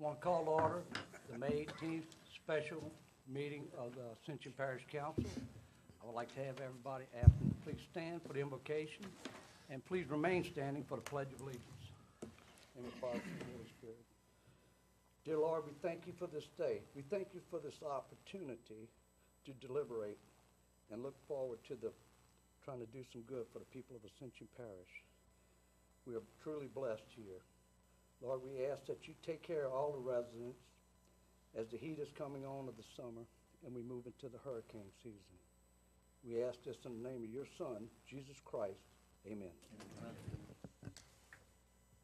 Want to call to order the May 18th special meeting of the Ascension Parish Council. I would like to have everybody ask them to please stand for the invocation, and please remain standing for the Pledge of Allegiance. In the Father, Son, and Holy Spirit. Dear Lord, we thank you for this day. We thank you for this opportunity to deliberate and look forward to trying to do some good for the people of Ascension Parish. We are truly blessed here. Lord, we ask that you take care of all the residents as the heat is coming on of the summer and we move into the hurricane season. We ask this in the name of your Son, Jesus Christ. Amen.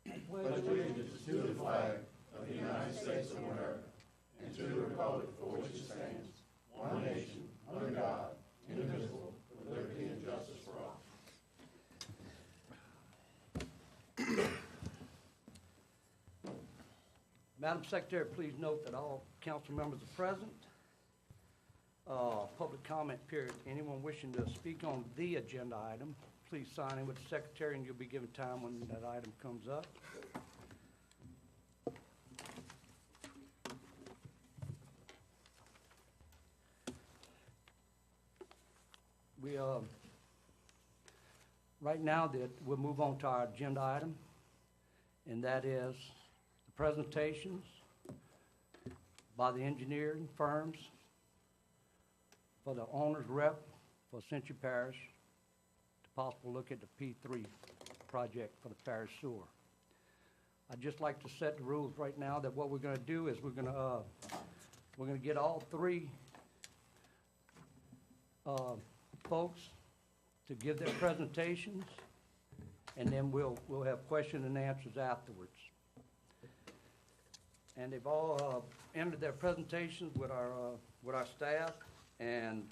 I pledge allegiance to the flag of the United States of America and to the republic for which it stands, one nation, under God, indivisible, with liberty and justice for all. Madam Secretary, please note that all council members are present. Public comment period. Anyone wishing to speak on the agenda item, please sign in with the secretary and you'll be given time when that item comes up. Right now we'll move on to our agenda item, and that is the presentations by the engineering firms for the owner's rep for Ascension Parish to possibly look at the P3 project for the parish sewer. I'd just like to set the rules right now that what we're going to do is we're going to get all three folks to give their presentations, and then we'll have question and answers afterwards. And they've all entered their presentations with our staff, and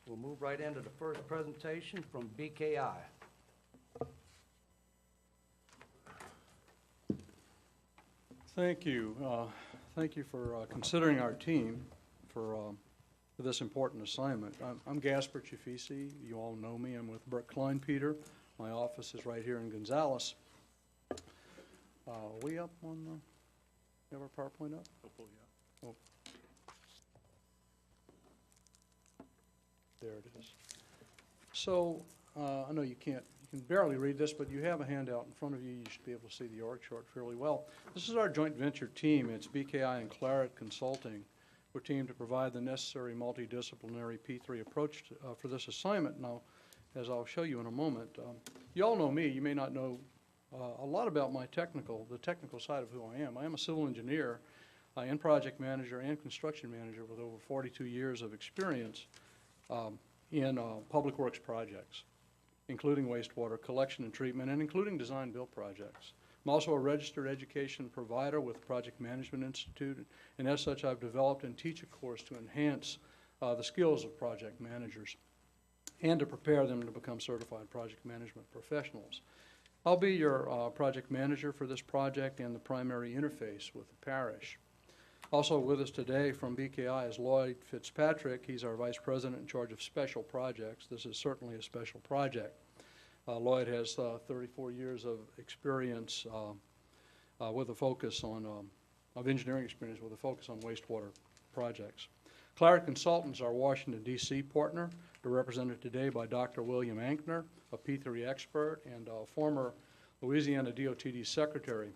we'll move right into the first presentation from BKI. Thank you. Thank you for considering our team for this important assignment. I'm Gasper Chifisi. You all know me. I'm with Brooke Kleinpeter. My office is right here in Gonzales. Are we up on the... You have our PowerPoint up? Hopefully, yeah. Oh. There it is. So, I know you can barely read this, but you have a handout in front of you. You should be able to see the org chart fairly well. This is our joint venture team. It's BKI and Claret Consulting. We're teamed to provide the necessary multidisciplinary P3 approach for this assignment. Now, as I'll show you in a moment, you all know me. You may not know a lot about the technical side of who I am. I am a civil engineer and project manager and construction manager with over 42 years of experience in public works projects, including wastewater collection and treatment, and including design-build projects. I'm also a registered education provider with Project Management Institute, and as such, I've developed and teach a course to enhance the skills of project managers and to prepare them to become certified project management professionals. I'll be your project manager for this project and the primary interface with the parish. Also with us today from BKI is Lloyd Fitzpatrick. He's our vice president in charge of special projects. This is certainly a special project. Lloyd has 34 years of experience with a focus on, of engineering experience with a focus on wastewater projects. Claret Consultants, our Washington, D.C. partner. They're represented today by Dr. William Ankner, a P3 expert and a former Louisiana DOTD secretary.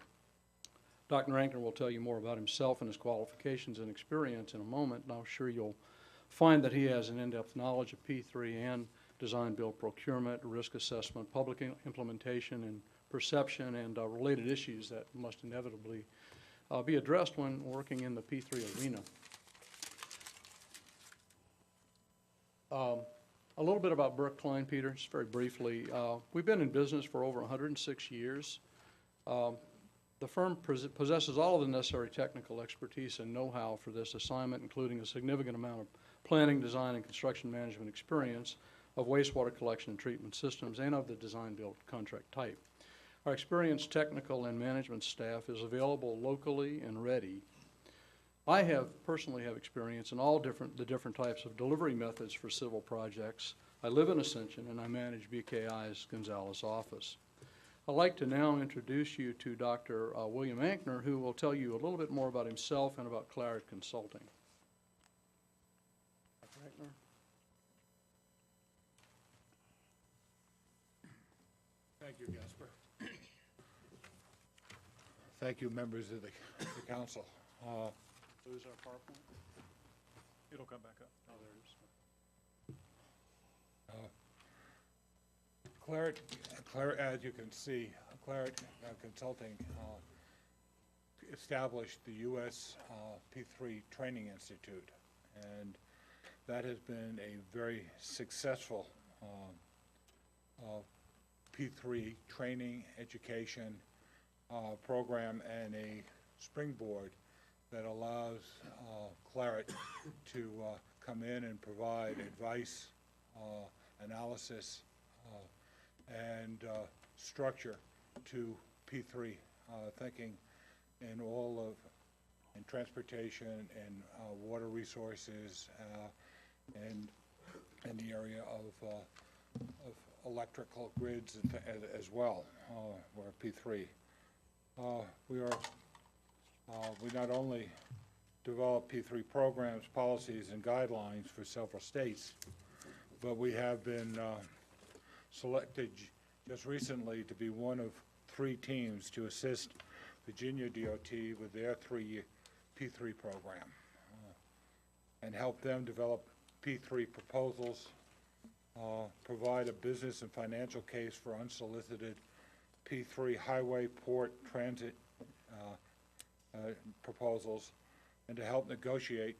Dr. Ankner will tell you more about himself and his qualifications and experience in a moment, and I'm sure you'll find that he has an in-depth knowledge of P3 and design-build procurement, risk assessment, public implementation, and perception, and related issues that must inevitably be addressed when working in the P3 arena. A little bit about Brooke Kleinpeter, just very briefly. We've been in business for over 106 years. The firm possesses all of the necessary technical expertise and know-how for this assignment, including a significant amount of planning, design, and construction management experience of wastewater collection and treatment systems and of the design-build contract type. Our experienced technical and management staff is available locally and ready. I personally have experience in all the different types of delivery methods for civil projects. I live in Ascension and I manage BKI's Gonzales office. I'd like to now introduce you to Dr. William Ankner, who will tell you a little bit more about himself and about Claret Consulting. Dr. Ankner? Thank you, Gasper. Thank you, members of the council. Lose our PowerPoint? It'll come back up. Oh, there it is. Claret, as you can see, Claret Consulting established the U.S. P3 Training Institute, and that has been a very successful P3 training, education program, and a springboard that allows Claret to come in and provide advice, analysis, and structure to P3 thinking in in transportation and water resources and in the area of electrical grids as well. We're P3. We not only develop P3 programs, policies, and guidelines for several states, but we have been selected just recently to be one of 3 teams to assist Virginia DOT with their 3-year P3 program and help them develop P3 proposals, provide a business and financial case for unsolicited P3 highway, port, transit proposals, and to help negotiate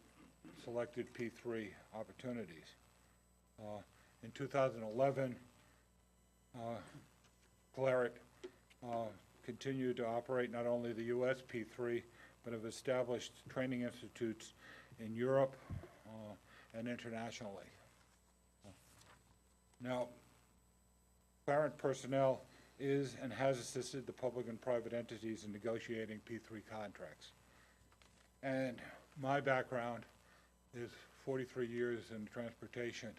selected P3 opportunities. In 2011, Claret continued to operate not only the U.S. P3, but have established training institutes in Europe and internationally. Now, Claret personnel is and has assisted the public and private entities in negotiating P3 contracts. And my background is 43 years in the transportation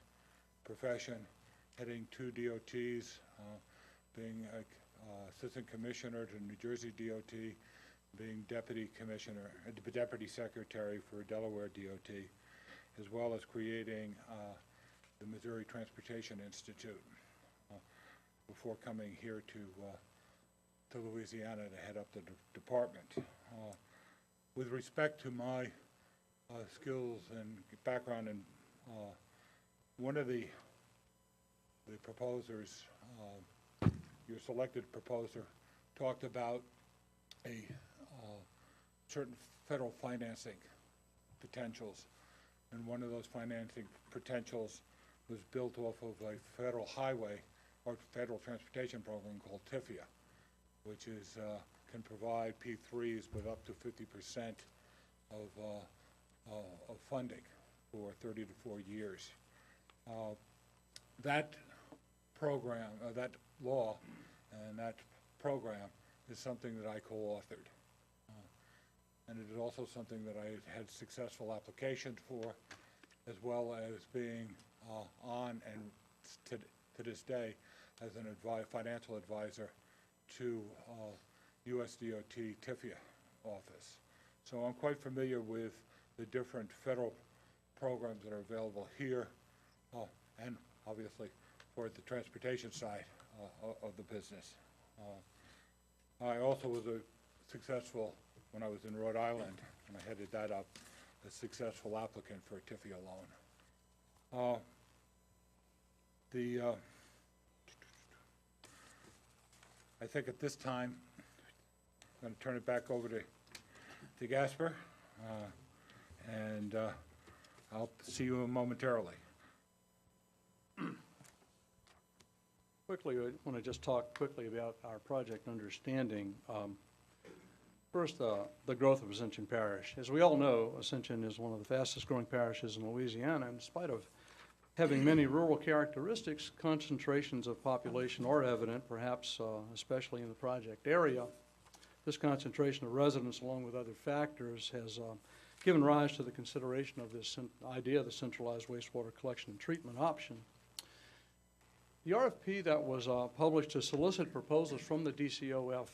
profession, heading 2 DOTs, being assistant commissioner to New Jersey DOT, being deputy secretary for Delaware DOT, as well as creating the Missouri Transportation Institute before coming here to Louisiana to head up the department. With respect to my skills and background, and one of the proposers, your selected proposer, talked about a certain federal financing potentials, and one of those financing potentials was built off of a federal highway or federal transportation program called TIFIA, which is can provide P3s with up to 50% of funding for 30 to 4 years. That program, that law, and that program is something that I co-authored. And it is also something that I had successful applications for, as well as being on and to this day as an financial advisor to U.S. DOT TIFIA office. So I'm quite familiar with the different federal programs that are available here, and obviously for the transportation side of the business. I also was a successful, when I was in Rhode Island, and I headed that up, a successful applicant for a TIFIA loan. I think at this time, I'm going to turn it back over to Gasper, and I'll see you momentarily. Quickly, I want to just talk quickly about our project understanding. First, the growth of Ascension Parish. As we all know, Ascension is one of the fastest growing parishes in Louisiana, and in spite of having many rural characteristics, concentrations of population are evident, perhaps especially in the project area. This concentration of residents, along with other factors, has given rise to the consideration of this idea of the centralized wastewater collection and treatment option. The RFP that was published to solicit proposals from the DCOF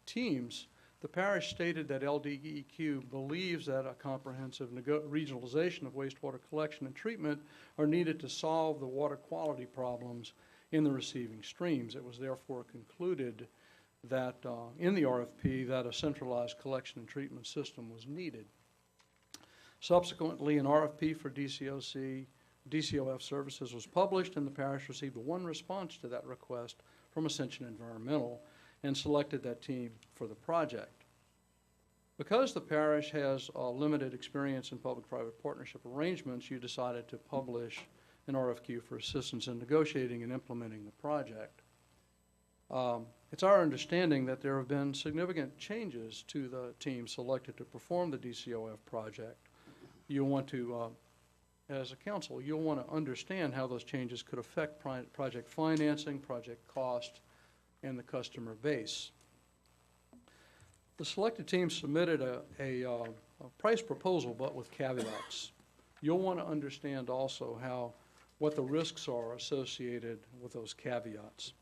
teams, the parish stated that LDEQ believes that a comprehensive regionalization of wastewater collection and treatment are needed to solve the water quality problems in the receiving streams. It was therefore concluded that in the RFP that a centralized collection and treatment system was needed. Subsequently, an RFP for DCOF services was published, and the parish received one response to that request from Ascension Environmental and selected that team for the project. Because the parish has limited experience in public-private partnership arrangements, you decided to publish an RFQ for assistance in negotiating and implementing the project. It's our understanding that there have been significant changes to the team selected to perform the DCOF project. You'll want to, as a council, you'll want to understand how those changes could affect project financing, project cost, and the customer base. The selected team submitted a price proposal, but with caveats. You'll want to understand also what the risks are associated with those caveats.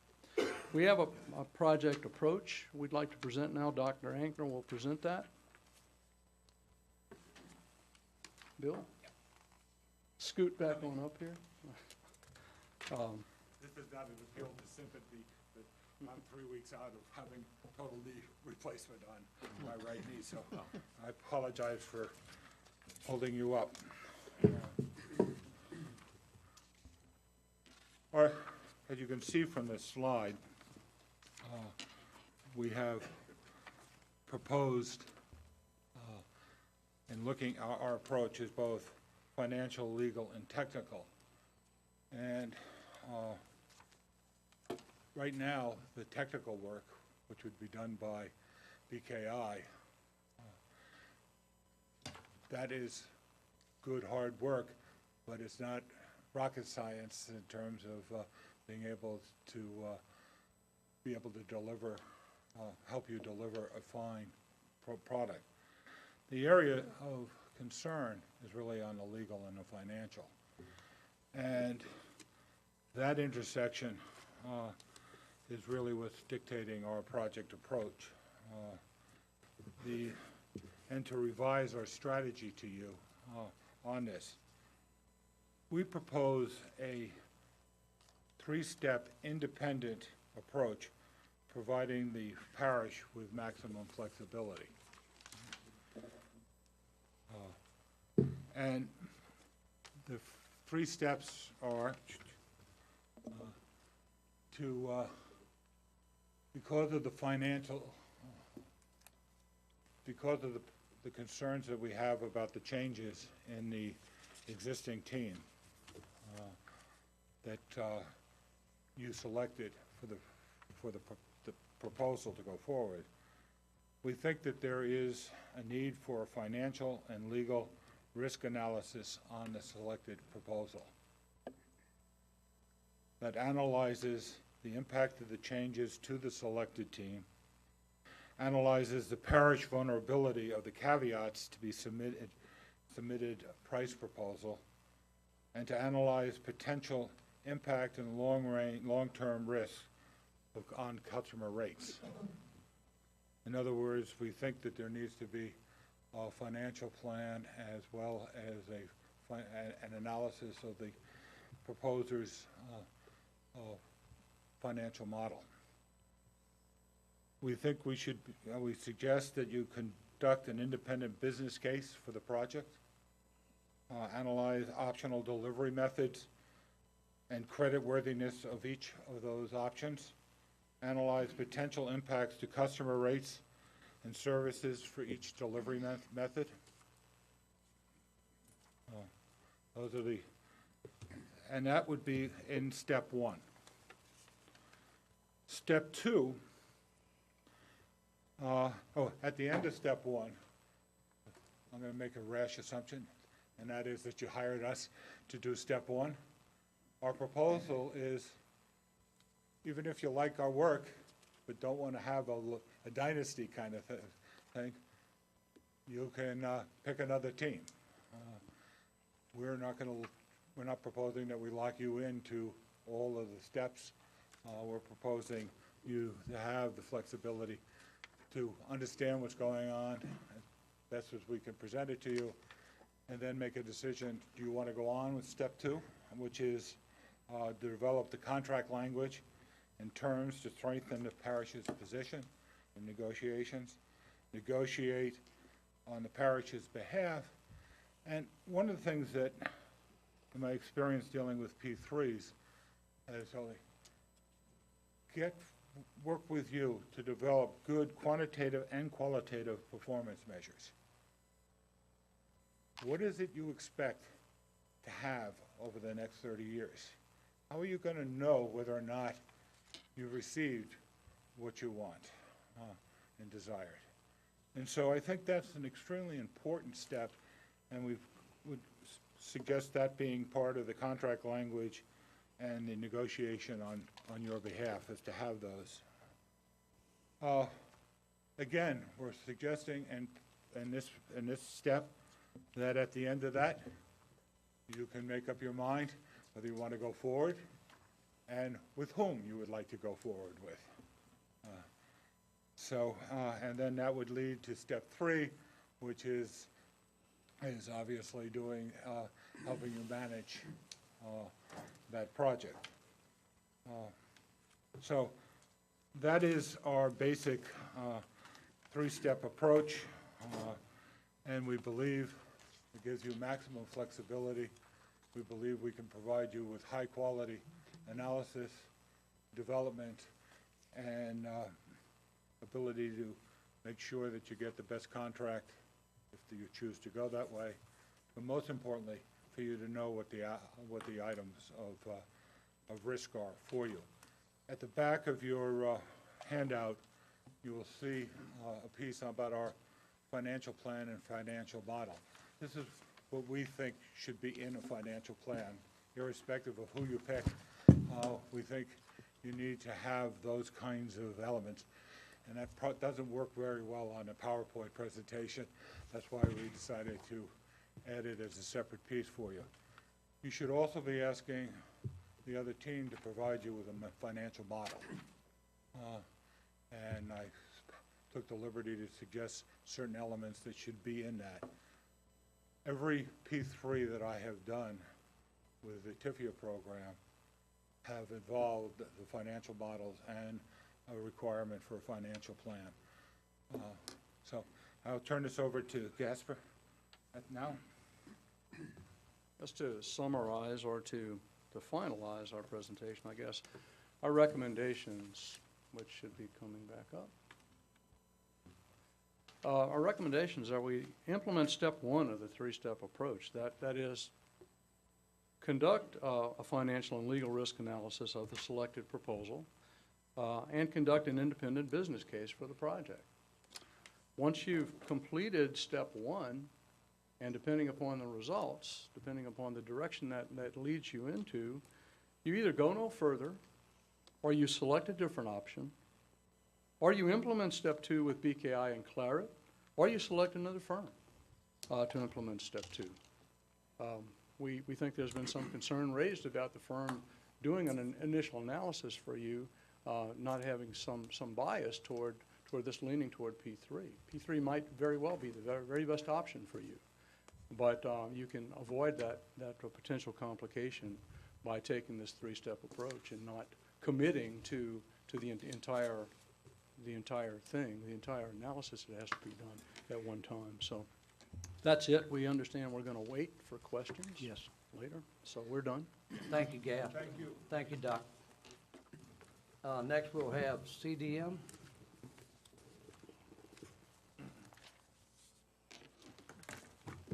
We have a project approach we'd like to present now. Dr. Ankner will present that. Bill? Scoot back on up here. This is not an appeal to sympathy, but I'm 3 weeks out of having total knee replacement on my right knee, so I apologize for holding you up. As you can see from this slide, we have proposed, in looking, our approach is both financial, legal, and technical. And right now, the technical work, which would be done by BKI, that is good, hard work, but it's not rocket science in terms of being able to deliver, help you deliver a fine product. The area of concern is really on the legal and the financial. And that intersection is really what's dictating our project approach. And to revise our strategy to you on this, we propose a 3-step independent approach, providing the parish with maximum flexibility. And the 3 steps are because of the financial, because of the concerns that we have about the changes in the existing team that you selected for the proposal to go forward, we think that there is a need for a financial and legal risk analysis on the selected proposal that analyzes the impact of the changes to the selected team, analyzes the parish vulnerability of the caveats to be submitted price proposal, and to analyze potential impact and long-term risk on customer rates. In other words, we think that there needs to be a financial plan as well as an analysis of the proposer's financial model. We think we suggest that you conduct an independent business case for the project, analyze optional delivery methods and creditworthiness of each of those options, analyze potential impacts to customer rates and services for each delivery method. Those are and that would be in step 1. Step 2, at the end of step 1, I'm going to make a rash assumption, and that is that you hired us to do step 1. Our proposal is, even if you like our work, but don't want to have a dynasty kind of thing, you can pick another team. We're not proposing that we lock you into all of the steps. We're proposing you to have the flexibility to understand what's going on, as best as we can present it to you, and then make a decision. Do you want to go on with step 2, which is to develop the contract language and terms to strengthen the parish's position in negotiations, negotiate on the parish's behalf. And one of the things that, in my experience dealing with P3s, is only work with you to develop good quantitative and qualitative performance measures. What is it you expect to have over the next 30 years? How are you going to know whether or not you've received what you want and desired? And so I think that's an extremely important step, and we would suggest that being part of the contract language and the negotiation on your behalf, is to have those. Again, we're suggesting in this step that at the end of that, you can make up your mind whether you want to go forward and with whom you would like to go forward with. And then that would lead to step 3, which is obviously helping you manage that project. So that is our basic 3-step approach, and we believe it gives you maximum flexibility. We believe we can provide you with high-quality analysis, development, and ability to make sure that you get the best contract if you choose to go that way. But most importantly, for you to know what the items of risk are for you. At the back of your handout, you will see a piece about our financial plan and financial model. This is what we think should be in a financial plan, irrespective of who you pick. We think you need to have those kinds of elements, and that doesn't work very well on a PowerPoint presentation. That's why we decided to add it as a separate piece for you. You should also be asking the other team to provide you with a financial model. And I took the liberty to suggest certain elements that should be in that. Every P3 that I have done with the TIFIA program have involved the financial models and a requirement for a financial plan. So I'll turn this over to Gasper now. Just to summarize or to finalize our presentation, I guess, our recommendations, which should be coming back up. Our recommendations are we implement step 1 of the 3-step approach. That is, conduct a financial and legal risk analysis of the selected proposal and conduct an independent business case for the project. Once you've completed step 1, and depending upon the results, depending upon the direction that leads you into, you either go no further, or you select a different option, or you implement step 2 with BKI and Claret, or you select another firm to implement step 2. We think there's been some concern raised about the firm doing an initial analysis for you, not having some bias toward this leaning toward P3. P3 might very well be the very best option for you. But you can avoid that potential complication by taking this 3-step approach and not committing to the entire thing, the entire analysis that has to be done at one time. So that's it. We understand we're going to wait for questions. Yes. Later. So we're done. Thank you, Gav. Thank you. Thank you, Doc. Next, we'll have CDM.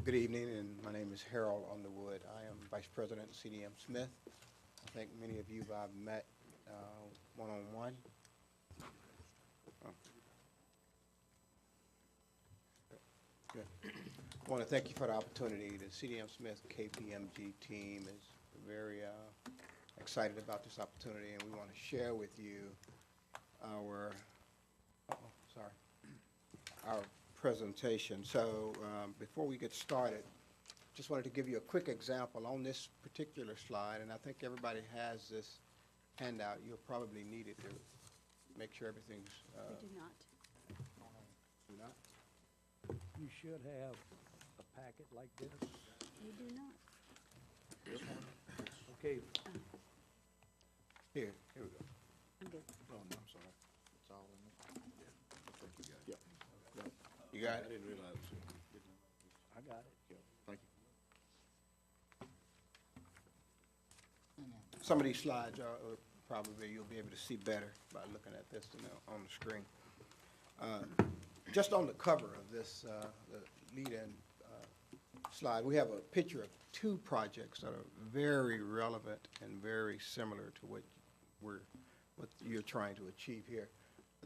Good evening, and my name is Harold Underwood. I am Vice President of CDM Smith. I think many of you I've met one-on-one. Good. I want to thank you for the opportunity. The CDM Smith KPMG team is very excited about this opportunity, and we want to share with you our presentation. So before we get started, just wanted to give you a quick example on this particular slide, and I think everybody has this handout, you'll probably need it to make sure everything's, I do not. do not? You should have a packet like this. You do not. Okay, Here we go. I'm good. Oh, no, I'm sorry. It's all in there? Yeah, I think you got it. Yep. You got I it? didn't realize. I got it. Yeah, thank you. Some of these slides are probably, you'll be able to see better by looking at this on the screen. Just on the cover of this, the lead-in slide, we have a picture of two projects that are very relevant and very similar to what you're trying to achieve here.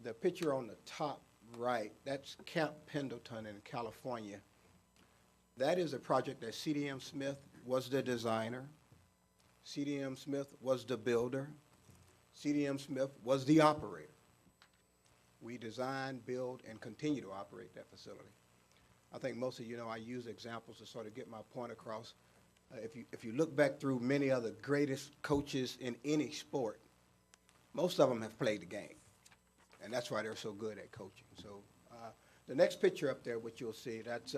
The picture on the top right, that's Camp Pendleton in California. That is a project that CDM Smith was the designer. CDM Smith was the builder. CDM Smith was the operator. We design, build, and continue to operate that facility. I think most of you know I use examples to sort of get my point across. If you look back through many of the greatest coaches in any sport, most of them have played the game, and that's why they're so good at coaching. So the next picture up there, which you'll see, that's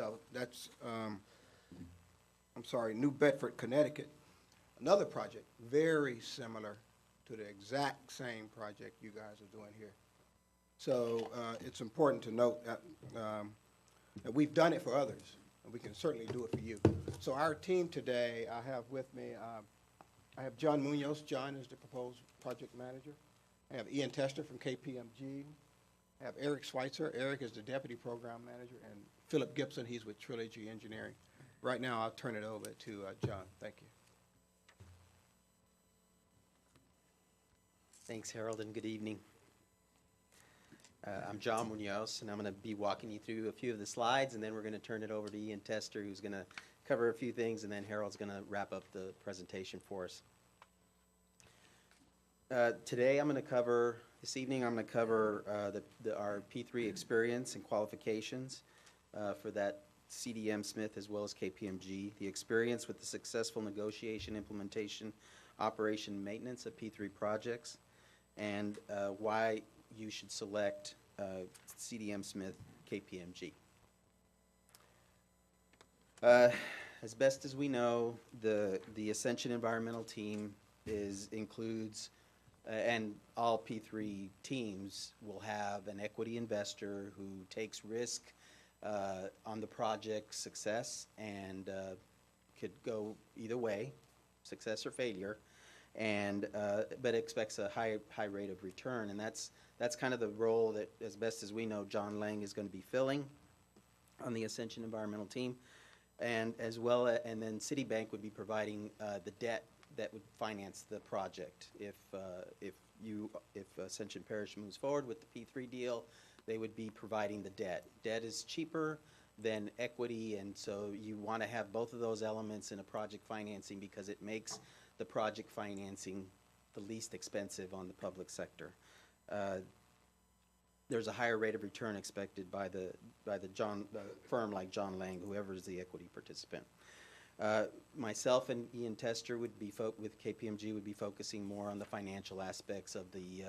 New Bedford, Connecticut. Another project very similar to the exact same project you guys are doing here. So it's important to note that we've done it for others, and we can certainly do it for you. So our team today, I have with me, I have John Munoz. John is the proposed project manager. I have Ian Tester from KPMG. I have Eric Schweitzer. Eric is the deputy program manager, and Philip Gibson, he's with Trilogy Engineering. Right now, I'll turn it over to John. Thank you. Thanks, Harold, and good evening. I'm John Munoz, and I'm going to be walking you through a few of the slides, and then we're going to turn it over to Ian Tester, who's going to cover a few things, and then Harold's going to wrap up the presentation for us. This evening, I'm going to cover our P3 experience and qualifications for that CDM Smith as well as KPMG, the experience with the successful negotiation, implementation, operation, and maintenance of P3 projects, and why you should select CDM Smith KPMG. As best as we know, the Ascension environmental team includes and all P3 teams will have an equity investor who takes risk on the project success and could go either way, success or failure, and but expects a high rate of return, and that's kind of the role that, as best as we know, John Lang is going to be filling on the Ascension environmental team, and as well, and then Citibank would be providing the debt that would finance the project. If Ascension Parish moves forward with the P3 deal, they would be providing the debt. Debt is cheaper than equity, and so you want to have both of those elements in a project financing because it makes the project financing the least expensive on the public sector. There's a higher rate of return expected by the firm like John Lang, whoever is the equity participant. Myself and Ian Tester would be with KPMG would be focusing more on the financial aspects of the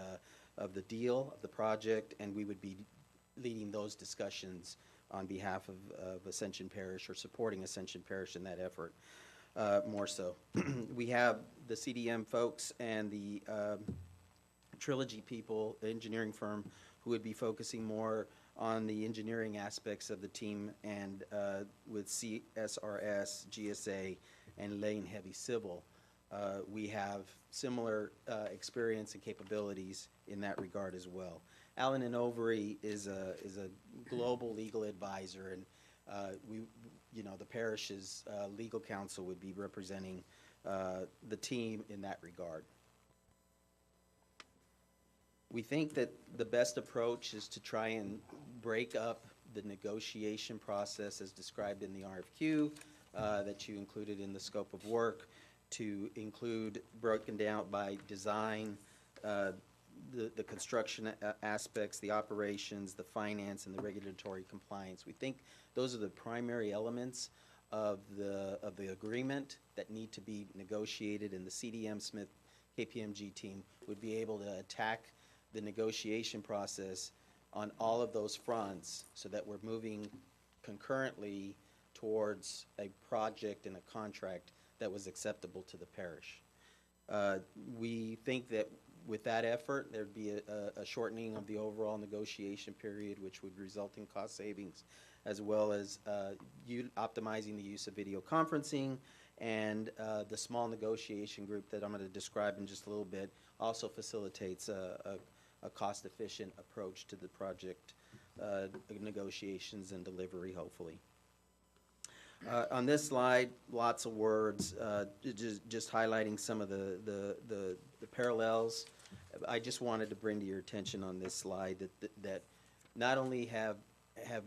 deal, of the project, and we would be leading those discussions on behalf of Ascension Parish or supporting Ascension Parish in that effort. More so. We have the CDM folks and the Trilogy people, the engineering firm, who would be focusing more on the engineering aspects of the team and with CSRS, GSA, and Lane Heavy Civil. We have similar experience and capabilities in that regard as well. Allen and Overy is a global legal advisor, and the parish's legal counsel would be representing the team in that regard. We think that the best approach is to try and break up the negotiation process as described in the RFQ that you included in the scope of work, to include broken down by design, the construction aspects, the operations, the finance, and the regulatory compliance. We think those are the primary elements of the agreement that need to be negotiated, and the CDM Smith KPMG team would be able to attack the negotiation process on all of those fronts so that we're moving concurrently towards a project and a contract that was acceptable to the parish. We think that with that effort, there'd be a shortening of the overall negotiation period, which would result in cost savings, as well as optimizing the use of video conferencing, and the small negotiation group that I'm going to describe in just a little bit also facilitates a cost-efficient approach to the project negotiations and delivery, hopefully. On this slide, lots of words, just highlighting some of the parallels. I just wanted to bring to your attention on this slide that not only have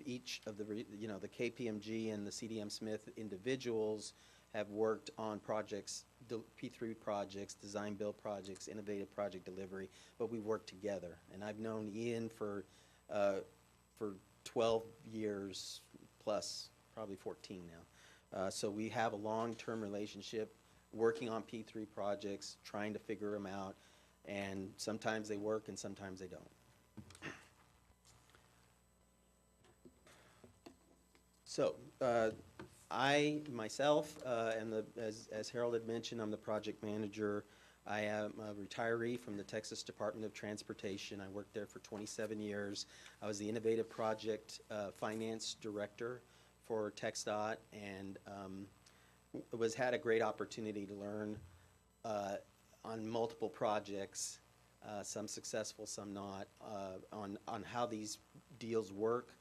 each of the the KPMG and the CDM Smith individuals have worked on projects, P3 projects, design build projects, innovative project delivery, but we work together. And I've known Ian for 12 years plus, probably 14 now. So we have a long-term relationship working on P3 projects, trying to figure them out, and sometimes they work and sometimes they don't. So I, myself, as Harold had mentioned, I'm the project manager. I am a retiree from the Texas Department of Transportation. I worked there for 27 years. I was the Innovative Project Finance Director for TxDOT, and had a great opportunity to learn on multiple projects, some successful, some not, on how these deals work,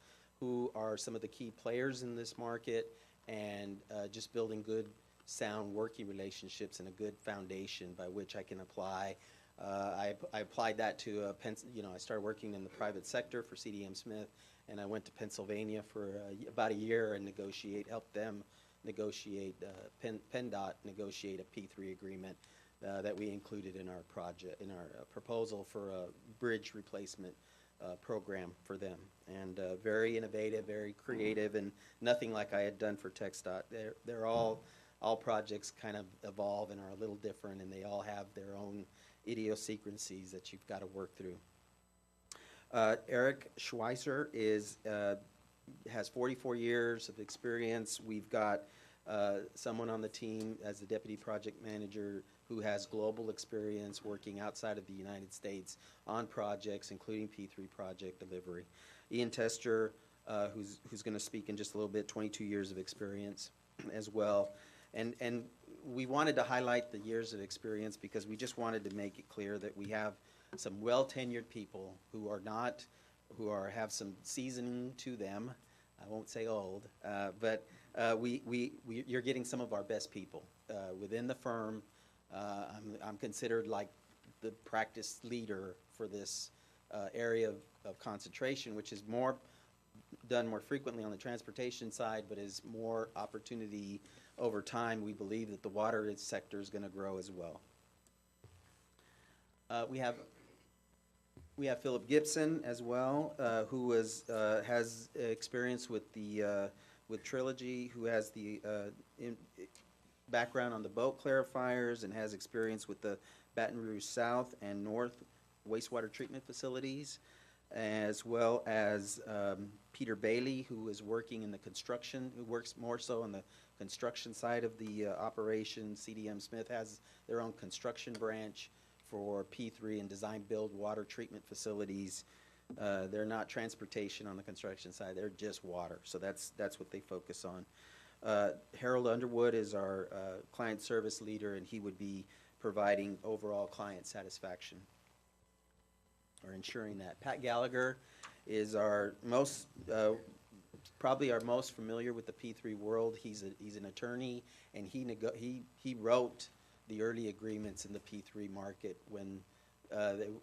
who are some of the key players in this market, and just building good, sound working relationships and a good foundation by which I can apply. I applied that to I started working in the private sector for CDM Smith, and I went to Pennsylvania for about a year and helped them negotiate, PennDOT negotiate a P3 agreement that we included in our project, in our proposal for a bridge replacement program for them. And very innovative, very creative, and nothing like I had done for TxDOT. They're all projects kind of evolve and are a little different, and they all have their own idiosyncrasies that you've got to work through. Eric Schweitzer has 44 years of experience. We've got someone on the team as the deputy project manager who has global experience working outside of the United States on projects, including P3 project delivery. Ian Tester, who's going to speak in just a little bit, 22 years of experience as well. And we wanted to highlight the years of experience because we just wanted to make it clear that we have some well-tenured people who have some seasoning to them. I won't say old, but you're getting some of our best people within the firm. I'm considered like the practice leader for this area of concentration, which is done more frequently on the transportation side, but is more opportunity over time. We believe that the water sector is going to grow as well. We have Philip Gibson as well, who has experience with Trilogy, who has the background on the boat clarifiers and has experience with the Baton Rouge South and North wastewater treatment facilities, as well as Peter Bailey, who is working in the construction, who works more so on the construction side of the operation. CDM Smith has their own construction branch for P3 and design build water treatment facilities. They're not transportation on the construction side, they're just water, so that's what they focus on. Harold Underwood is our client service leader, and he would be providing overall client satisfaction or ensuring that. Pat Gallagher is our probably our most familiar with the P3 world. He's an attorney, and he wrote the early agreements in the P3 market when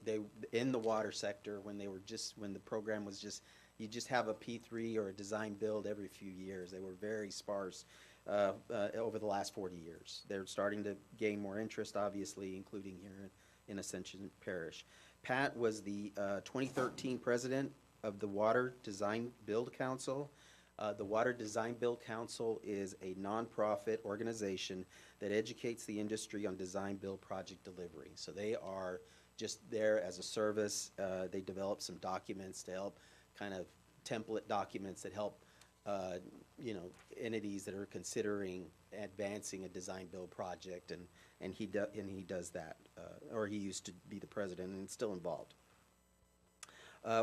they in the water sector, when the program was you just have a P3 or a design build every few years. They were very sparse over the last 40 years. They're starting to gain more interest, obviously, including here in Ascension Parish. Pat was the 2013 president of the Water Design Build Council. The Water Design Build Council is a nonprofit organization that educates the industry on design build project delivery. So they are just there as a service. They develop some documents to help, kind of template documents that help entities that are considering advancing a design build project, and he does that, or he used to be the president and still involved.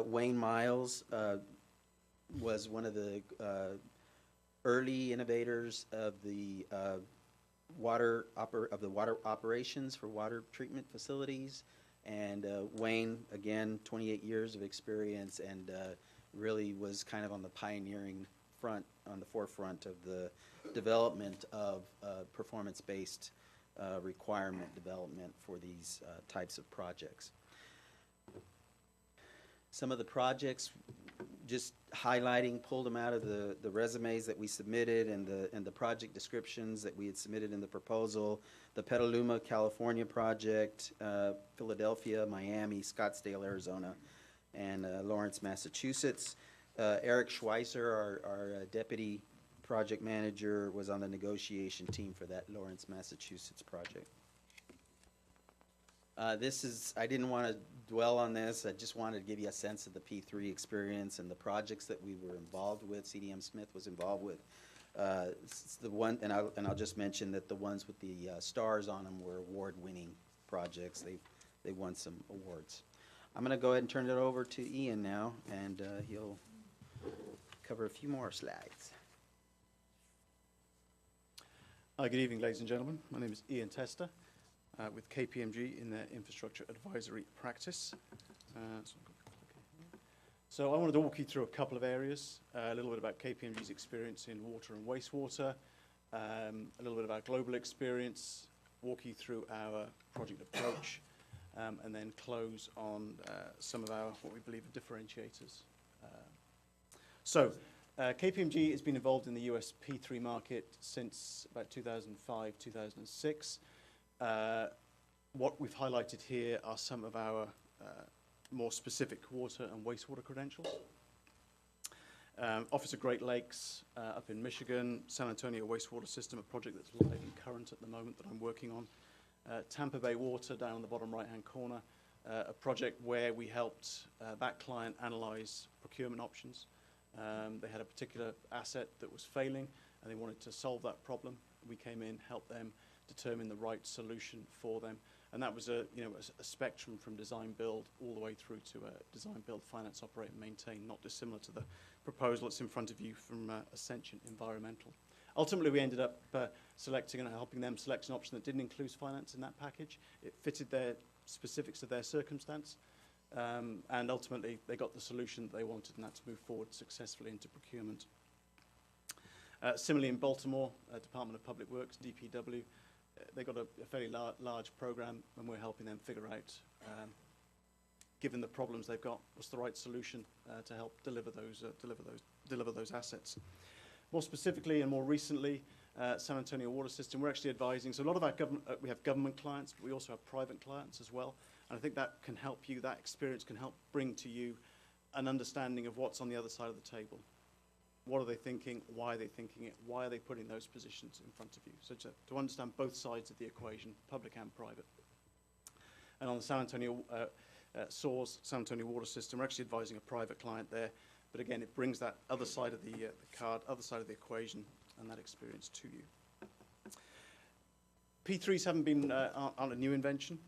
Wayne Miles was one of the early innovators of the water operations for water treatment facilities, and Wayne, again, 28 years of experience, and really was kind of on the pioneering front, on the forefront of the development of performance-based requirement development for these types of projects. Some of the projects, just highlighting, pulled them out of the resumes that we submitted and the project descriptions that we had submitted in the proposal. The Petaluma, California project, Philadelphia, Miami, Scottsdale, Arizona, and Lawrence, Massachusetts. Eric Schweitzer, our deputy project manager, was on the negotiation team for that Lawrence, Massachusetts project. I didn't want to dwell on this. I just wanted to give you a sense of the P3 experience and the projects that we were involved with, CDM Smith was involved with. I'll just mention that the ones with the stars on them were award-winning projects. They won some awards. I'm going to go ahead and turn it over to Ian now, and he'll cover a few more slides. Good evening, ladies and gentlemen. My name is Ian Tester with KPMG in their Infrastructure Advisory Practice. So I wanted to walk you through a couple of areas, a little bit about KPMG's experience in water and wastewater, a little bit about global experience, walk you through our project approach, and then close on some of our, what we believe are differentiators. KPMG has been involved in the US P3 market since about 2005, 2006. What we've highlighted here are some of our more specific water and wastewater credentials. Office of Great Lakes up in Michigan, San Antonio wastewater system, a project that's live and current at the moment that I'm working on. Tampa Bay Water down on the bottom right-hand corner, a project where we helped that client analyze procurement options. They had a particular asset that was failing, and they wanted to solve that problem. We came in, helped them determine the right solution for them, and that was a spectrum from design build all the way through to design build, finance, operate, and maintain, not dissimilar to the proposal that's in front of you from Ascension Environmental. Ultimately, we ended up selecting and helping them select an option that didn't include finance in that package. It fitted their specifics of their circumstance. And ultimately, they got the solution that they wanted, and that's moved forward successfully into procurement. Similarly, in Baltimore, Department of Public Works, DPW, they got a fairly large program, and we're helping them figure out, given the problems they've got, what's the right solution to help deliver those assets. More specifically and more recently, San Antonio Water System, we're actually advising. So a lot of our we have government clients, but we also have private clients as well. And I think that can help you, that experience can help bring to you an understanding of what's on the other side of the table. What are they thinking? Why are they thinking it? Why are they putting those positions in front of you? So to understand both sides of the equation, public and private. And on the San Antonio SOARS, San Antonio Water System, we're actually advising a private client there. But again, it brings that other side of the card, other side of the equation, and that experience to you. P3s aren't a new invention.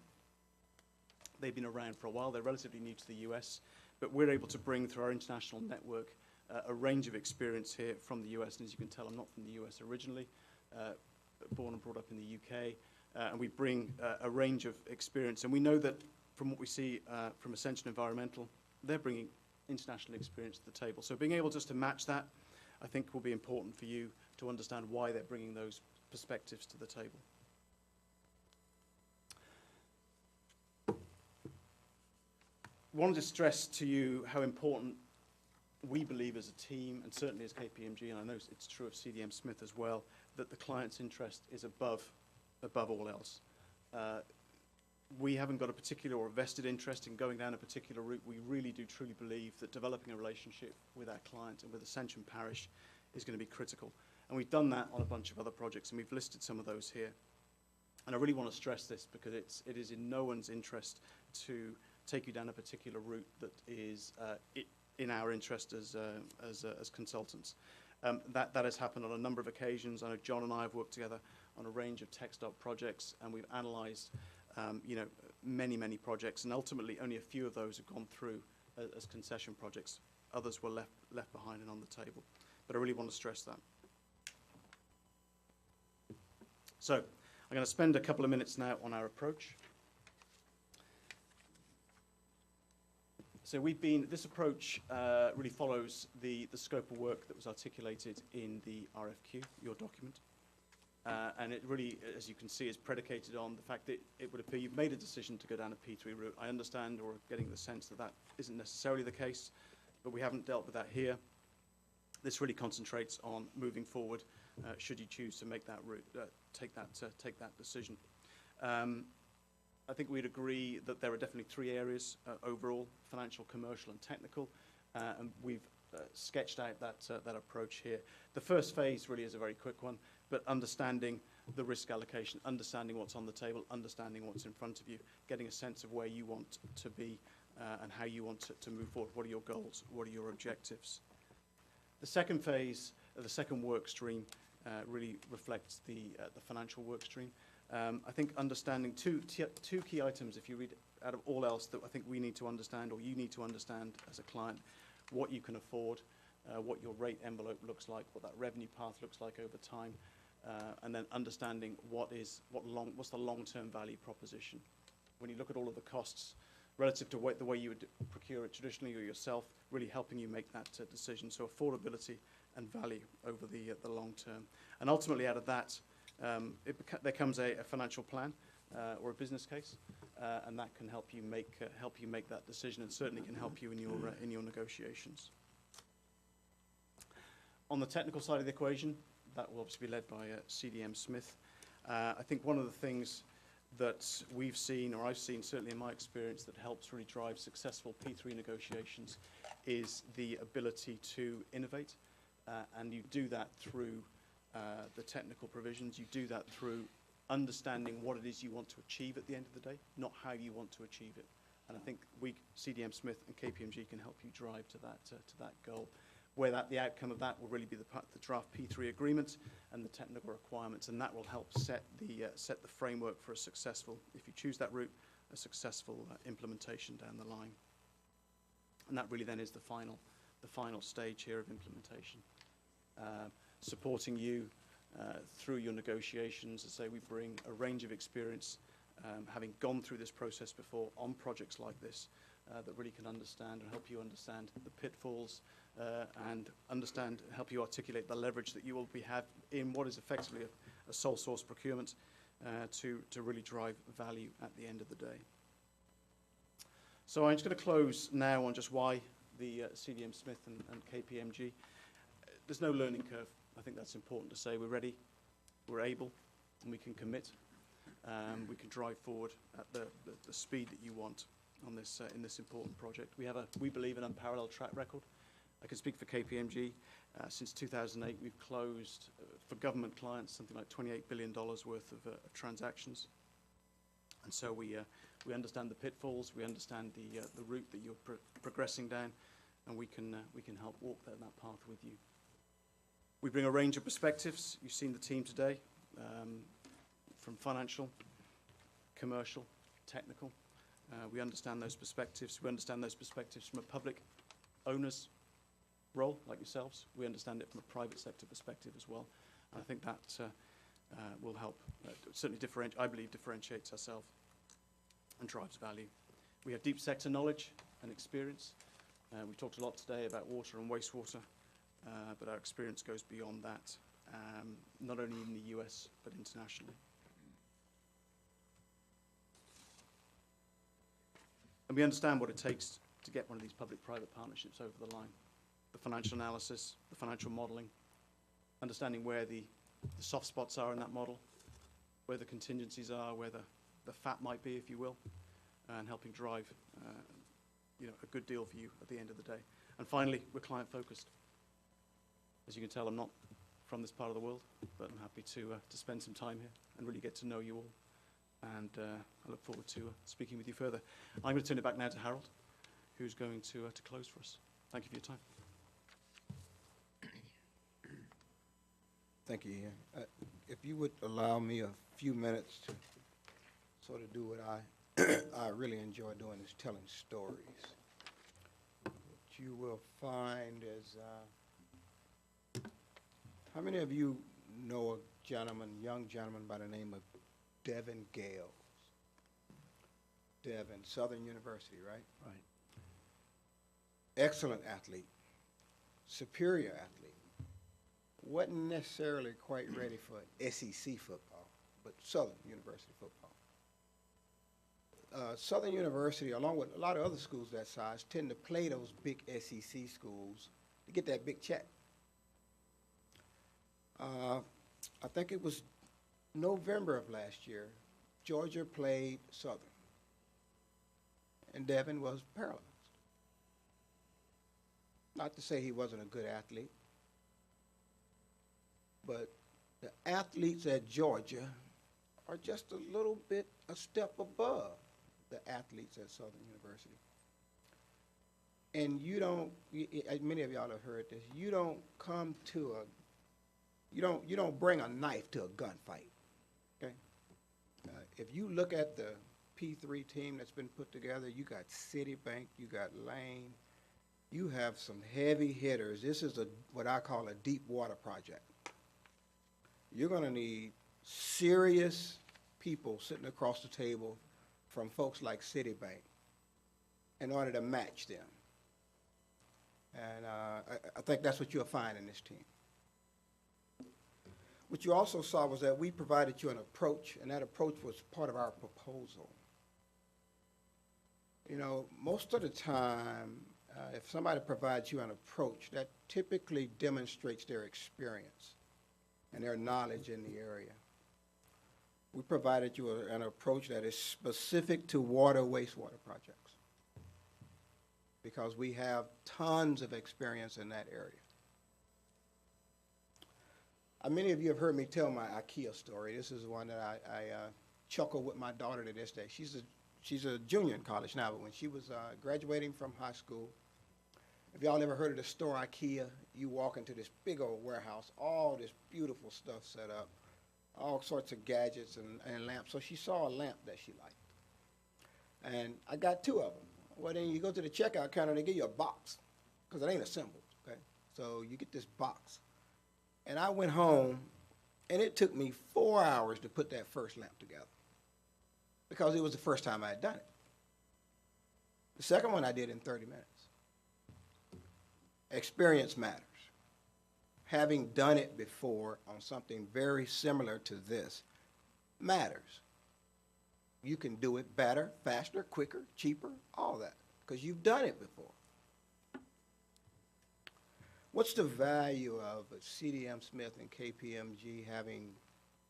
They've been around for a while. They're relatively new to the US, but we're able to bring through our international network a range of experience here from the US. And as you can tell, I'm not from the US originally, born and brought up in the UK. And we bring a range of experience. And we know that from what we see from Ascension Environmental, they're bringing international experience to the table. So being able just to match that, I think, will be important for you to understand why they're bringing those perspectives to the table. I wanted to stress to you how important we believe as a team, and certainly as KPMG, and I know it's true of CDM Smith as well, that the client's interest is above all else. We haven't got a particular or a vested interest in going down a particular route. We really do truly believe that developing a relationship with our client and with Ascension Parish is going to be critical. And we've done that on a bunch of other projects, and we've listed some of those here. And I really want to stress this because it is in no one's interest to take you down a particular route that is in our interest as consultants. That has happened on a number of occasions. I know John and I have worked together on a range of tech stop projects, and we've analysed many projects, and ultimately only a few of those have gone through as concession projects. Others were left behind and on the table. But I really want to stress that. So I'm going to spend a couple of minutes now on our approach. So this approach really follows the scope of work that was articulated in the RFQ, your document. And it really, as you can see, is predicated on the fact that it would appear you've made a decision to go down a P3 route. I understand, or getting the sense that that isn't necessarily the case, but we haven't dealt with that here. This really concentrates on moving forward, should you choose to make that route, take that decision. I think we'd agree that there are definitely three areas overall: financial, commercial, and technical. And we've sketched out that approach here. The first phase really is a very quick one, but understanding the risk allocation, understanding what's on the table, understanding what's in front of you, getting a sense of where you want to be and how you want to move forward. What are your goals? What are your objectives? The second phase, the second work stream, really reflects the financial work stream. I think understanding two key items, if you read out of all else, that I think we need to understand, or you need to understand as a client: what you can afford, what your rate envelope looks like, what that revenue path looks like over time, and then understanding what's the long-term value proposition. When you look at all of the costs relative to the way you would procure it traditionally or yourself, really helping you make that decision. So affordability and value over the long term. And ultimately out of that, there comes a financial plan or a business case, and that can help you make that decision, and certainly can help you in your negotiations. On the technical side of the equation, that will obviously be led by CDM Smith. I think one of the things that we've seen, or I've seen certainly in my experience, that helps really drive successful P3 negotiations is the ability to innovate, and you do that through the technical provisions. You do that through understanding what it is you want to achieve at the end of the day, not how you want to achieve it. And I think CDM Smith and KPMG can help you drive to that goal, where the outcome of that will really be the draft P3 agreement and the technical requirements, and that will help set the framework for a successful, if you choose that route, a successful implementation down the line. And that really then is the final stage here of implementation. Supporting you through your negotiations. As I say, we bring a range of experience, having gone through this process before on projects like this, that really can understand and help you understand the pitfalls and help you articulate the leverage that you will have in what is effectively a sole source procurement to really drive value at the end of the day. So I'm just going to close now on just why the CDM Smith and KPMG. There's no learning curve. I think that's important to say. We're ready, we're able, and we can commit. We can drive forward at the speed that you want on this in this important project. We believe, an unparalleled track record. I can speak for KPMG. Since 2008, we've closed for government clients something like $28 billion worth of transactions. And so we understand the pitfalls, we understand the route that you're progressing down, and we can help walk that path with you. We bring a range of perspectives. You've seen the team today, from financial, commercial, technical. We understand those perspectives. We understand those perspectives from a public owner's role, like yourselves. We understand it from a private sector perspective as well. And I think that will help, certainly I believe differentiates ourselves and drives value. We have deep sector knowledge and experience. We talked a lot today about water and wastewater, but our experience goes beyond that, not only in the US, but internationally. And we understand what it takes to get one of these public-private partnerships over the line. The financial analysis, the financial modeling, understanding where the soft spots are in that model, where the contingencies are, where the fat might be, if you will, and helping drive a good deal for you at the end of the day. And finally, we're client-focused. As you can tell, I'm not from this part of the world, but I'm happy to spend some time here and really get to know you all. And I look forward to speaking with you further. I'm going to turn it back now to Harold, who's going to close for us. Thank you for your time. Thank you, Ian. If you would allow me a few minutes to sort of do what I really enjoy doing, is telling stories. What you will find is, how many of you know a gentleman, young gentleman by the name of Devin Gales? Devin, Southern University, right? Right. Excellent athlete, superior athlete. Wasn't necessarily quite ready for SEC football, but Southern University football. Southern University, along with a lot of other schools that size, tend to play those big SEC schools to get that big check. I think it was November of last year, Georgia played Southern, and Devin was paralyzed. Not to say he wasn't a good athlete, but the athletes at Georgia are just a little bit, a step above the athletes at Southern University. And you don't, many of y'all have heard this, you don't come to you don't bring a knife to a gunfight, okay? If you look at the P3 team that's been put together, you got Citibank, you got Lane, you have some heavy hitters. This is what I call a deep water project. You're going to need serious people sitting across the table from folks like Citibank in order to match them. And I think that's what you'll find in this team. What you also saw was that we provided you an approach, and that approach was part of our proposal. You know, most of the time, if somebody provides you an approach, that typically demonstrates their experience and their knowledge in the area. We provided you an approach that is specific to water, wastewater projects, because we have tons of experience in that area. Many of you have heard me tell my IKEA story. This is one that I chuckle with my daughter to this day. She's a junior in college now, but when she was graduating from high school, if y'all ever heard of the store IKEA, you walk into this big old warehouse, all this beautiful stuff set up, all sorts of gadgets and lamps. So she saw a lamp that she liked. And I got two of them. Well, then you go to the checkout counter, they give you a box, because it ain't assembled, okay? So you get this box. And I went home, and it took me 4 hours to put that first lamp together, because it was the first time I had done it. The second one I did in 30 minutes. Experience matters. Having done it before on something very similar to this matters. You can do it better, faster, quicker, cheaper, all that, because you've done it before. What's the value of CDM Smith and KPMG having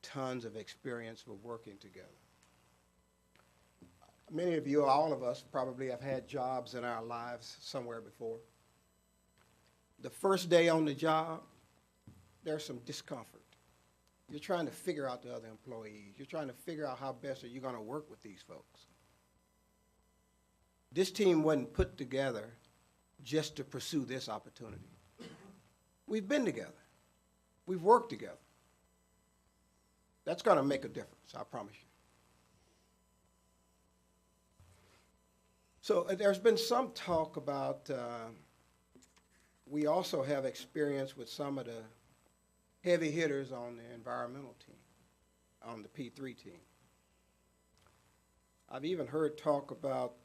tons of experience with working together? Many of you, all of us, probably have had jobs in our lives somewhere before. The first day on the job, there's some discomfort. You're trying to figure out the other employees. You're trying to figure out how best are you going to work with these folks. This team wasn't put together just to pursue this opportunity. We've been together. We've worked together. That's going to make a difference, I promise you. So there's been some talk about, we also have experience with some of the heavy hitters on the environmental team, on the P3 team. I've even heard talk about,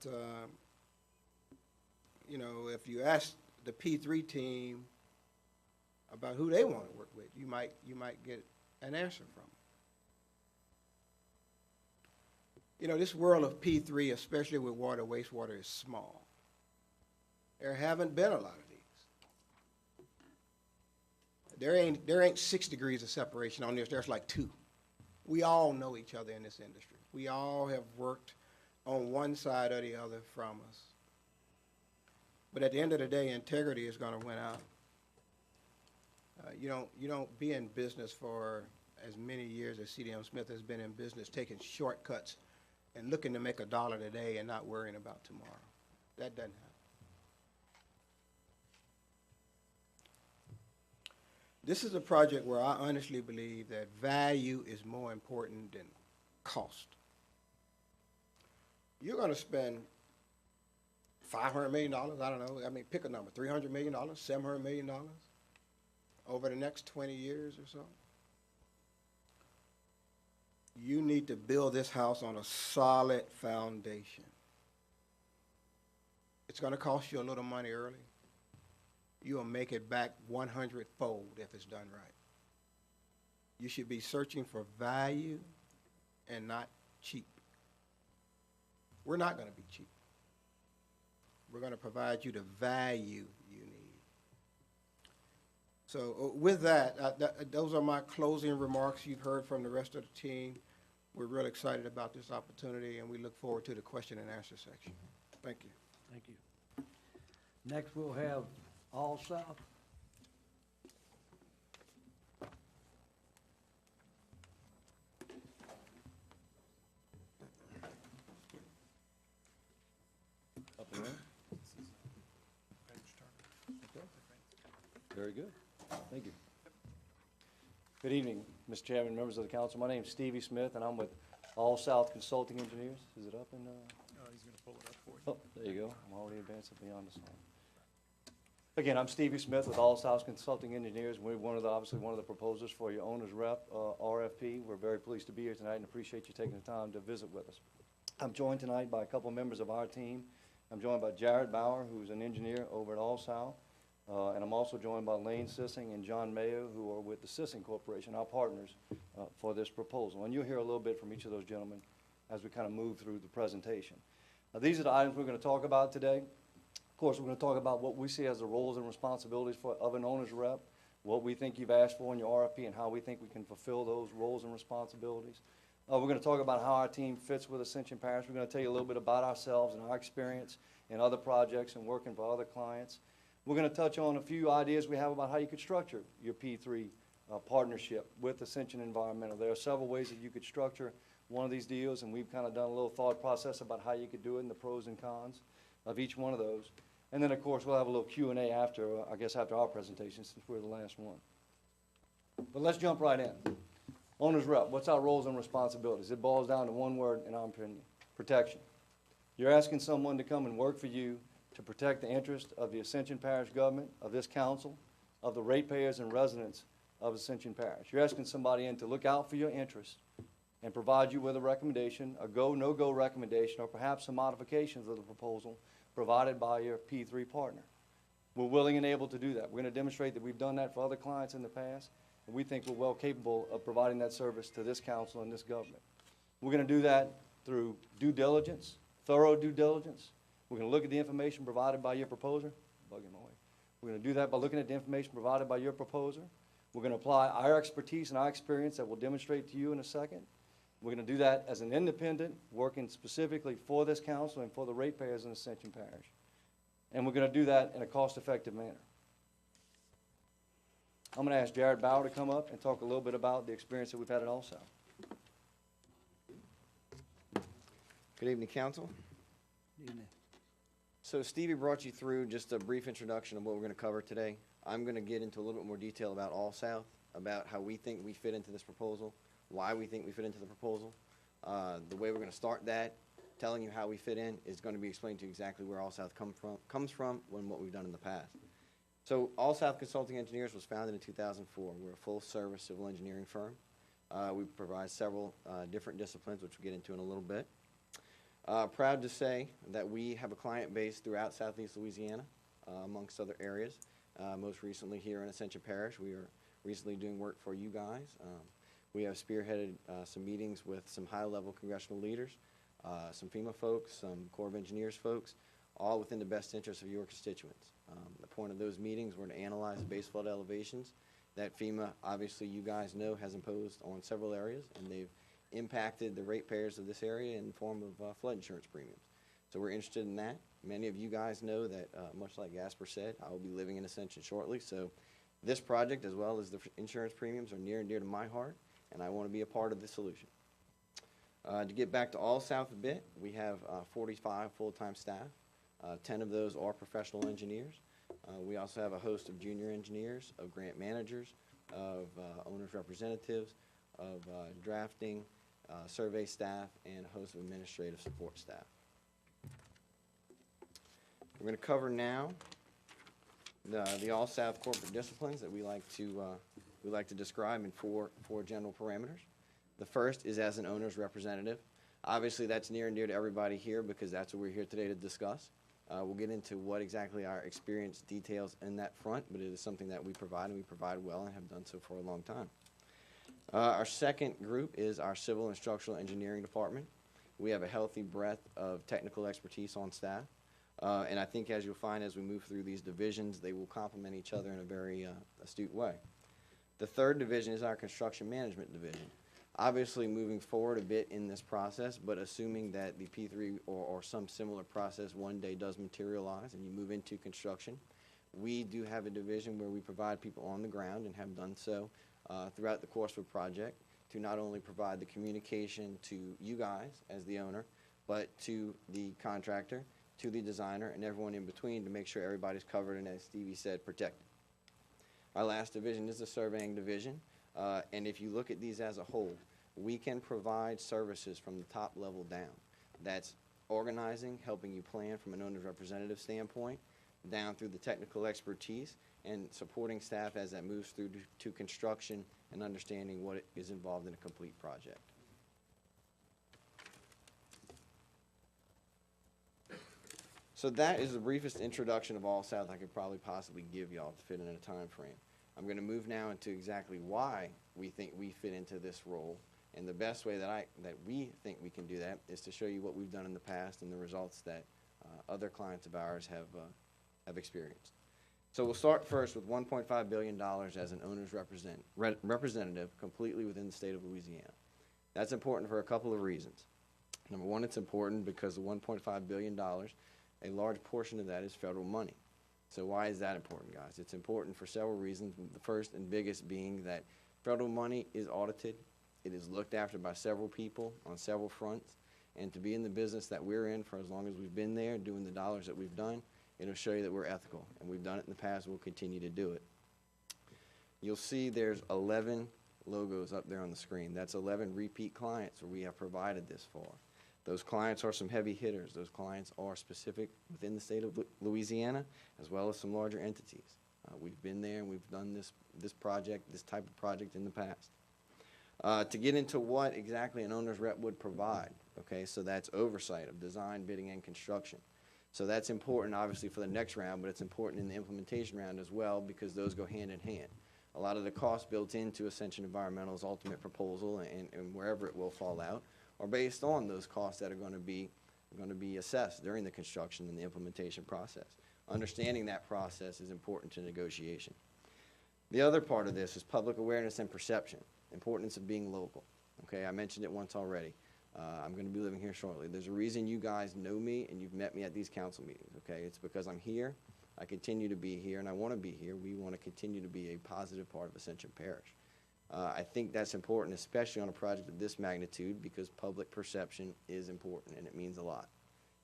you know, if you ask the P3 team about who they want to work with, you might get an answer from them. You know, this world of P3, especially with water, wastewater, is small. There haven't been a lot of these. There ain't 6 degrees of separation on this. There's like 2. We all know each other in this industry. We all have worked on one side or the other from us. But at the end of the day, integrity is going to win out. You don't be in business for as many years as CDM Smith has been in business, taking shortcuts and looking to make $1 today and not worrying about tomorrow. That doesn't happen. This is a project where I honestly believe that value is more important than cost. You're going to spend $500 million, I don't know, I mean, pick a number, $300 million, $700 million over the next 20 years or so. You need to build this house on a solid foundation. It's going to cost you a little money early. You will make it back 100-fold if it's done right. You should be searching for value and not cheap. We're not going to be cheap. We're going to provide you the value you need. So with that, those are my closing remarks. You've heard from the rest of the team. We're really excited about this opportunity, and we look forward to the question and answer section. Thank you. Thank you. Next, we'll have All South. Up and running? Very good. Thank you. Good evening, Mr. Chairman, members of the council. My name's Stevie Smith, and I'm with All South Consulting Engineers. Is it up in, He's going to pull it up for you. Oh, there you go. I'm already advancing beyond the slide. Again, I'm Stevie Smith with All South Consulting Engineers. We're obviously one of the proposers for your owner's rep, RFP. We're very pleased to be here tonight and appreciate you taking the time to visit with us. I'm joined tonight by a couple members of our team. I'm joined by Jared Bauer, who's an engineer over at All South. And I'm also joined by Lane Sissing and John Mayo, who are with the Sissing Corporation, our partners for this proposal. And you'll hear a little bit from each of those gentlemen as we kind of move through the presentation. These are the items we're going to talk about today. Of course, we're going to talk about what we see as the roles and responsibilities of an owner's rep, what we think you've asked for in your RFP, and how we think we can fulfill those roles and responsibilities. We're going to talk about how our team fits with Ascension Parish. We're going to tell you a little bit about ourselves and our experience in other projects and working for other clients. We're going to touch on a few ideas we have about how you could structure your P3 partnership with Ascension Environmental. There are several ways that you could structure one of these deals, and we've kind of done a little thought process about how you could do it and the pros and cons of each one of those. And then, of course, we'll have a little Q&A after, I guess, after our presentation, since we're the last one. But let's jump right in. Owner's rep, what's our roles and responsibilities? It boils down to one word, in our opinion: protection. You're asking someone to come and work for you to protect the interest of the Ascension Parish government, of this council, of the ratepayers and residents of Ascension Parish. You're asking somebody in to look out for your interests and provide you with a recommendation, a go, no-go recommendation, or perhaps some modifications of the proposal provided by your P3 partner. We're willing and able to do that. We're going to demonstrate that we've done that for other clients in the past, and we think we're well capable of providing that service to this council and this government. We're going to do that through due diligence, thorough due diligence. We're going to look at the information provided by your proposer. Bugging my way. We're going to do that by looking at the information provided by your proposer. We're going to apply our expertise and our experience that we'll demonstrate to you in a second. We're going to do that as an independent, working specifically for this council and for the ratepayers in Ascension Parish. And we're going to do that in a cost-effective manner. I'm going to ask Jared Bauer to come up and talk a little bit about the experience that we've had at All South. Good evening, council. Evening. So Stevie brought you through just a brief introduction of what we're going to cover today. I'm going to get into a little bit more detail about All South, about how we think we fit into this proposal, why we think we fit into the proposal. The way we're going to start that, telling you how we fit in, is going to be explained to you exactly where All South comes from and what we've done in the past. So All South Consulting Engineers was founded in 2004. We're a full-service civil engineering firm. We provide several different disciplines, which we'll get into in a little bit. Proud to say that we have a client base throughout Southeast Louisiana, amongst other areas. Most recently here in Ascension Parish, we are recently doing work for you guys. We have spearheaded some meetings with some high-level congressional leaders, some FEMA folks, some Corps of Engineers folks, all within the best interest of your constituents. The point of those meetings were to analyze the base flood elevations that FEMA, obviously you guys know, has imposed on several areas, and they've impacted the ratepayers of this area in the form of flood insurance premiums. So we're interested in that. Many of you guys know that, much like Gasper said, I will be living in Ascension shortly, so This project, as well as the insurance premiums, are near and dear to my heart, and I want to be a part of the solution. To get back to All South a bit, we have 45 full-time staff. 10 of those are professional engineers. We also have a host of junior engineers, of grant managers, of owners' representatives, of drafting, survey staff, and a host of administrative support staff. We're going to cover now the All South corporate disciplines that we like to describe in four general parameters. The first is as an owner's representative. Obviously, that's near and dear to everybody here because that's what we're here today to discuss. We'll get into what exactly our experience details in that front, but it is something that we provide, and we provide well and have done so for a long time. Our second group is our civil and structural engineering department. We have a healthy breadth of technical expertise on staff, and I think as you'll find as we move through these divisions, they will complement each other in a very astute way. The third division is our construction management division. Obviously, moving forward a bit in this process, but assuming that the P3 or some similar process one day does materialize and you move into construction, we do have a division where we provide people on the ground and have done so throughout the course of a project to not only provide the communication to you guys as the owner, but to the contractor, to the designer, and everyone in between to make sure everybody's covered and, as Stevie said, protected. Our last division is the surveying division. And if you look at these as a whole, we can provide services from the top level down. That's organizing, helping you plan from an owner's representative standpoint, down through the technical expertise, and supporting staff as that moves through to construction and understanding what is involved in a complete project. So that is the briefest introduction of All South I could probably possibly give y'all to fit in a time frame. I'm going to move now into exactly why we think we fit into this role, and the best way that we think we can do that is to show you what we've done in the past and the results that other clients of ours have experienced. So we'll start first with $1.5 billion as an owner's representative completely within the state of Louisiana. That's important for a couple of reasons. Number one, it's important because the $1.5 billion, a large portion of that is federal money. So why is that important, guys? It's important for several reasons. The first and biggest being that federal money is audited. It is looked after by several people on several fronts. And to be in the business that we're in for as long as we've been there, doing the dollars that we've done, it'll show you that we're ethical. And we've done it in the past. We'll continue to do it. You'll see there's 11 logos up there on the screen. That's 11 repeat clients where we have provided this for. Those clients are some heavy hitters. Those clients are specific within the state of Louisiana, as well as some larger entities. We've been there and we've done this project, this type of project in the past. To get into what exactly an owner's rep would provide, okay, so that's oversight of design, bidding, and construction. So that's important, obviously, for the next round, but it's important in the implementation round as well because those go hand in hand. A lot of the costs built into Ascension Environmental's ultimate proposal and wherever it will fall out are based on those costs that are going to be assessed during the construction and the implementation process. Understanding that process is important to negotiation. The other part of this is public awareness and perception, importance of being local. Okay, I mentioned it once already. I'm going to be living here shortly. There's a reason you guys know me and you've met me at these council meetings, okay? It's because I'm here, I continue to be here, and I want to be here. We want to continue to be a positive part of Ascension Parish. I think that's important, especially on a project of this magnitude, because public perception is important, and it means a lot.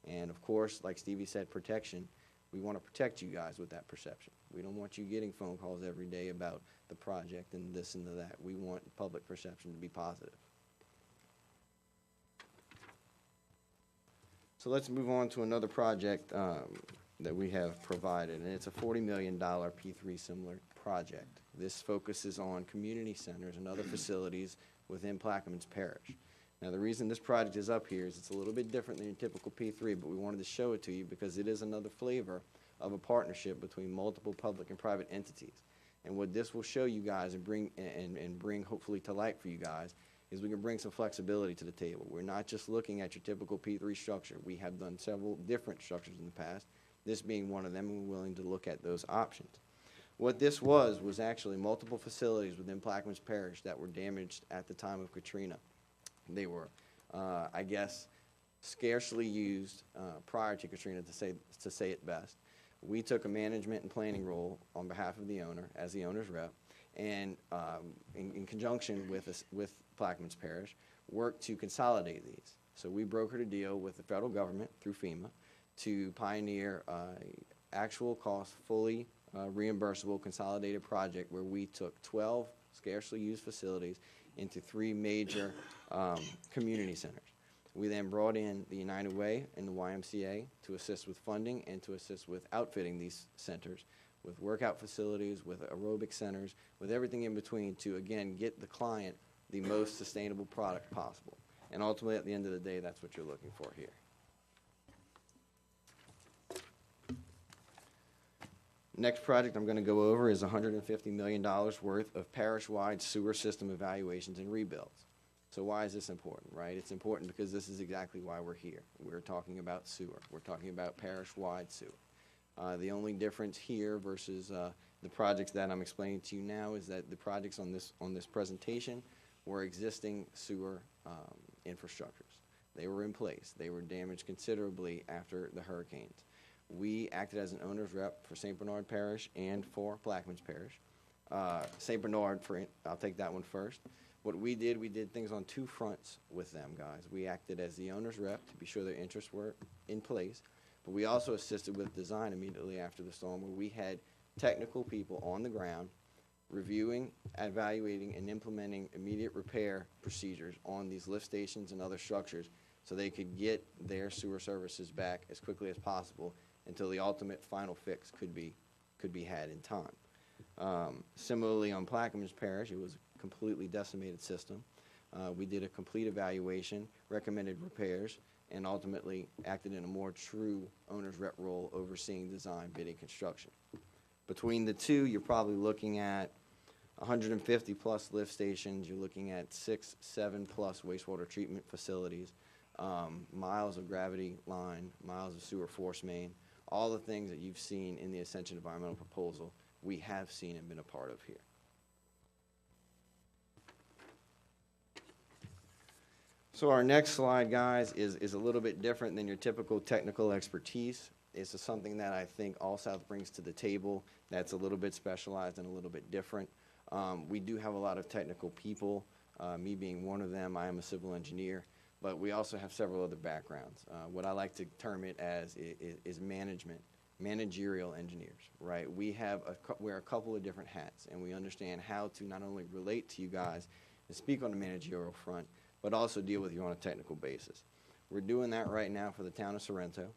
And, of course, like Stevie said, protection. We want to protect you guys with that perception. We don't want you getting phone calls every day about the project and this and that. We want public perception to be positive. So let's move on to another project that we have provided, and it's a $40 million P3 similar project. This focuses on community centers and other facilities within Plaquemines Parish. Now, the reason this project is up here is it's a little bit different than your typical P3, but we wanted to show it to you because it is another flavor of a partnership between multiple public and private entities. And what this will show you guys and bring hopefully to light for you guys is we can bring some flexibility to the table. We're not just looking at your typical P3 structure. We have done several different structures in the past, this being one of them, and we're willing to look at those options. What this was actually multiple facilities within Plaquemines Parish that were damaged at the time of Katrina. They were, I guess, scarcely used prior to Katrina, to say it best. we took a management and planning role on behalf of the owner, as the owner's rep, and in conjunction with Plaquemines Parish, worked to consolidate these. So we brokered a deal with the federal government through FEMA to pioneer actual cost, fully reimbursable consolidated project where we took 12 scarcely used facilities into 3 major community centers. We then brought in the United Way and the YMCA to assist with funding and to assist with outfitting these centers with workout facilities, with aerobic centers, with everything in between to, again, get the client the most sustainable product possible. And ultimately, at the end of the day, that's what you're looking for here. Next project I'm going to go over is $150 million worth of parish-wide sewer system evaluations and rebuilds. So why is this important, right? It's important because this is exactly why we're here. We're talking about sewer. We're talking about parish-wide sewer. The only difference here versus the projects that I'm explaining to you now is that the projects on this presentation were existing sewer infrastructures. They were in place. They were damaged considerably after the hurricanes. We acted as an owner's rep for St. Bernard Parish and for Plaquemines Parish. St. Bernard, I'll take that one first. What we did things on 2 fronts with them, guys. We acted as the owner's rep to be sure their interests were in place, but we also assisted with design immediately after the storm, where we had technical people on the ground reviewing, evaluating, and implementing immediate repair procedures on these lift stations and other structures so they could get their sewer services back as quickly as possible until the ultimate final fix could be had in time. Similarly, on Plaquemines Parish, it was a completely decimated system. We did a complete evaluation, recommended repairs, and ultimately acted in a more true owner's rep role overseeing design, bidding, construction. Between the two, you're probably looking at 150 plus lift stations. You're looking at 6, 7 plus wastewater treatment facilities, miles of gravity line, miles of sewer force main, all the things that you've seen in the Ascension environmental proposal, we have seen and been a part of here. So our next slide, guys, is a little bit different than your typical technical expertise. This is something that I think All South brings to the table that's a little bit specialized and a little bit different. We do have a lot of technical people, me being one of them. I am a civil engineer, but we also have several other backgrounds. What I like to term it as is managerial engineers, right? Wear a couple of different hats, and we understand how to not only relate to you guys and speak on the managerial front, but also deal with you on a technical basis. We're doing that right now for the town of Sorrento.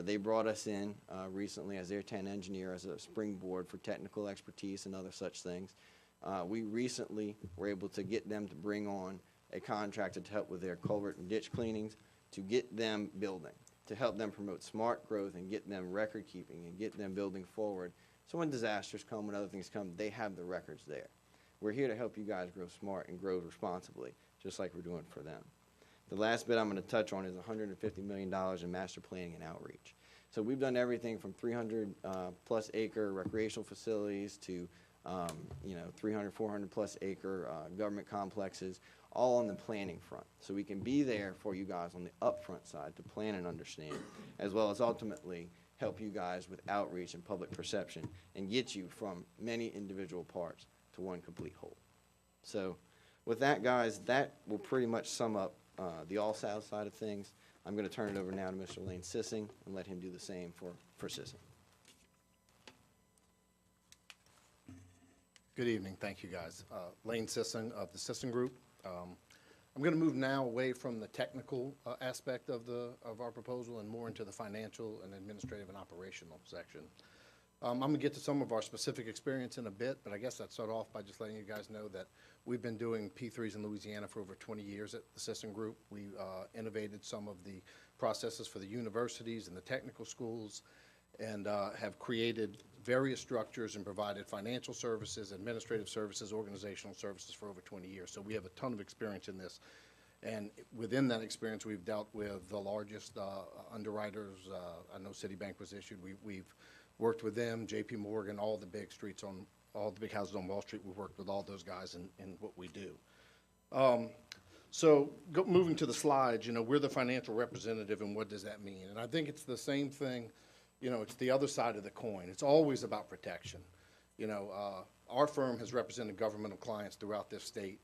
They brought us in recently as their 10 engineer as a springboard for technical expertise and other such things. We recently were able to get them to bring on a contractor to help with their culvert and ditch cleanings, to get them building, to help them promote smart growth and get them record keeping and get them building forward. So when disasters come, when other things come, they have the records there. We're here to help you guys grow smart and grow responsibly, just like we're doing for them. The last bit I'm going to touch on is $150 million in master planning and outreach. So we've done everything from 300 plus acre recreational facilities to 300, 400 plus acre government complexes, all on the planning front. So we can be there for you guys on the upfront side to plan and understand, as well as ultimately help you guys with outreach and public perception and get you from many individual parts to one complete whole. So with that, guys, that will pretty much sum up the All South side of things. I'm going to turn it over now to Mr. Lane Sissing and let him do the same for Sissing. Good evening. Thank you, guys. Lane Sissing of the Sissing Group. I'm going to move now away from the technical aspect of our proposal and more into the financial and administrative and operational section. I'm going to get to some of our specific experience in a bit, but I guess I'd start off by just letting you guys know that we've been doing P3s in Louisiana for over 20 years at the Sissing Group. We innovated some of the processes for the universities and the technical schools, and have created various structures and provided financial services, administrative services, organizational services for over 20 years. So we have a ton of experience in this. And within that experience, we've dealt with the largest underwriters. I know Citibank was issued. We've worked with them, JP Morgan, all the big houses on Wall Street. We've worked with all those guys in what we do. Moving to the slides, we're the financial representative, and what does that mean? And I think it's the same thing, you know, it's the other side of the coin. It's always about protection. You know, our firm has represented governmental clients throughout this state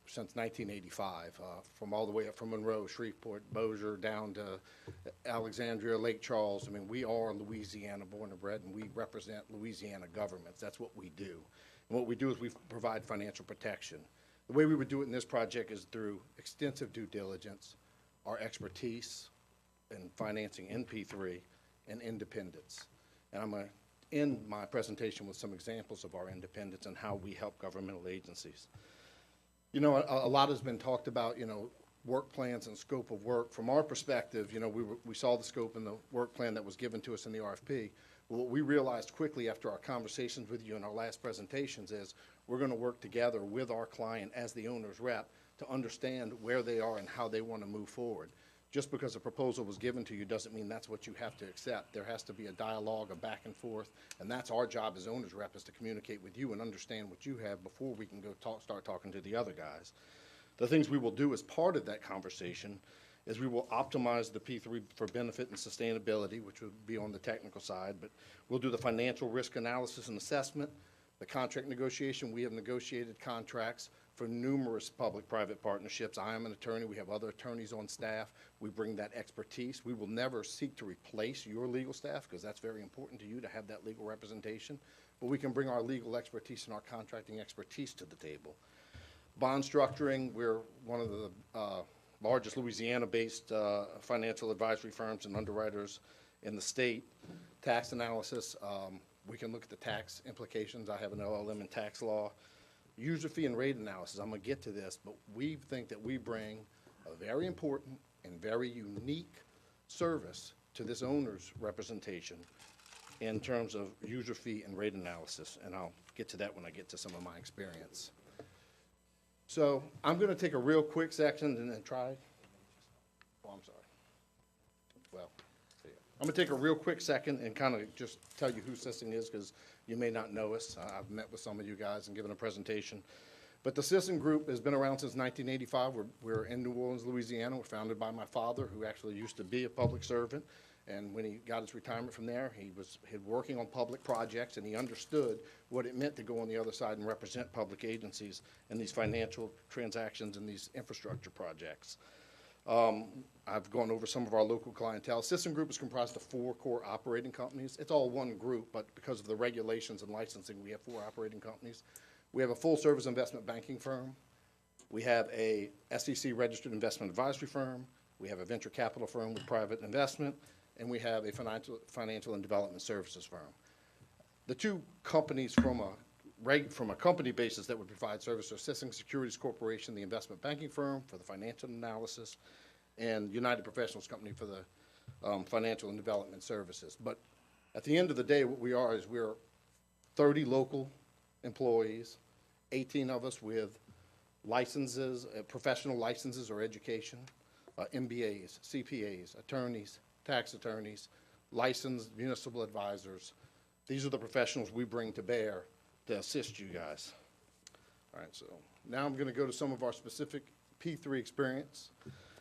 since 1985, from all the way up from Monroe, Shreveport, Bossier, down to Alexandria, Lake Charles. I mean, we are Louisiana born and bred, and we represent Louisiana governments. That's what we do. And what we do is we provide financial protection. The way we would do it in this project is through extensive due diligence, our expertise in financing in P3, and independence. And I'm going to end my presentation with some examples of our independence and how we help governmental agencies. You know, a lot has been talked about, you know, work plans and scope of work. From our perspective, you know, we saw the scope and the work plan that was given to us in the RFP. What we realized quickly after our conversations with you in our last presentations is we're going to work together with our client as the owner's rep to understand where they are and how they want to move forward. Just because a proposal was given to you doesn't mean that's what you have to accept. There has to be a dialogue, a back and forth, and that's our job as owner's rep, is to communicate with you and understand what you have before we can go start talking to the other guys. The things we will do as part of that conversation is we will optimize the P3 for benefit and sustainability, which would be on the technical side, but we'll do the financial risk analysis and assessment, the contract negotiation. We have negotiated contracts for numerous public-private partnerships. I am an attorney. We have other attorneys on staff. We bring that expertise. We will never seek to replace your legal staff, because that's very important to you to have that legal representation, but we can bring our legal expertise and our contracting expertise to the table. Bond structuring, we're one of the largest Louisiana-based financial advisory firms and underwriters in the state. Tax analysis, we can look at the tax implications. I have an LLM in tax law. User fee and rate analysis, I'm going to get to this, but we think that we bring a very important and very unique service to this owner's representation in terms of user fee and rate analysis, and I'll get to that when I get to some of my experience. So I'm going to take a real quick section and then try. Oh, I'm sorry. Well, I'm going to take a real quick second and kind of just tell you who Sissing is, because you may not know us. I've met with some of you guys and given a presentation. But the Sissing Group has been around since 1985. We're in New Orleans, Louisiana. We're founded by my father, who actually used to be a public servant. And when he got his retirement from there, he was working on public projects, and he understood what it meant to go on the other side and represent public agencies in these financial transactions and these infrastructure projects. I've gone over some of our local clientele. Sissing Group is comprised of 4 core operating companies. It's all one group, but because of the regulations and licensing, we have 4 operating companies. We have a full-service investment banking firm. We have a SEC-registered investment advisory firm. We have a venture capital firm with private investment, and we have a financial and development services firm. The 2 companies from a company basis that would provide service are Sissing Securities Corporation, the investment banking firm for the financial analysis, and United Professionals Company for the financial and development services. But at the end of the day, what we are is we're 30 local employees, 18 of us with licenses, professional licenses or education, MBAs, CPAs, attorneys, tax attorneys, licensed municipal advisors. These are the professionals we bring to bear to assist you guys. All right, so now I'm going to go to some of our specific P3 experience.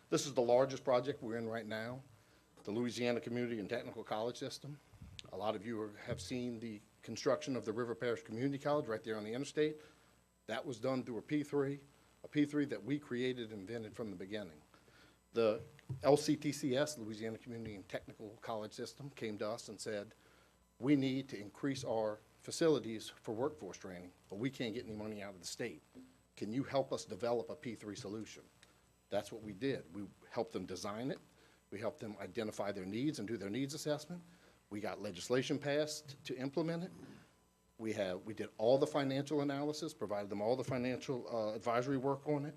This is the largest project we're in right now, the Louisiana Community and Technical College System. A lot of you have seen the construction of the River Parish Community College right there on the interstate. That was done through a P3 that we created and invented from the beginning. The LCTCS, Louisiana Community and Technical College System, came to us and said, we need to increase our facilities for workforce training, but we can't get any money out of the state. Can you help us develop a P3 solution? That's what we did. We helped them design it. We helped them identify their needs and do their needs assessment. We got legislation passed to implement it. We did all the financial analysis, provided them all the financial advisory work on it,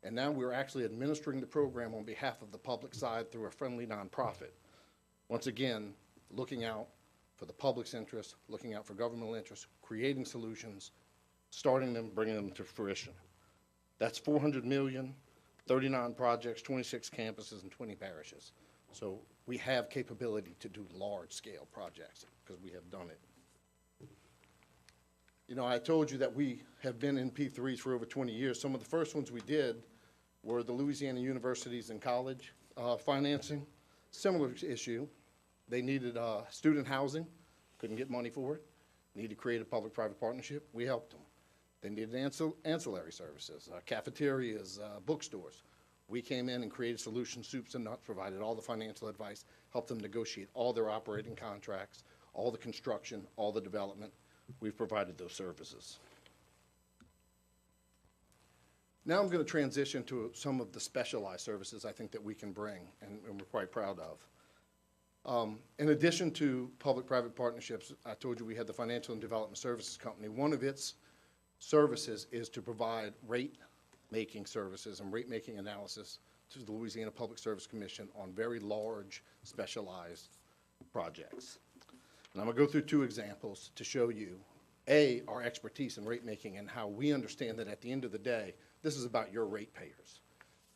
and now we're actually administering the program on behalf of the public side through a friendly nonprofit. Once again, looking out for the public's interest, looking out for governmental interests, creating solutions, starting them, bringing them to fruition. That's $400 million, 39 projects, 26 campuses, and 20 parishes. So we have capability to do large-scale projects because we have done it. You know, I told you that we have been in P3s for over 20 years. Some of the first ones we did were the Louisiana universities and college financing. Similar issue. They needed student housing, couldn't get money for it, needed to create a public-private partnership, we helped them. They needed ancillary services, cafeterias, bookstores. We came in and created solution soups and nuts, provided all the financial advice, helped them negotiate all their operating contracts, all the construction, all the development. We've provided those services. Now I'm going to transition to some of the specialized services I think that we can bring and we're quite proud of. In addition to public-private partnerships, I told you we had the Financial and Development Services Company. One of its services is to provide rate-making services and rate-making analysis to the Louisiana Public Service Commission on very large, specialized projects. And I'm going to go through two examples to show you, A, our expertise in rate-making and how we understand that at the end of the day, this is about your ratepayers.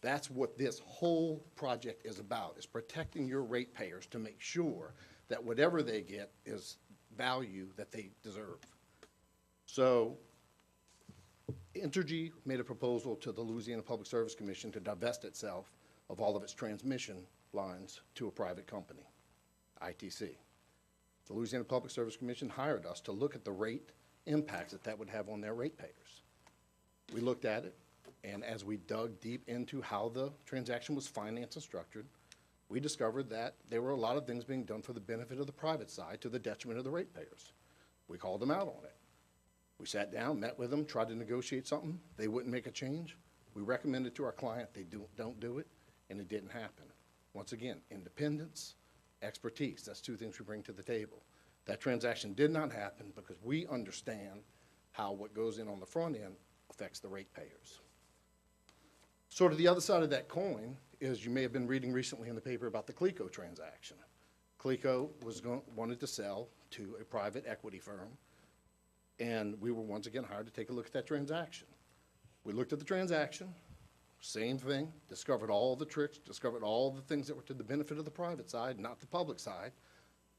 That's what this whole project is about, is protecting your ratepayers to make sure that whatever they get is value that they deserve. So Entergy made a proposal to the Louisiana Public Service Commission to divest itself of all of its transmission lines to a private company, ITC. The Louisiana Public Service Commission hired us to look at the rate impacts that would have on their ratepayers. We looked at it, and as we dug deep into how the transaction was financed and structured, we discovered that there were a lot of things being done for the benefit of the private side to the detriment of the ratepayers. We called them out on it. We sat down, met with them, tried to negotiate something. They wouldn't make a change. We recommended to our client they don't do it, and it didn't happen. Once again, independence, expertise, that's two things we bring to the table. That transaction did not happen because we understand how what goes in on the front end affects the ratepayers. Sort of the other side of that coin is you may have been reading recently in the paper about the CLECO transaction. CLECO wanted to sell to a private equity firm, and we were once again hired to take a look at that transaction. We looked at the transaction, same thing, discovered all the tricks, discovered all the things that were to the benefit of the private side, not the public side,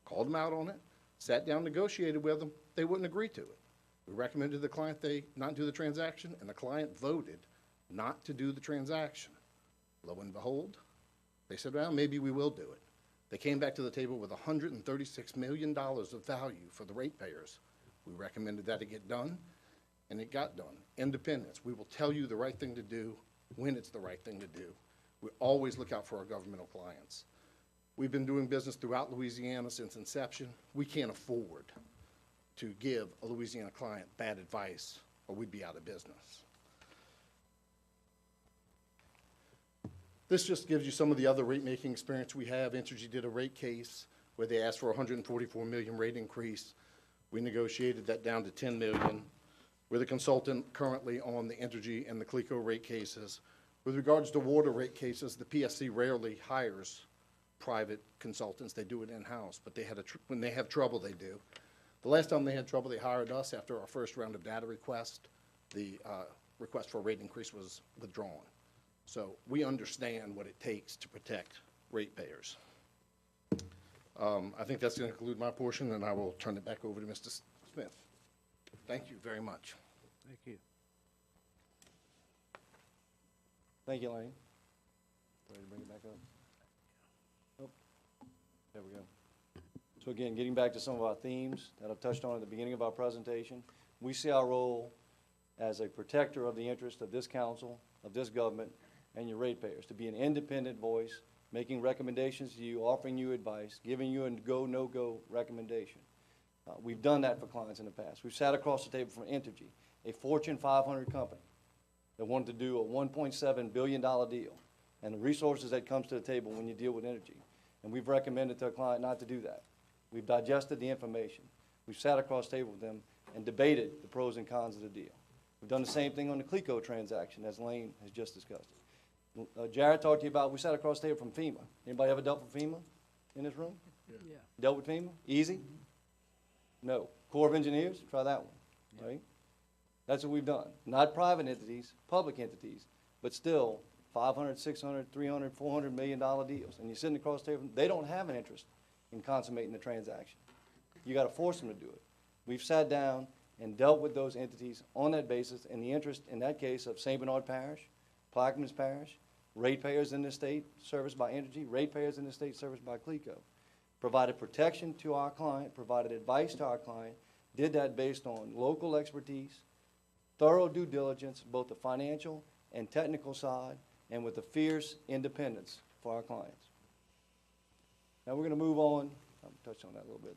called them out on it, sat down, negotiated with them, they wouldn't agree to it. We recommended to the client they not do the transaction, and the client voted not to do the transaction. Lo and behold, they said, well, maybe we will do it. They came back to the table with $136 million of value for the ratepayers. We recommended that it get done, and it got done. Independence. We will tell you the right thing to do when it's the right thing to do. We always look out for our governmental clients. We've been doing business throughout Louisiana since inception. We can't afford to give a Louisiana client bad advice or we'd be out of business. This just gives you some of the other rate-making experience we have. Entergy did a rate case where they asked for a $144 million rate increase. We negotiated that down to $10 million. We're the consultant currently on the Entergy and the CLECO rate cases. With regards to water rate cases, the PSC rarely hires private consultants. They do it in-house, but when they have trouble, they do. The last time they had trouble, they hired us after our first round of data request. The request for a rate increase was withdrawn. So we understand what it takes to protect ratepayers. I think that's going to conclude my portion, and I will turn it back over to Mr. Smith. Thank you very much. Thank you. Thank you, Lane. Ready to bring it back up? Oh, there we go. So again, getting back to some of our themes that I touched on at the beginning of our presentation, we see our role as a protector of the interest of this council, of this government, and your ratepayers, to be an independent voice, making recommendations to you, offering you advice, giving you a go, no-go recommendation. We've done that for clients in the past. We've sat across the table from Entergy, a Fortune 500 company that wanted to do a $1.7 billion deal, and the resources that comes to the table when you deal with Entergy. And we've recommended to a client not to do that. We've digested the information. We've sat across the table with them and debated the pros and cons of the deal. We've done the same thing on the CLECO transaction, as Lane has just discussed. Jared talked to you about, we sat across the table from FEMA. Anybody ever dealt with FEMA in this room? Yeah. Dealt with FEMA? Easy? No. Corps of Engineers? Try that one, right? That's what we've done. Not private entities, public entities, but still $500, $600, $300, $400 million deals. And you're sitting across the table, they don't have an interest in consummating the transaction. You got to force them to do it. We've sat down and dealt with those entities on that basis in the interest, in that case, of St. Bernard Parish, Plaquemines Parish, ratepayers in the state serviced by Entergy, ratepayers in the state serviced by CLECO. provided protection to our client, provided advice to our client, did that based on local expertise, thorough due diligence, both the financial and technical side, and with a fierce independence for our clients. Now we're going to move on. I'll touch on that a little bit.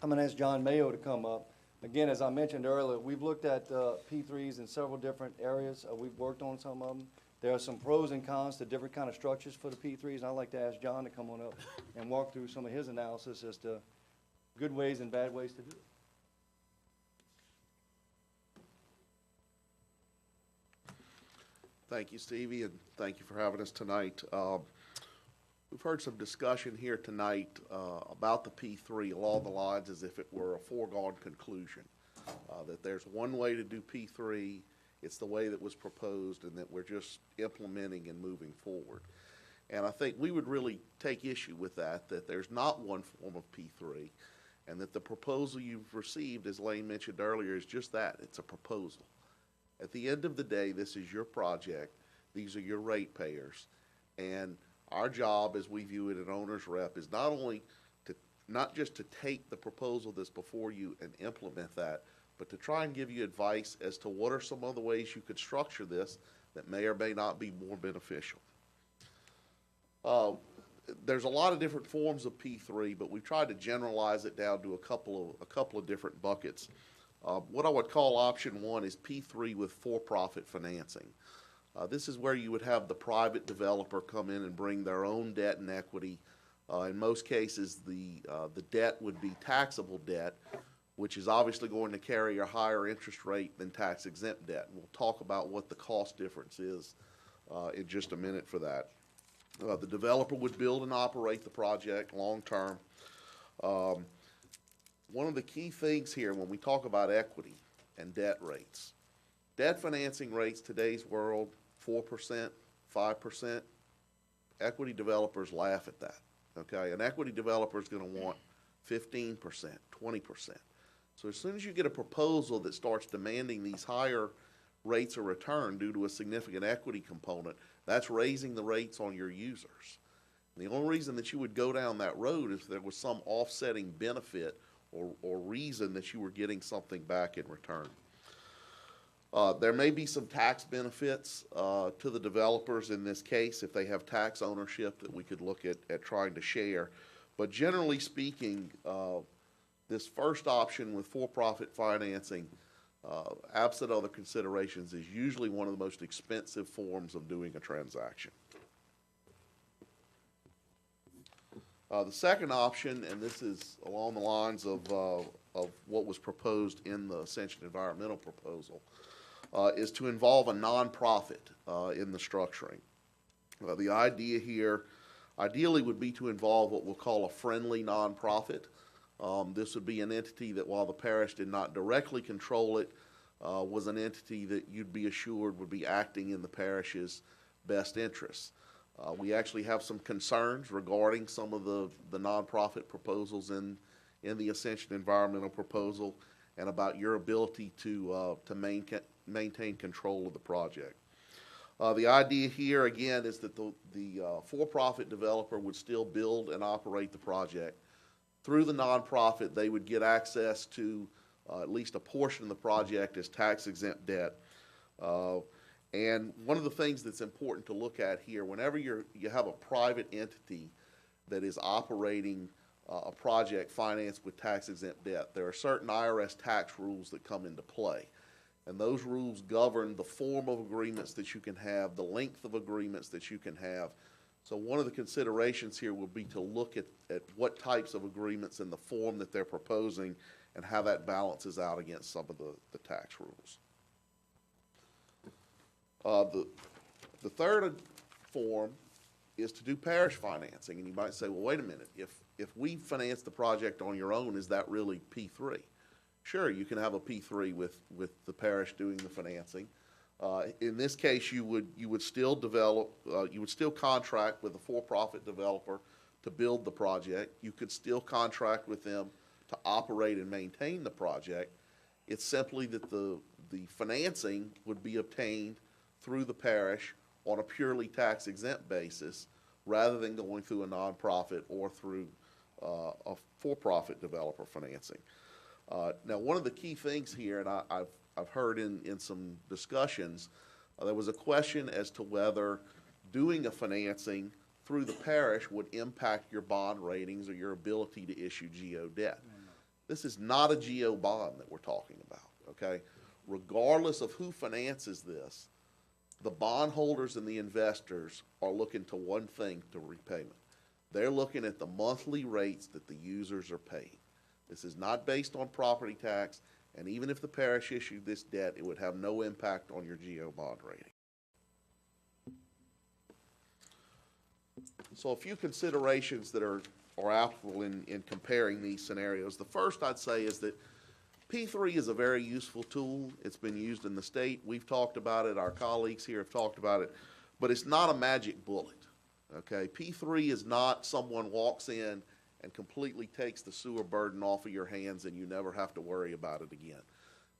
I'm going to ask John Mayo to come up. Again, as I mentioned earlier, we've looked at P3s in several different areas. We've worked on some of them. There are some pros and cons to different kind of structures for the P3s, and I'd like to ask John to come on up and walk through some of his analysis as to good ways and bad ways to do it. Thank you, Stevie, and thank you for having us tonight. We've heard some discussion here tonight about the P3 along the lines as if it were a foregone conclusion, that there's one way to do P3, it's the way that was proposed, and that we're just implementing and moving forward. And I think we would really take issue with that there's not one form of P3, and that the proposal you've received, as Lane mentioned earlier, is just that, it's a proposal. At the end of the day, this is your project, these are your ratepayers, and our job, as we view it at Owner's Rep, is not just to take the proposal that's before you and implement that, but to try and give you advice as to what are some other ways you could structure this that may or may not be more beneficial. There's a lot of different forms of P3, but we've tried to generalize it down to a couple of different buckets. What I would call option one is P3 with for-profit financing. This is where you would have the private developer come in and bring their own debt and equity. In most cases, the debt would be taxable debt, which is obviously going to carry a higher interest rate than tax-exempt debt. And we'll talk about what the cost difference is in just a minute for that. The developer would build and operate the project long-term. One of the key things here when we talk about equity and debt rates, debt financing rates today's world, 4%, 5%, equity developers laugh at that, okay? An equity developer is going to want 15%, 20%. So as soon as you get a proposal that starts demanding these higher rates of return due to a significant equity component, that's raising the rates on your users. And the only reason that you would go down that road is if there was some offsetting benefit or reason that you were getting something back in return. There may be some tax benefits to the developers in this case if they have tax ownership that we could look at trying to share. But generally speaking, this first option with for-profit financing, absent other considerations, is usually one of the most expensive forms of doing a transaction. The second option, and this is along the lines of what was proposed in the Ascension environmental proposal, is to involve a nonprofit in the structuring. The idea here ideally would be to involve what we'll call a friendly nonprofit. This would be an entity that, while the parish did not directly control it, was an entity that you'd be assured would be acting in the parish's best interests. We actually have some concerns regarding some of the nonprofit proposals in the Ascension environmental proposal and about your ability to maintain control of the project. The idea here, again, is that the for-profit developer would still build and operate the project. Through the nonprofit, they would get access to at least a portion of the project as tax-exempt debt. And one of the things that's important to look at here, whenever you have a private entity that is operating a project financed with tax-exempt debt, there are certain IRS tax rules that come into play. And those rules govern the form of agreements that you can have, the length of agreements that you can have. So one of the considerations here will be to look at what types of agreements and the form that they're proposing and how that balances out against some of the tax rules. The third form is to do parish financing. And you might say, well, wait a minute, if we finance the project on your own, is that really P3? Sure, you can have a P3 with the parish doing the financing. In this case, you would still contract with a for-profit developer to build the project. You could still contract with them to operate and maintain the project. It's simply that the financing would be obtained through the parish on a purely tax-exempt basis rather than going through a nonprofit or through of for-profit developer financing. Now, one of the key things here, and I've heard in some discussions, there was a question as to whether doing a financing through the parish would impact your bond ratings or your ability to issue GO debt. This is not a GO bond that we're talking about, okay? Regardless of who finances this, the bondholders and the investors are looking to one thing, to repayment. They're looking at the monthly rates that the users are paying. This is not based on property tax, and even if the parish issued this debt, it would have no impact on your GO bond rating. So a few considerations that are applicable in comparing these scenarios. The first I'd say is that P3 is a very useful tool. It's been used in the state. We've talked about it. Our colleagues here have talked about it. But it's not a magic bullet, okay? P3 is not someone walks in and completely takes the sewer burden off of your hands and you never have to worry about it again.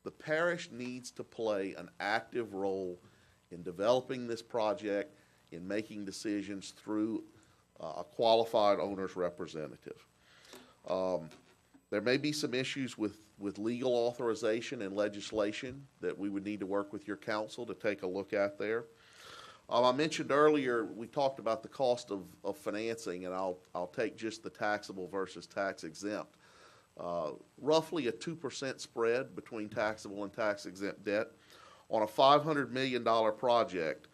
The parish needs to play an active role in developing this project, in making decisions through a qualified owner's representative. There may be some issues with legal authorization and legislation that we would need to work with your council to take a look at there. I mentioned earlier, we talked about the cost of financing, and I'll take just the taxable versus tax exempt. Roughly a 2% spread between taxable and tax exempt debt. On a $500 million project,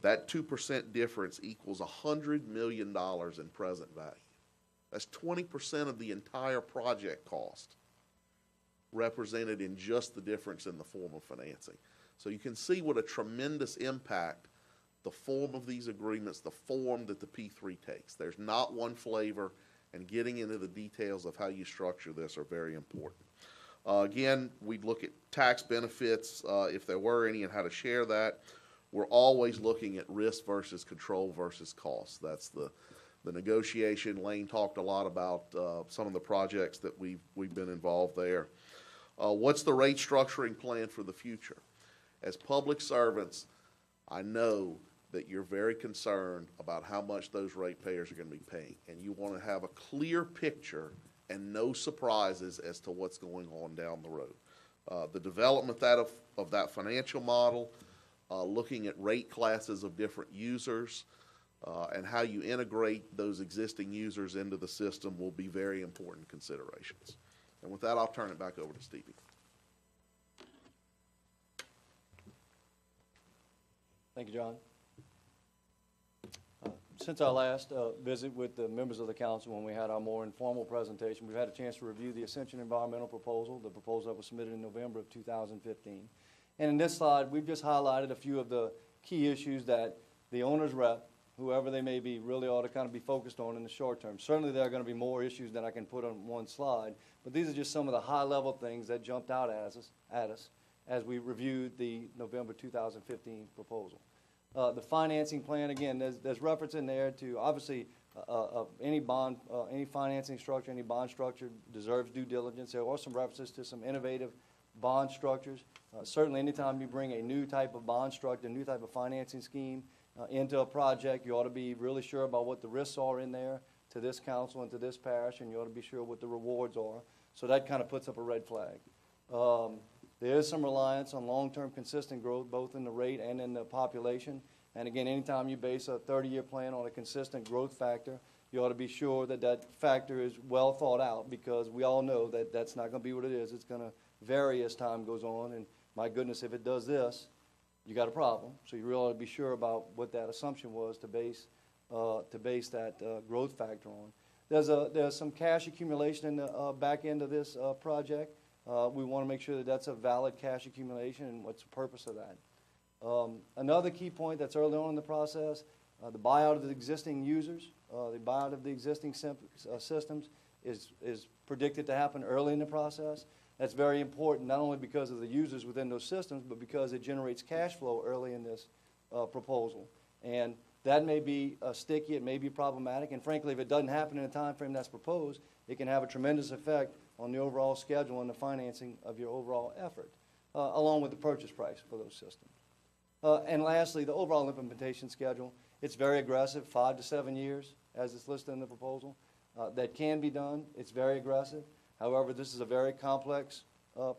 that 2% difference equals $100 million in present value. That's 20% of the entire project cost represented in just the difference in the form of financing. So you can see what a tremendous impact the form of these agreements, the form that the P3 takes. There's not one flavor, and getting into the details of how you structure this are very important. Again, we'd look at tax benefits, if there were any, and how to share that. We're always looking at risk versus control versus cost. That's the negotiation. Lane talked a lot about some of the projects that we've been involved there. What's the rate structuring plan for the future? As public servants, I know that you're very concerned about how much those ratepayers are going to be paying, and you want to have a clear picture and no surprises as to what's going on down the road. The development of that financial model, looking at rate classes of different users, and how you integrate those existing users into the system will be very important considerations. And with that, I'll turn it back over to Stevie. Thank you, John. Since our last visit with the members of the council, when we had our more informal presentation, we've had a chance to review the Ascension environmental proposal, the proposal that was submitted in November of 2015. And in this slide, we've just highlighted a few of the key issues that the owner's rep, whoever they may be, really ought to kind of be focused on in the short term. Certainly there are going to be more issues than I can put on one slide, but these are just some of the high-level things that jumped out at us as we reviewed the November 2015 proposal. The financing plan, again, there's reference in there to, obviously, any bond, any financing structure, any bond structure deserves due diligence. There are some references to some innovative bond structures. Certainly, anytime you bring a new type of bond structure, a new type of financing scheme into a project, you ought to be really sure about what the risks are in there to this council and to this parish, and you ought to be sure what the rewards are. So that kind of puts up a red flag. There is some reliance on long-term consistent growth, both in the rate and in the population. And again, anytime you base a 30-year plan on a consistent growth factor, you ought to be sure that that factor is well thought out, because we all know that that's not going to be what it is. It's going to vary as time goes on. And my goodness, if it does this, you got a problem. So you really ought to be sure about what that assumption was to base that growth factor on. There's some cash accumulation in the back end of this project. We want to make sure that that's a valid cash accumulation, and what's the purpose of that. Another key point that's early on in the process, the buyout of the existing users, the buyout of the existing systems is predicted to happen early in the process. That's very important, not only because of the users within those systems, but because it generates cash flow early in this proposal. And that may be sticky, it may be problematic, and frankly, if it doesn't happen in the time frame that's proposed, it can have a tremendous effect on the overall schedule and the financing of your overall effort, along with the purchase price for those systems. And lastly, the overall implementation schedule. It's very aggressive, 5 to 7 years, as it's listed in the proposal. that can be done. It's very aggressive. However, this is a very complex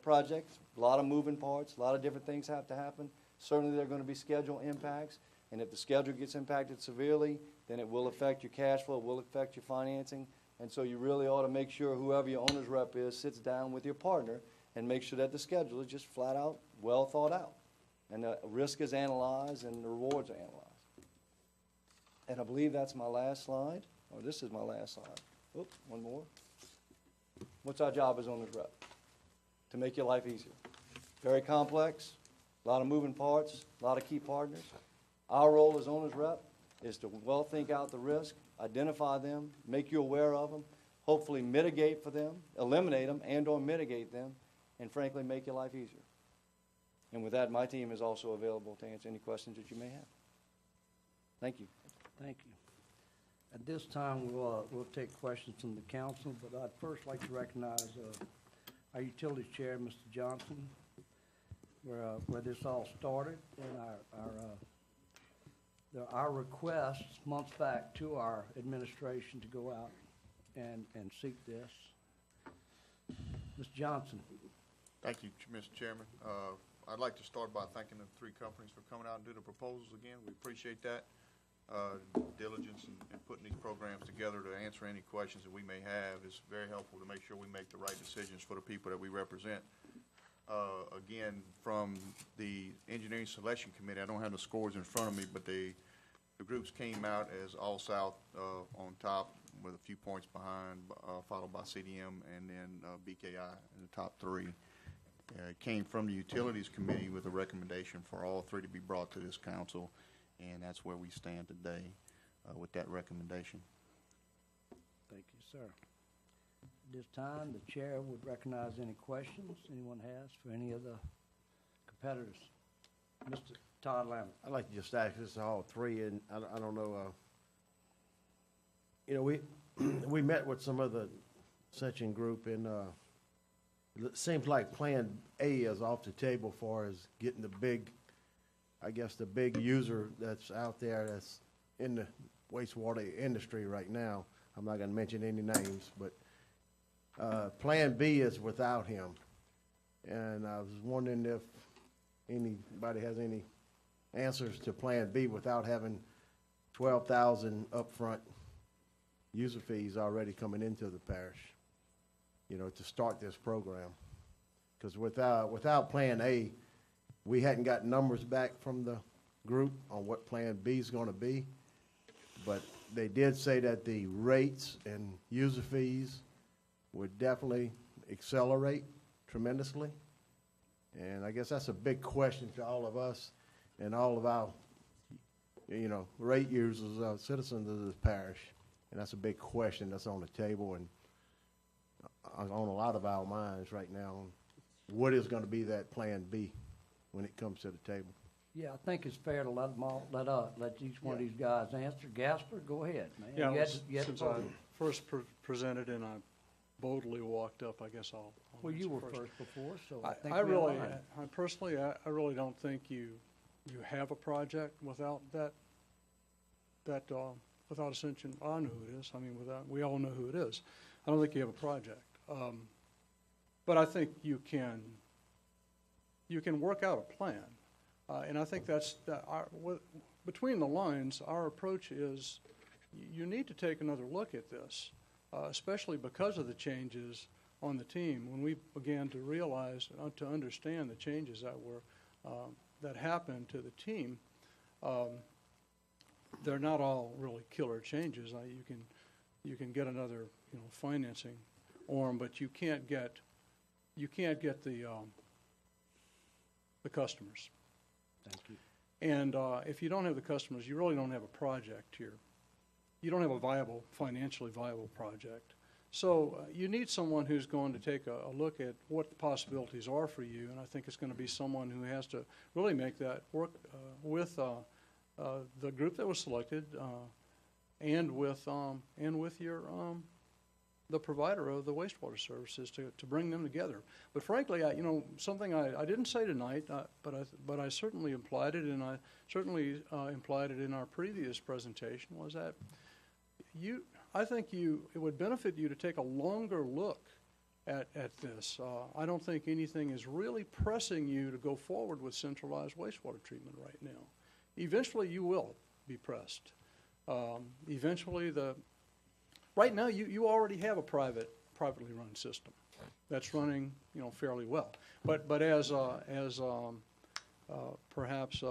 project, a lot of moving parts, a lot of different things have to happen. Certainly, there are going to be schedule impacts, and if the schedule gets impacted severely, then it will affect your cash flow, it will affect your financing, and so you really ought to make sure whoever your owner's rep is sits down with your partner and make sure that the schedule is just flat out, well thought out, and the risk is analyzed and the rewards are analyzed. And I believe that's my last slide, or this is my last slide. Oop, one more. What's our job as owner's rep? To make your life easier. Very complex, a lot of moving parts, a lot of key partners. Our role as owner's rep is to well think out the risk, identify them, make you aware of them, hopefully mitigate for them, eliminate them and or mitigate them, and frankly, make your life easier. And with that, my team is also available to answer any questions that you may have. Thank you. Thank you. At this time, we'll take questions from the council, but I'd first like to recognize our Utilities Chair, Mr. Johnson, where this all started, and our requests months back to our administration to go out and seek this. Mr. Johnson. Thank you, Mr. Chairman. I'd like to start by thanking the three companies for coming out and doing the proposals again. We appreciate that diligence in putting these programs together to answer any questions that we may have. It's very helpful to make sure we make the right decisions for the people that we represent. Again, from the Engineering Selection Committee, I don't have the scores in front of me, but the groups came out as All South on top with a few points behind, followed by CDM and then BKI in the top three. It came from the Utilities Committee with a recommendation for all three to be brought to this council, and that's where we stand today with that recommendation. Thank you, sir. At this time, the chair would recognize any questions anyone has for any of the competitors. Mr. Todd Lambert. I'd like to just ask this all three, and I don't know, we met with some of the Ascension group, and it seems like Plan A is off the table for as getting the big user that's out there that's in the wastewater industry right now. I'm not going to mention any names, but Plan B is without him. And I was wondering if anybody has any answers to Plan B without having 12,000 upfront user fees already coming into the parish, to start this program. Because without Plan A, we hadn't got numbers back from the group on what Plan B is going to be, but they did say that the rates and user fees would definitely accelerate tremendously. And I guess that's a big question to all of us and all of our, rate users, citizens of this parish. And that's a big question that's on the table and on a lot of our minds right now. What is going to be that Plan B when it comes to the table? Yeah, I think it's fair to let them all, let each one of these guys answer. Gasper, go ahead, man. Yeah, You had since the I floor. first presented and I boldly walked up, I guess I'll Well, you answer were first before, so I think I we really, aligned. I personally, I really don't think you have a project without without Ascension. I know who it is. I mean, we all know who it is. I don't think you have a project. But I think you can work out a plan. And I think between the lines, our approach is you need to take another look at this, especially because of the changes on the team. When we began to realize, to understand the changes that happened to the team, they're not all really killer changes. You can get another financing arm, but you can't get the customers. Thank you. And if you don't have the customers, you really don't have a project here. You don't have a financially viable project. So you need someone who's going to take a look at what the possibilities are for you, and I think it's going to be someone who has to really make that work with the group that was selected and with your the provider of the wastewater services to bring them together. But frankly, something I didn't say tonight, but I certainly implied it, and I certainly implied it in our previous presentation, was that I think it would benefit you to take a longer look at this. I don't think anything is really pressing you to go forward with centralized wastewater treatment right now. Eventually, you will be pressed. Eventually, right now, you already have a privately run system that's running, fairly well. But as perhaps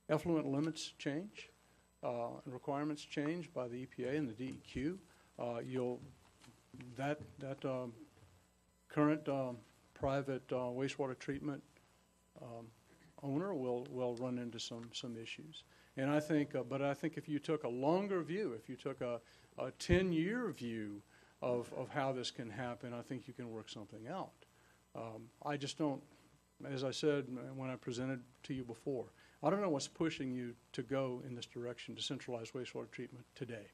effluent limits change and requirements change by the EPA and the DEQ, that current private wastewater treatment owner will run into some issues. And I think, but I think if you took a longer view, if you took a 10-year view of how this can happen, I think you can work something out. I just don't, as I said when I presented to you before, I don't know what's pushing you to go in this direction to centralize wastewater treatment today.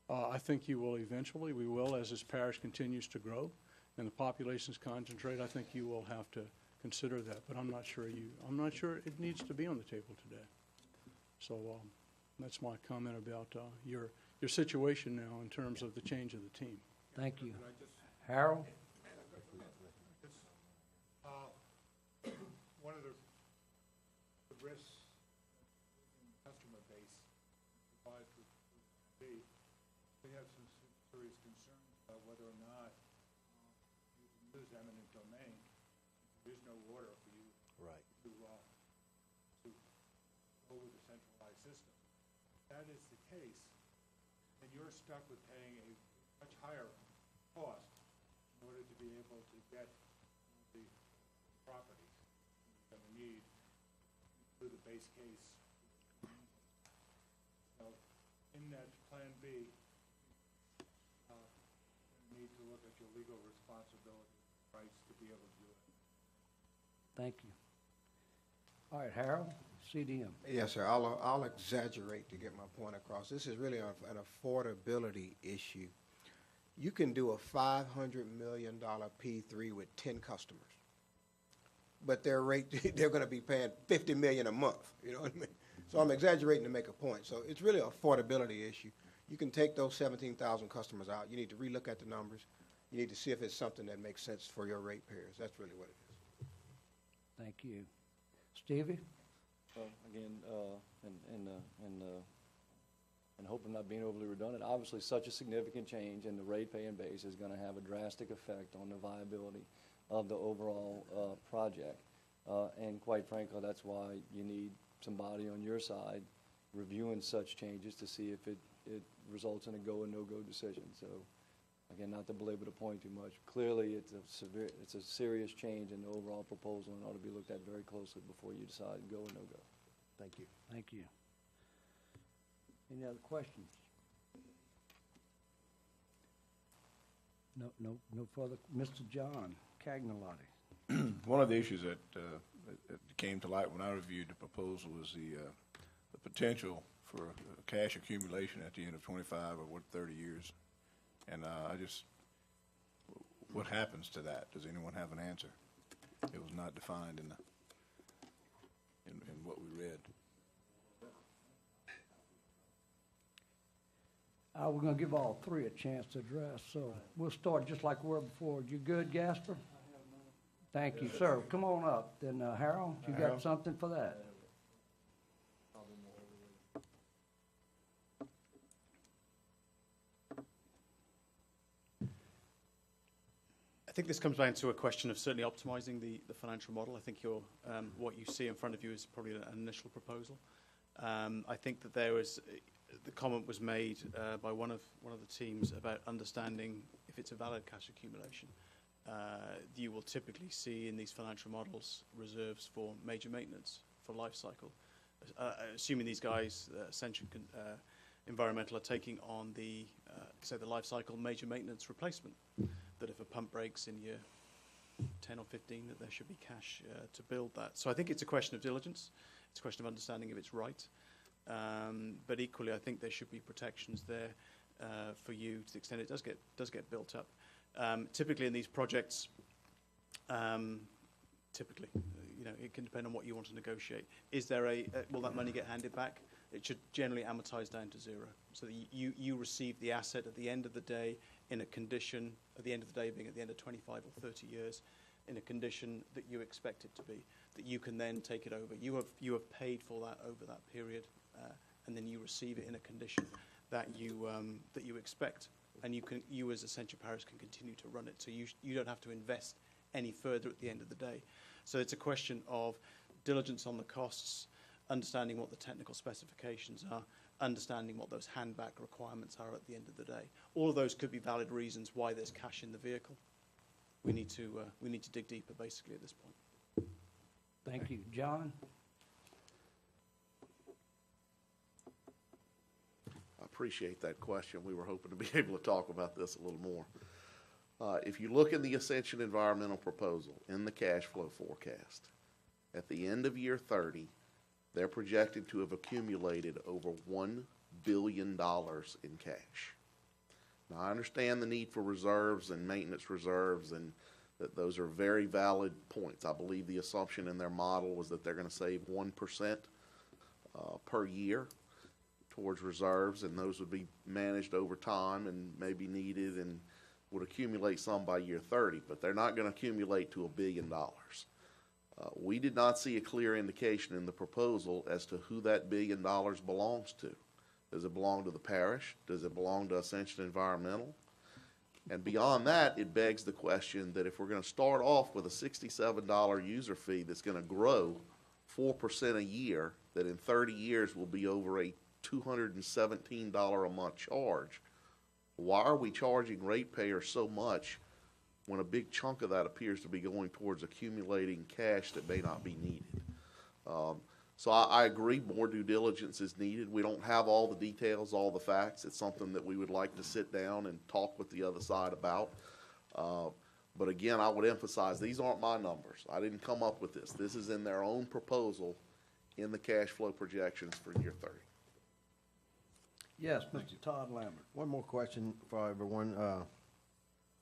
I think you will eventually, we will, as this parish continues to grow and the populations concentrate, I think you will have to consider that, but I'm not sure it needs to be on the table today. So that's my comment about your situation now in terms of the change of the team. Thank you. Harold? One of the risks in the customer base provides with B, they have some serious concerns about whether or not you can use eminent domain. There is no water for you to go with a centralized system. If that is the case, then you're stuck with paying a much higher cost in order to be able to get the properties that we need through the base case. So in that Plan B, you need to look at your legal responsibility rights to be able to do it. Thank you. All right, Harold, CDM. Yes, sir. I'll exaggerate to get my point across. This is really an affordability issue. You can do a $500 million P3 with 10 customers, but their rate, they're going to be paying $50 million a month. You know what I mean? So I'm exaggerating to make a point. So it's really an affordability issue. You can take those 17,000 customers out. You need to relook at the numbers. You need to see if it's something that makes sense for your ratepayers. That's really what it is. Thank you. Stevie? Well, again, and hope I'm not being overly redundant, obviously such a significant change in the rate paying base is going to have a drastic effect on the viability of the overall project. And quite frankly, that's why you need somebody on your side reviewing such changes to see if it results in a go or no-go decision. So again, not to belabor the point too much, clearly it's a serious change in the overall proposal and ought to be looked at very closely before you decide go or no-go. Thank you. Thank you. Any other questions? No further. Mr. John Cagnalotti. One of the issues that came to light when I reviewed the proposal was the potential for cash accumulation at the end of 25 or 30 years. And what happens to that? Does anyone have an answer? It was not defined in what we read. We're going to give all three a chance to address, so we'll start just like we were before. You good, Gasper? Thank you, sir. Come on up. Then, Harold, you got something for that? I think this comes down to a question of certainly optimizing the financial model. I think what you see in front of you is probably an initial proposal. I think that the comment was made by one of the teams about understanding if it's a valid cash accumulation. You will typically see in these financial models reserves for major maintenance, for life cycle. Assuming these guys, Ascension Environmental, are taking on say the life cycle major maintenance replacement, that if a pump breaks in year 10 or 15, that there should be cash to build that. So I think it's a question of diligence. It's a question of understanding if it's right. But equally, I think there should be protections there for you to the extent it does get built up. Typically in these projects, it can depend on what you want to negotiate. Is there will that money get handed back it should generally amortize down to zero. So that you receive the asset at the end of the day in a condition, at the end of the day being at the end of 25 or 30 years, in a condition that you expect it to be, that you can then take it over. You have paid for that over that period, and then you receive it in a condition that you expect, and you as Ascension Parish can continue to run it. So you don't have to invest any further at the end of the day. So it's a question of diligence on the costs, understanding what the technical specifications are, understanding what those handback requirements are at the end of the day. All of those could be valid reasons why there's cash in the vehicle. We need to dig deeper, basically, at this point. Thank you. John? I appreciate that question. We were hoping to be able to talk about this a little more. If you look in the Ascension environmental proposal, in the cash flow forecast, at the end of year 30, they're projected to have accumulated over $1 billion in cash. Now, I understand the need for reserves and maintenance reserves, and that those are very valid points. I believe the assumption in their model was that they're going to save 1% per year towards reserves, and those would be managed over time and maybe needed and would accumulate some by year 30, but they're not going to accumulate to $1 billion. We did not see a clear indication in the proposal as to who that $1 billion belongs to. Does it belong to the parish? Does it belong to Ascension Environmental? And beyond that, it begs the question that if we're going to start off with a $67 user fee that's going to grow 4% a year, that in 30 years will be over a $217 a month charge, why are we charging ratepayers so much when a big chunk of that appears to be going towards accumulating cash that may not be needed? So I agree, more due diligence is needed. We don't have all the details, all the facts. It's something that we would like to sit down and talk with the other side about. But again, I would emphasize, these aren't my numbers. I didn't come up with this. This is in their own proposal in the cash flow projections for year 30. Yes, Mr. Todd Lambert. One more question for everyone. I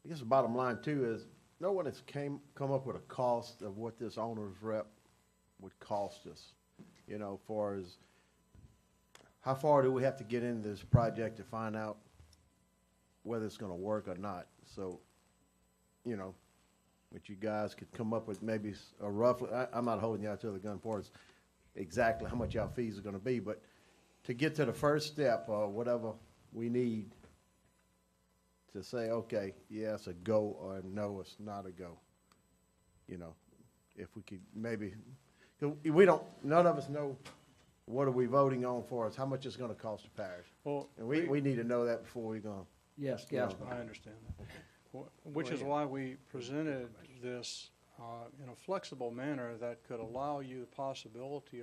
guess the bottom line too is, no one has come up with a cost of what this owner's rep would cost us. You know, far as how far do we have to get into this project to find out whether it's gonna work or not? So, you know, what you guys could come up with maybe a roughly, I'm not holding y'all to the gun for us exactly how much y'all fees are gonna be, but to get to the first step or whatever we need to say, okay, yeah, it's a go, or no, it's not a go. You know, if we could maybe, 'cause we don't, none of us know what are we voting on for us, how much it's gonna cost the parish. Well, And we need to know that before we go. Yes, yeah, Gaston. I understand that. Which is why we presented this in a flexible manner that could allow you the possibility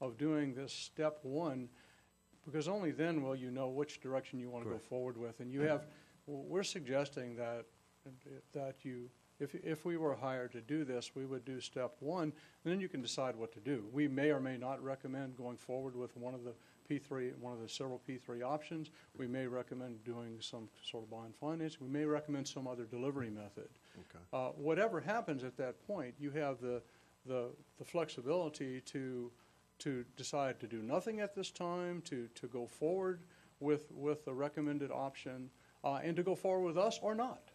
of doing this step one, because only then will you know which direction you want to go forward with. And you have, we're suggesting that you, if we were hired to do this, we would do step one, and then you can decide what to do. We may or may not recommend going forward with one of the several P3 options. We may recommend doing some sort of bond finance. We may recommend some other delivery method. Okay. Whatever happens at that point, you have the flexibility to decide to do nothing at this time, to go forward with the recommended option, and to go forward with us or not.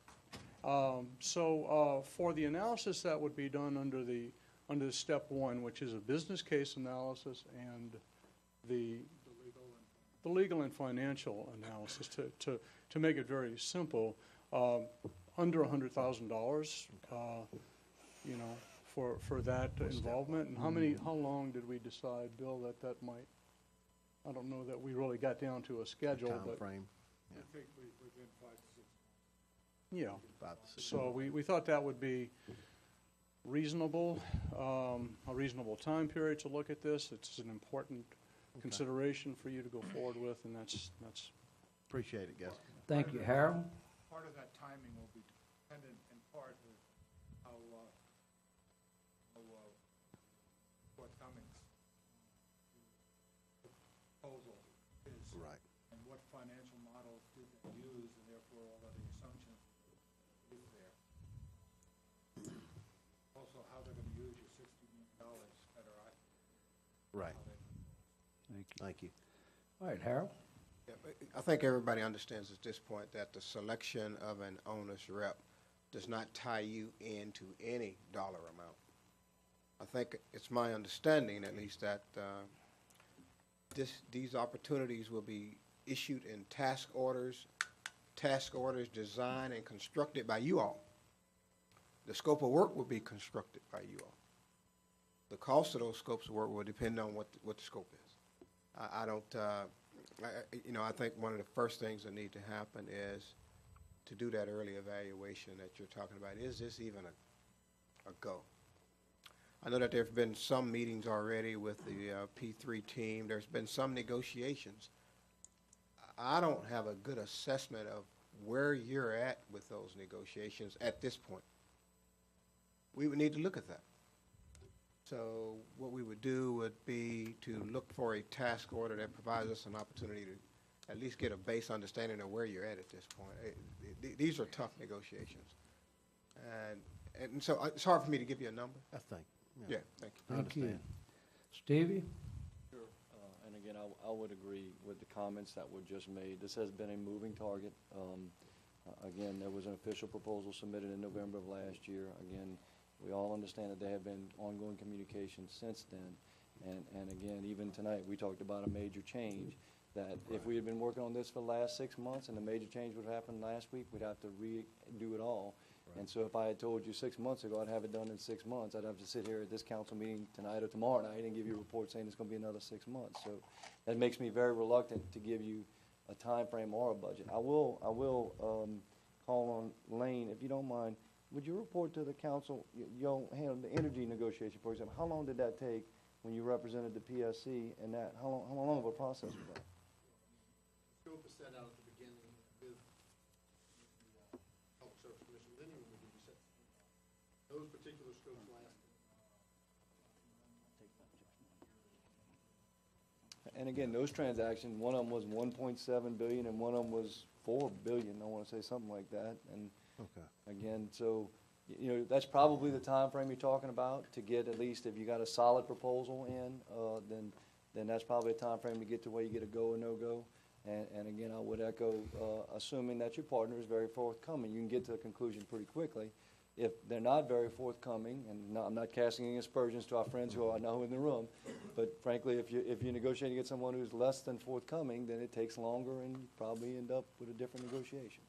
So for the analysis that would be done under the step one, which is a business case analysis and the legal and financial analysis, to make it very simple, under $100,000, you know, for that involvement. And how long did we decide, Bill, that might, I don't know that we really got down to a schedule, but. Frame. I think within 5 to 6 months. Yeah. 5 to 6 So we thought that would be reasonable, a reasonable time period to look at this. It's an important consideration for you to go forward with, and that's. Appreciate it, guys. Thank you. Harold? Part of that timing will be dependent in part with how forthcoming the proposal is. Right. And what financial models do they use, and therefore all of the assumptions is there. Also, how they're going to use your $60 million better. Right. Thank you. Thank you. All right, Harold? Yeah, but I think everybody understands at this point that the selection of an owner's rep does not tie you into any dollar amount. I think it's my understanding, at least, that these opportunities will be issued in task orders designed and constructed by you all. The scope of work will be constructed by you all. The cost of those scopes of work will depend on what the scope is. I don't, I think one of the first things that need to happen is to do that early evaluation that you're talking about. Is this even a go? I know that there have been some meetings already with the P3 team. There's been some negotiations. I don't have a good assessment of where you're at with those negotiations at this point. We would need to look at that. So what we would do would be to look for a task order that provides us an opportunity to at least get a base understanding of where you're at this point. These are tough negotiations. And so it's hard for me to give you a number. I think. Yeah, thank you. Thank you. understand. Stevie? Sure. And again, I would agree with the comments that were just made. This has been a moving target. Again, there was an official proposal submitted in November of last year. Again, we all understand that there have been ongoing communications since then. And again, even tonight, we talked about a major change, that if we had been working on this for the last 6 months and the major change would happen last week, we'd have to redo it all. And so if I had told you 6 months ago I'd have it done in 6 months, I'd have to sit here at this council meeting tonight or tomorrow night and give you a report saying it's going to be another 6 months. So that makes me very reluctant to give you a time frame or a budget. I will call on Lane, if you don't mind. Would you report to the council, you'll handle the energy negotiation, for example, how long did that take when you represented the PSC, and that, how long of a process was that? Scope is set out at the beginning with the Public Service Commission, then when we set those particular scopes lasted. And again, those transactions, one of them was 1.7 billion and one of them was 4 billion, I want to say something like that. And Okay. again, so, that's probably the time frame you're talking about to get, at least if you got a solid proposal in, then that's probably a time frame to get to where you get a go or no-go. And again, I would echo, assuming that your partner is very forthcoming, you can get to a conclusion pretty quickly. If they're not very forthcoming, and I'm not casting any aspersions to our friends who I know in the room, but frankly, if you're negotiating against someone who's less than forthcoming, then it takes longer and you probably end up with a different negotiation.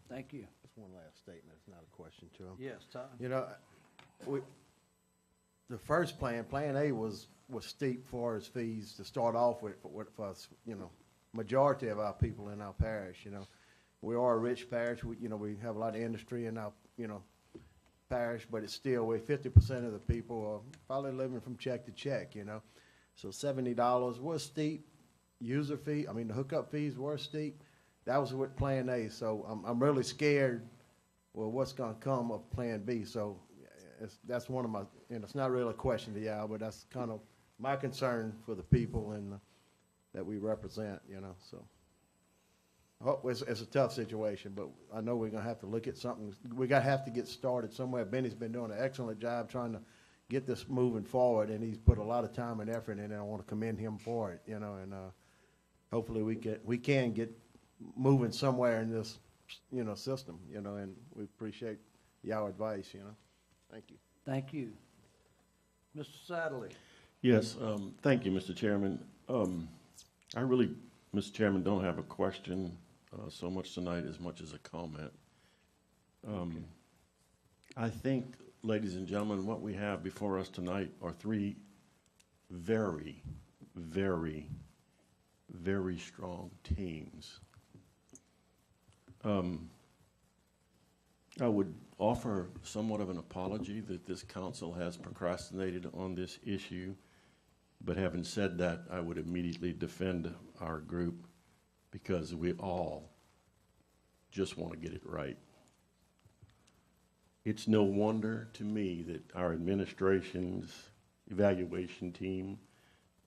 Thank you. Just one last statement, it's not a question to him. Yes, Todd? The first plan A was steep for his fees to start off with for us, majority of our people in our parish, We are a rich parish, we have a lot of industry in our, parish, but it's still, 50% of the people are probably living from check to check, So $70 was steep. User fee, the hookup fees were steep. That was with Plan A, so I'm really scared, what's gonna come of Plan B, so that's one of my, it's not really a question to y'all, but that's kind of my concern for the people and that we represent, so. I hope it's a tough situation, but I know we're gonna have to look at something, have to get started somewhere. Benny's been doing an excellent job trying to get this moving forward, and he's put a lot of time and effort in it, and I wanna commend him for it, and, hopefully we can get moving somewhere in this, system, and we appreciate y'all advice, Thank you. Thank you. Mr. Satterley? Yes, thank you, Mr. Chairman. I really, Mr. Chairman, don't have a question so much tonight as much as a comment. I think, ladies and gentlemen, what we have before us tonight are three very, very, very strong teams. I would offer somewhat of an apology that this council has procrastinated on this issue, but having said that, I would immediately defend our group because we all just want to get it right. It's no wonder to me that our administration's evaluation team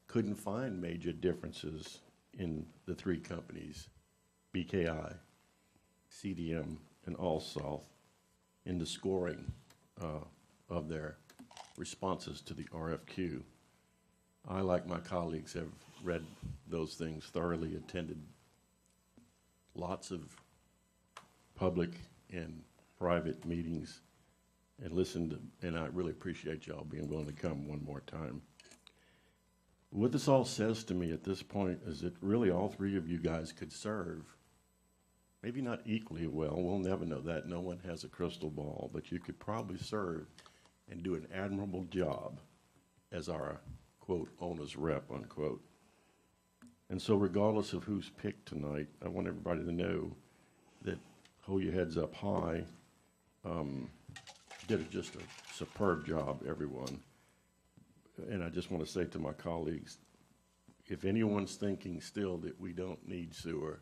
couldn't find major differences in the three companies, BKI, CDM, and AllSouth, in the scoring of their responses to the RFQ. I, like my colleagues, have read those things thoroughly, attended lots of public and private meetings, and listened, and I really appreciate y'all being willing to come one more time. What this all says to me at this point is that really all three of you guys could serve, maybe not equally well, we'll never know that, no one has a crystal ball, but you could probably serve and do an admirable job as our, quote, owner's rep, unquote. And so regardless of who's picked tonight, I want everybody to know that hold your heads up high. Did just a superb job, everyone. And I just want to say to my colleagues, if anyone's thinking still that we don't need sewer,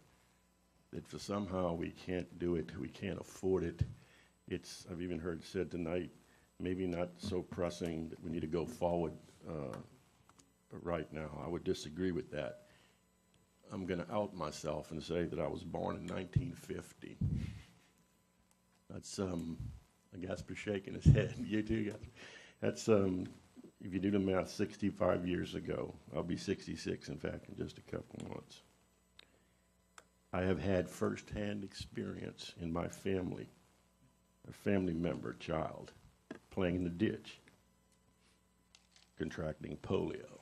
that for somehow we can't do it, we can't afford it, I've even heard said tonight, maybe not so pressing that we need to go forward right now. I would disagree with that. I'm going to out myself and say that I was born in 1950. That's, Gasper shaking his head. You too, Gasper. That's, if you do the math, 65 years ago. I'll be 66, in fact, in just a couple months. I have had firsthand experience in my family, a family member, child, playing in the ditch, contracting polio.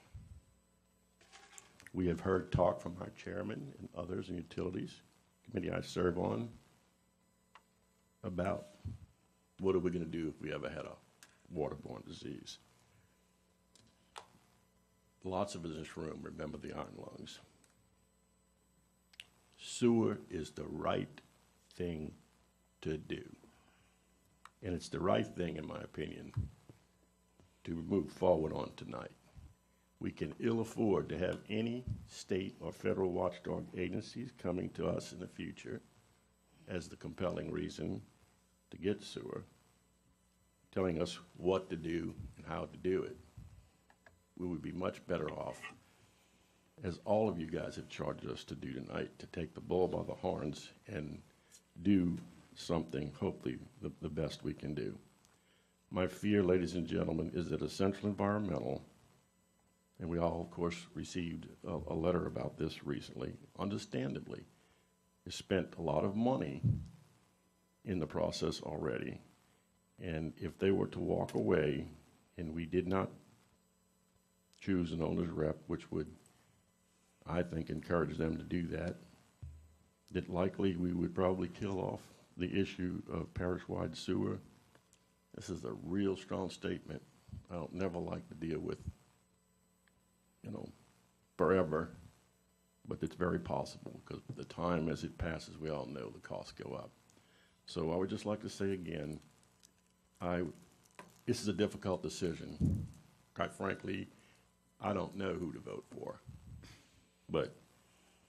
We have heard talk from our chairman and others in utilities, committee I serve on, about what are we going to do if we ever had a waterborne disease. Lots of us in this room remember the iron lungs. Sewer is the right thing to do. And it's the right thing, in my opinion, to move forward on tonight. We can ill afford to have any state or federal watchdog agencies coming to us in the future as the compelling reason to get sewer, telling us what to do and how to do it. We would be much better off, as all of you guys have charged us to do tonight, to take the bull by the horns and do something, hopefully, the best we can do. My fear, ladies and gentlemen, is that Ascension Environmental, and we all, of course, received a letter about this recently, understandably, has spent a lot of money in the process already. And if they were to walk away and we did not choose an owner's rep, which would, I think, encourage them to do that, that likely we would probably kill off the issue of parish-wide sewer. This is a real strong statement. I don't never like to deal with, forever, but it's very possible because the time as it passes, we all know the costs go up. So I would just like to say again, this is a difficult decision. Quite frankly, I don't know who to vote for, but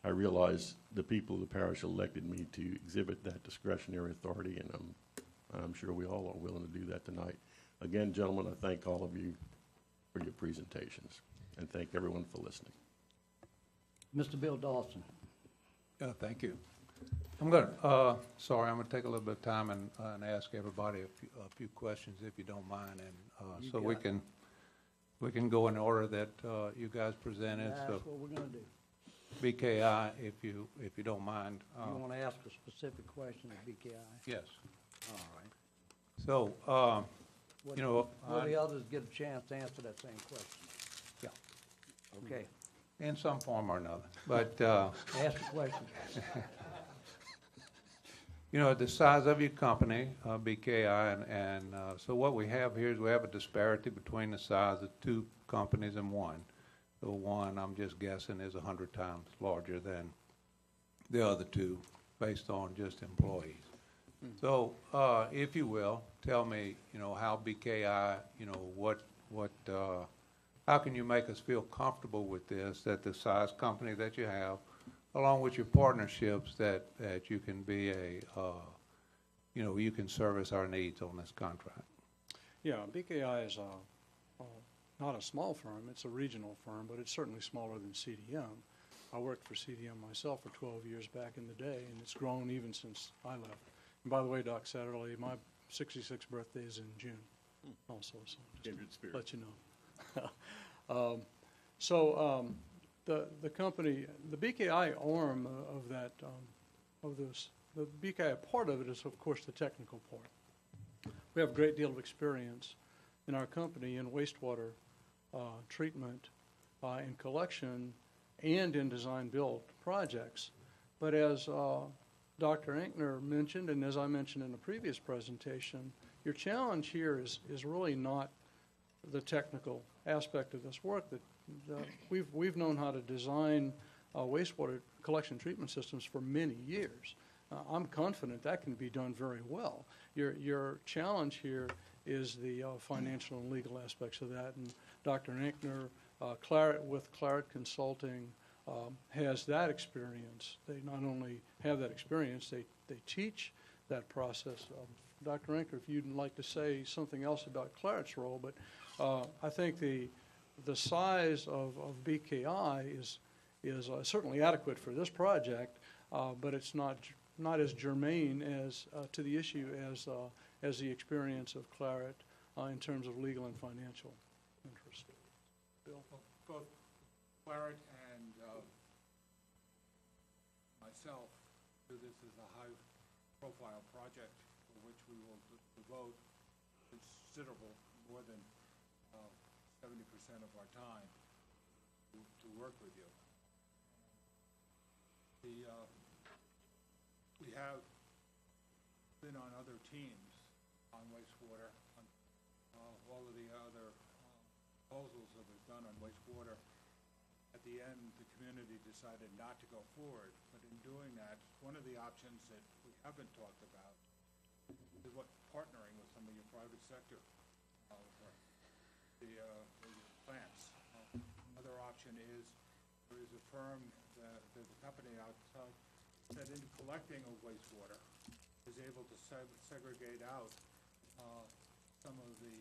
I realize the people of the parish elected me to exhibit that discretionary authority, and I'm sure we all are willing to do that tonight. Again, gentlemen, I thank all of you for your presentations, and thank everyone for listening. Mr. Bill Dawson. Thank you. I'm going to take a little bit of time and ask everybody a few questions, if you don't mind, and so we can go in the order that you guys presented. That's So what we're going to do. BKI, if you don't mind. You want to ask a specific question at BKI? Yes. All right. So, Will the others get a chance to answer that same question? Yeah. Okay. In some form or another. But Ask the question. The size of your company, BKI, and so what we have here is we have a disparity between the size of two companies and one. So one, I'm just guessing, is 100 times larger than the other two based on just employees. So, if you will, tell me, how BKI, how can you make us feel comfortable with this, that the size company that you have, along with your partnerships, that you can be you can service our needs on this contract? Yeah, BKI is not a small firm, it's a regional firm, but it's certainly smaller than CDM. I worked for CDM myself for 12 years back in the day, and it's grown even since I left. And by the way, Doc Satterley, my 66th birthday is in June also, so just to let you know. So the company, the BKI arm of that, of this, the BKI part of it is, of course, the technical part. We have a great deal of experience in our company in wastewater treatment, in collection, and in design-build projects. But as Dr. Enkner mentioned, and as I mentioned in the previous presentation, your challenge here is really not the technical aspect of this work. That we've known how to design wastewater collection treatment systems for many years. I'm confident that can be done very well. Your challenge here is the financial and legal aspects of that. And Dr. Enkner, with Claret Consulting, has that experience. They not only have that experience, they teach that process. Dr. Enkner, if you'd like to say something else about Claret's role, but I think the size of BKI is certainly adequate for this project, but it's not as germane as to the issue as the experience of Claret in terms of legal and financial interest. Bill? Both Claret and myself do this as a high-profile project for which we will devote considerable, more than 70% of our time to work with you. We have been on other teams on wastewater, on all of the other proposals that we've done on wastewater. At the end, the community decided not to go forward, but in doing that, one of the options that we haven't talked about is what partnering with some of your private sector the plants. Another option is there is a firm, there's a company outside that in collecting of wastewater is able to segregate out some of the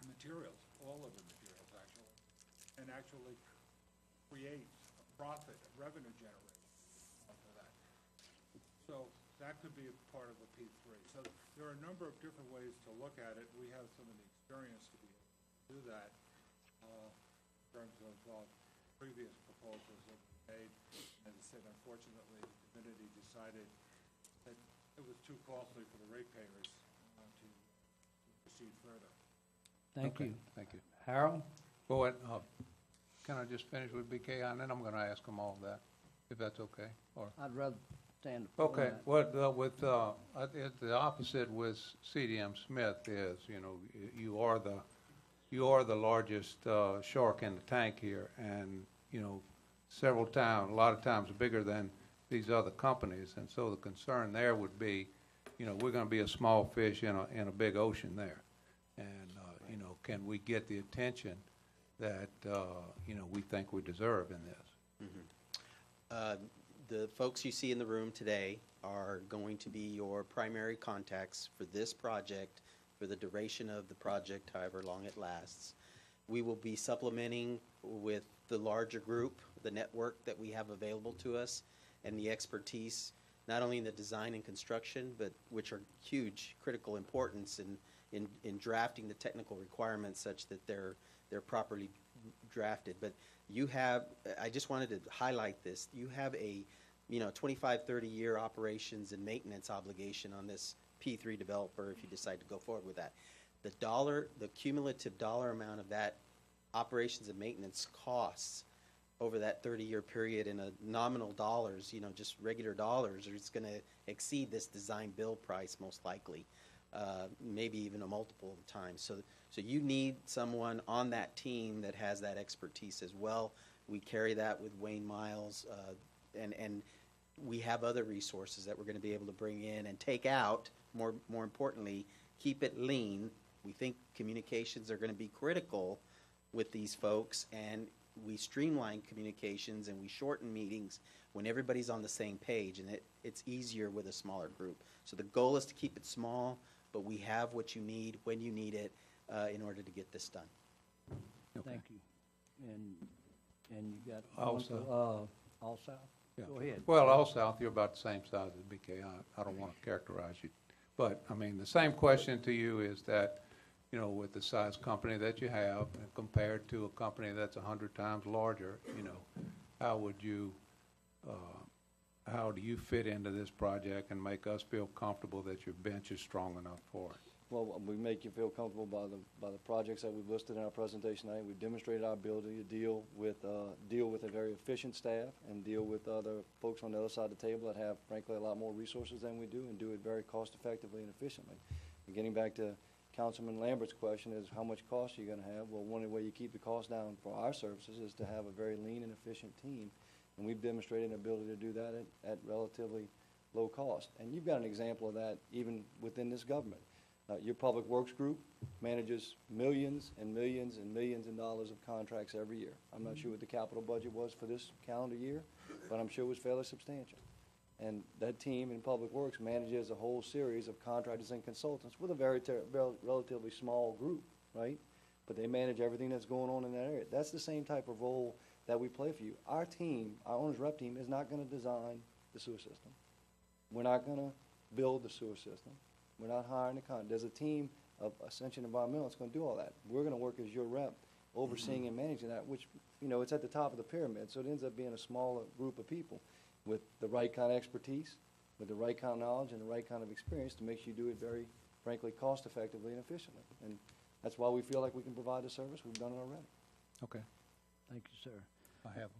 materials, all of the materials actually, and actually create a profit, a revenue generator for that. So that could be a part of a P3. So there are a number of different ways to look at it. We have some of the experience to be able to do that in terms of previous proposals that we made. As I said, unfortunately, the committee decided that it was too costly for the ratepayers to proceed further. Thank you. Thank you. Harold? Well, can I just finish with BKI, and then I'm going to ask them all that, if that's okay? Or I'd rather stand. okay. What the opposite with CDM Smith is, you are the largest shark in the tank here, and a lot of times bigger than these other companies, and so the concern there would be, we're going to be a small fish in a big ocean there, and can we get the attention that we think we deserve in this? Mm-hmm. The folks you see in the room today are going to be your primary contacts for this project for the duration of the project, however long it lasts. We will be supplementing with the larger group, the network that we have available to us, and the expertise, not only in the design and construction, but which are huge, critical importance in drafting the technical requirements such that they're properly drafted. But you have, I just wanted to highlight this, you have a 25, 30-year operations and maintenance obligation on this P3 developer if you decide to go forward with that. The cumulative dollar amount of that operations and maintenance costs over that 30-year period in a nominal dollars, just regular dollars, it's going to exceed this design build price most likely, maybe even a multiple of times. So you need someone on that team that has that expertise as well. We carry that with Wayne Miles, and we have other resources that we're going to be able to bring in and take out, more importantly, keep it lean. We think communications are going to be critical with these folks, and we streamline communications and we shorten meetings when everybody's on the same page, and it's easier with a smaller group. So the goal is to keep it small, but we have what you need when you need it in order to get this done. Okay. Thank you. And you got All one South. for, All South? Yeah. Go ahead. Well, All South, you're about the same size as BKI. I don't want to characterize you. But, I mean, the same question to you is that, you know, with the size company that you have and compared to a company that's 100 times larger, you know, how would you, how do you fit into this project and make us feel comfortable that your bench is strong enough for it? Well, we make you feel comfortable by the projects that we've listed in our presentation tonight. We've demonstrated our ability to deal with a very efficient staff and deal with other folks on the other side of the table that have, frankly, a lot more resources than we do, and do it very cost effectively and efficiently. And getting back to Councilman Lambert's question is how much cost are you going to have? Well, one way you keep the cost down for our services is to have a very lean and efficient team, and we've demonstrated an ability to do that at relatively low cost. And you've got an example of that even within this government. Your Public Works group manages millions and millions and millions of dollars of contracts every year. I'm not sure what the capital budget was for this calendar year, but I'm sure it was fairly substantial. And that team in Public Works manages a whole series of contractors and consultants with a relatively small group, right? But they manage everything that's going on in that area. That's the same type of role that we play for you. Our team, our owner's rep team, is not going to design the sewer system. We're not going to build the sewer system. We're not hiring a con. There's a team of Ascension Environmental that's going to do all that. We're going to work as your rep, overseeing and managing that, which, you know, it's at the top of the pyramid, so it ends up being a smaller group of people with the right kind of expertise, with the right kind of knowledge, and the right kind of experience to make sure you do it very, frankly, cost effectively and efficiently. And that's why we feel like we can provide the service. We've done it already. Okay. Thank you, sir. I have,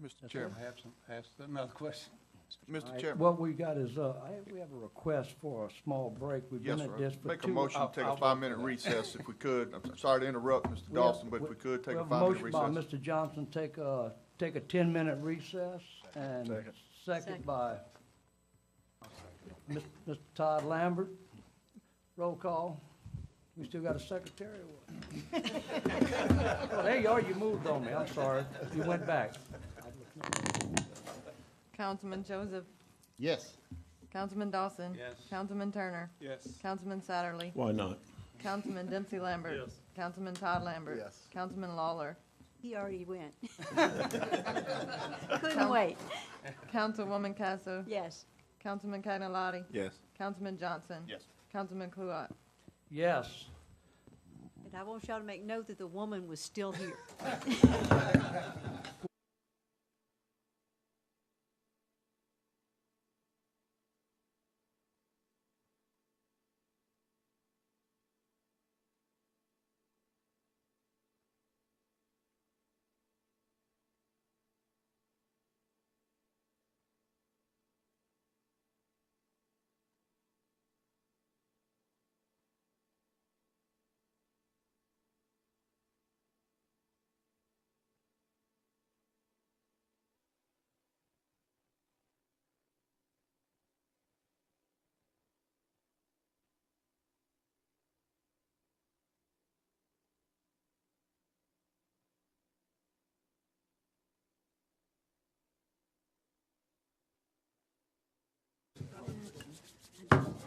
Mr. Chairman. I have ask another question. All Mr. right, Chairman. what we got is, we have a request for a small break. We've Yes, been sir. at this for Make a two. motion to take a 5-minute recess if we could. I'm sorry to interrupt, Mr. Dawson, but if we could, take a 5-minute recess. Motion by Mr. Johnson, take a 10-minute recess, and second by Mr. Todd Lambert. Roll call. We still got a secretary or what? Oh, there you are, you moved on me, I'm sorry. You went back. Councilman Joseph, Yes. Councilman Dawson. Yes. Councilman Turner. Yes. Councilman Satterly. Why not? Councilman Dempsey Lambert. Yes. Councilman Todd Lambert. Yes. Councilman Lawler. He already went. Couldn't wait. Councilwoman Casso. Yes. Councilman Cagnalotti. Yes. Councilman Johnson. Yes. Councilman Kluat. Yes. And I want y'all to make note that the woman was still here.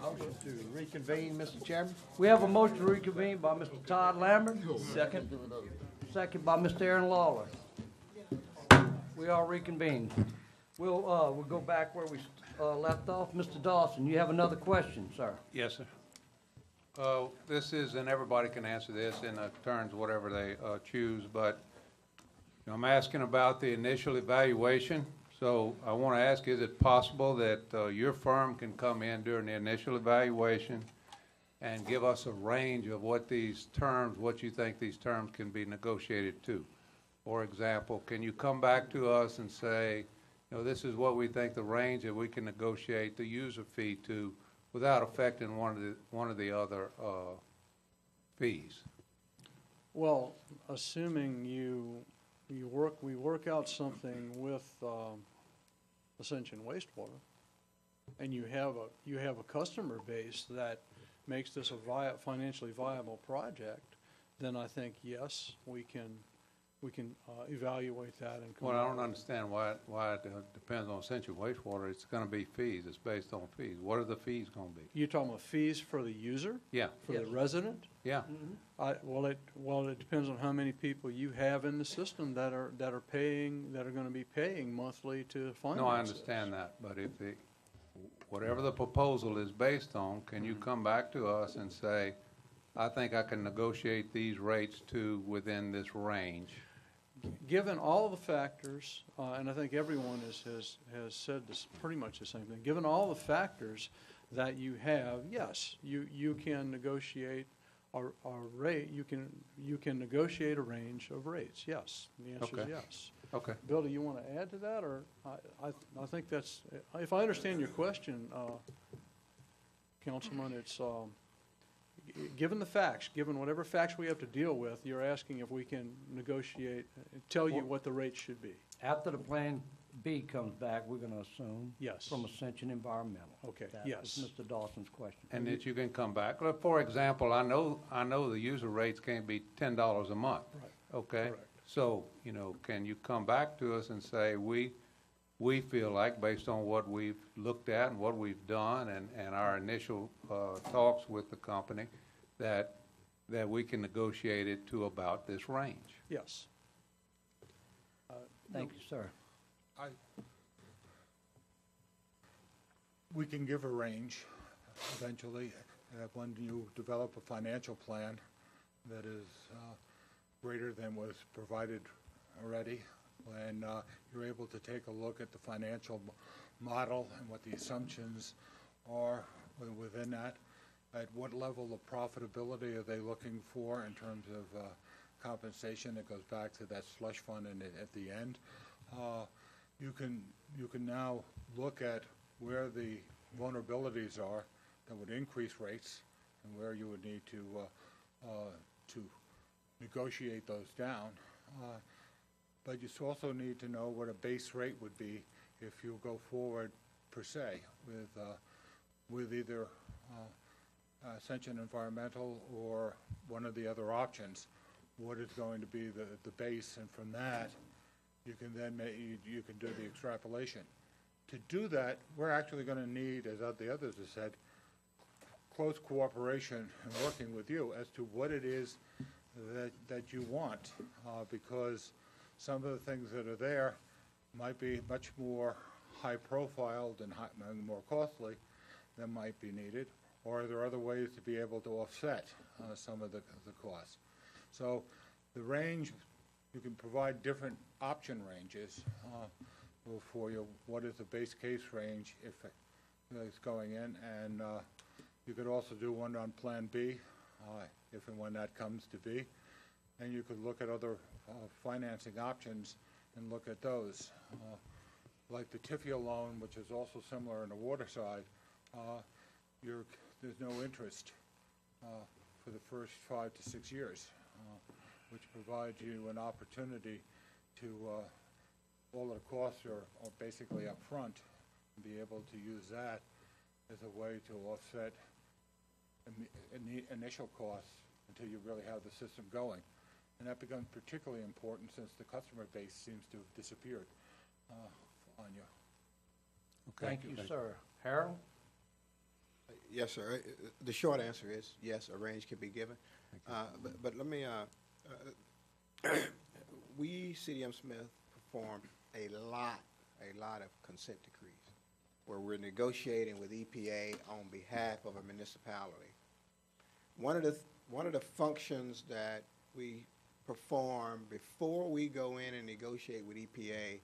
Motion to reconvene, Mr. Chairman? We have a motion to reconvene by Mr. Todd Lambert. Second. Second by Mr. Aaron Lawler. We are reconvened. We'll go back where we left off. Mr. Dawson, you have another question, sir? Yes, sir. This is, and everybody can answer this in turns, whatever they choose, but you know, I'm asking about the initial evaluation. So I want to ask, is it possible that your firm can come in during the initial evaluation and give us a range of what these terms, what you think these terms can be negotiated to? For example, can you come back to us and say, you know, this is what we think the range that we can negotiate the user fee to without affecting one of the other fees? Well, assuming we work out something with Ascension Wastewater, and you have a customer base that makes this a financially viable project, then I think, yes, we can evaluate that and come Well, I back don't with it. understand why it depends on Ascension Wastewater. It's going to be fees. It's based on fees. What are the fees going to be? You're talking about fees for the user? Yeah, For the resident? yeah. Well, it depends on how many people you have in the system that are going to be paying monthly to finance No, I this. understand that, but if whatever the proposal is based on, can you come back to us and say, I think I can negotiate these rates to within this range. Given all the factors, and I think everyone has said this, pretty much the same thing, given all the factors that you have, yes, you can negotiate a rate, you can negotiate a range of rates, yes. The answer is Okay. yes. Okay. Bill, do you want to add to that, or I think that's, if I understand your question, Councilman, it's, given the facts, given whatever facts we have to deal with, you're asking if we can negotiate, tell you what the rate should be. After the Plan B comes back, we're gonna assume. Yes. From Ascension Environmental. Okay, That yes. was Mr. Dawson's question. And that you can come back. Well, for example, I know the user rates can't be $10 a month. Right. Okay? Correct. So, can you come back to us and say, we feel like, based on what we've looked at and what we've done and our initial talks with the company, that we can negotiate it to about this range? Yes. Thank you, sir. We can give a range eventually, when you develop a financial plan that is greater than was provided already, when you're able to take a look at the financial model and what the assumptions are within that, at what level of profitability are they looking for in terms of compensation that goes back to that slush fund and at the end. You can now look at where the vulnerabilities are that would increase rates and where you would need to negotiate those down. But you also need to know what a base rate would be if you go forward per se with either Ascension Environmental or one of the other options. What is going to be the base, and from that you can then you can do the extrapolation. To do that, we're actually going to need, as the others have said, close cooperation and working with you as to what it is that you want, because some of the things that are there might be much more high-profiled and more costly than might be needed, or are there other ways to be able to offset some of the costs? So the range, you can provide different option ranges for you. What is the base case range if it's going in? And you could also do one on Plan B, if and when that comes to be. And you could look at other financing options and look at those. Like the TIFIA loan, which is also similar in the water side, there's no interest for the first 5 to 6 years, which provides you an opportunity to, all of the costs are basically up front, and be able to use that as a way to offset initial costs until you really have the system going. And that becomes particularly important since the customer base seems to have disappeared on you. Thank you, sir. Harold? Yes, sir. The short answer is yes, a range can be given. But let me, we, CDM Smith, perform a lot of consent decrees where we're negotiating with EPA on behalf of a municipality. One of the functions that we perform before we go in and negotiate with EPA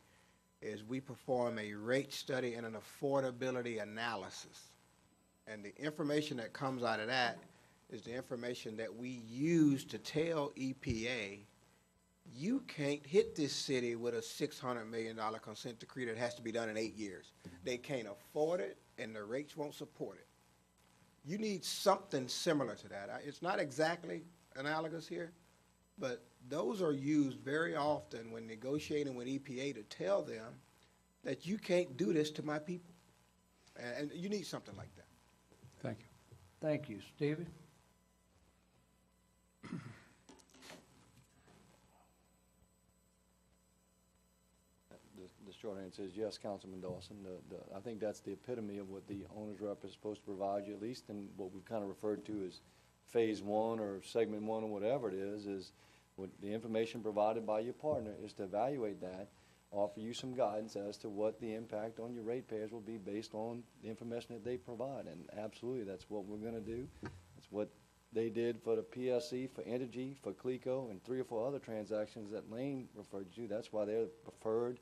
is we perform a rate study and an affordability analysis. And the information that comes out of that is the information that we use to tell EPA, you can't hit this city with a $600 million consent decree that has to be done in 8 years. They can't afford it, and the rates won't support it. You need something similar to that. It's not exactly analogous here, but those are used very often when negotiating with EPA to tell them that you can't do this to my people. And you need something like that. Thank you. Thank you. Stevie? The short answer is yes, Councilman Dawson. I think that's the epitome of what the owner's rep is supposed to provide you, at least in what we've kind of referred to as phase one or segment one or whatever it is what the information provided by your partner is to evaluate that, offer you some guidance as to what the impact on your ratepayers will be based on the information that they provide. And absolutely, that's what we're going to do. That's what they did for the PSC, for Entergy, for Clico, and 3 or 4 other transactions that Lane referred to. That's why they're the preferred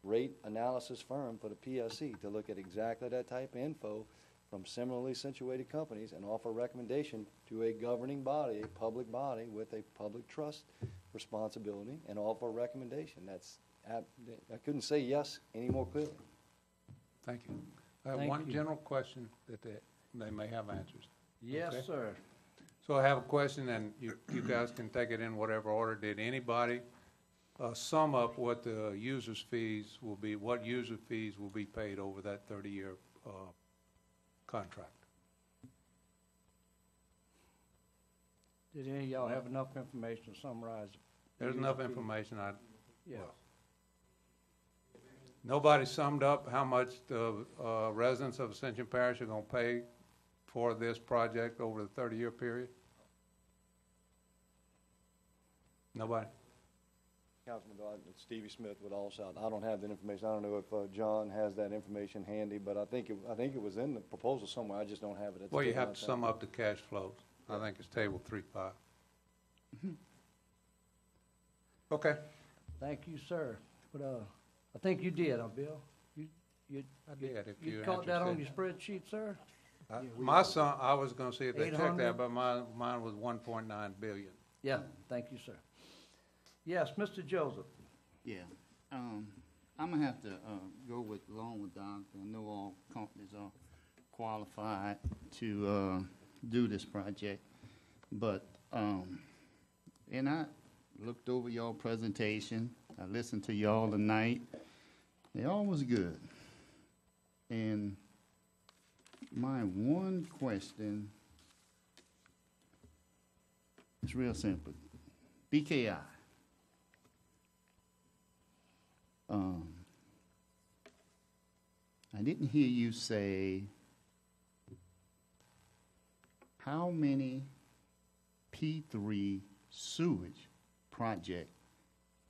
rate analysis firm for the PSC, to look at exactly that type of info from similarly situated companies and offer recommendation to a governing body, a public body with a public trust responsibility, and offer a recommendation. I couldn't say yes any more clearly. Thank you. I have Thank one you. general question that they may have answers. Yes, Okay. sir. So I have a question, and you guys can take it in whatever order. Did anybody sum up what the user's fees will be, what user fees will be paid over that 30-year contract? Did any of y'all have enough information to summarize? There's enough information. Yeah. Nobody summed up how much the residents of Ascension Parish are going to pay for this project over the 30-year period? Nobody? Councilman Dodd, it's Stevie Smith with All South. I don't have that information. I don't know if John has that information handy, but I think it was in the proposal somewhere. I just don't have it at the Well, you tip of have my to tongue. sum up the cash flows. I think it's table 3.5. Okay. Thank you, sir. But, I think you did, Bill. I did, if You you're caught that on your interested. spreadsheet, sir? My son, I was gonna see if they checked 800? that, but mine was 1.9 billion. Yeah, thank you, sir. Yes, Mr. Joseph. Yeah, I'm gonna have to, go along with Don. I know all companies are qualified to, do this project. But, and I looked over y'all presentation. I listened to y'all tonight. They all was good. And my one question is real simple. BKI. I didn't hear you say how many P3 sewage project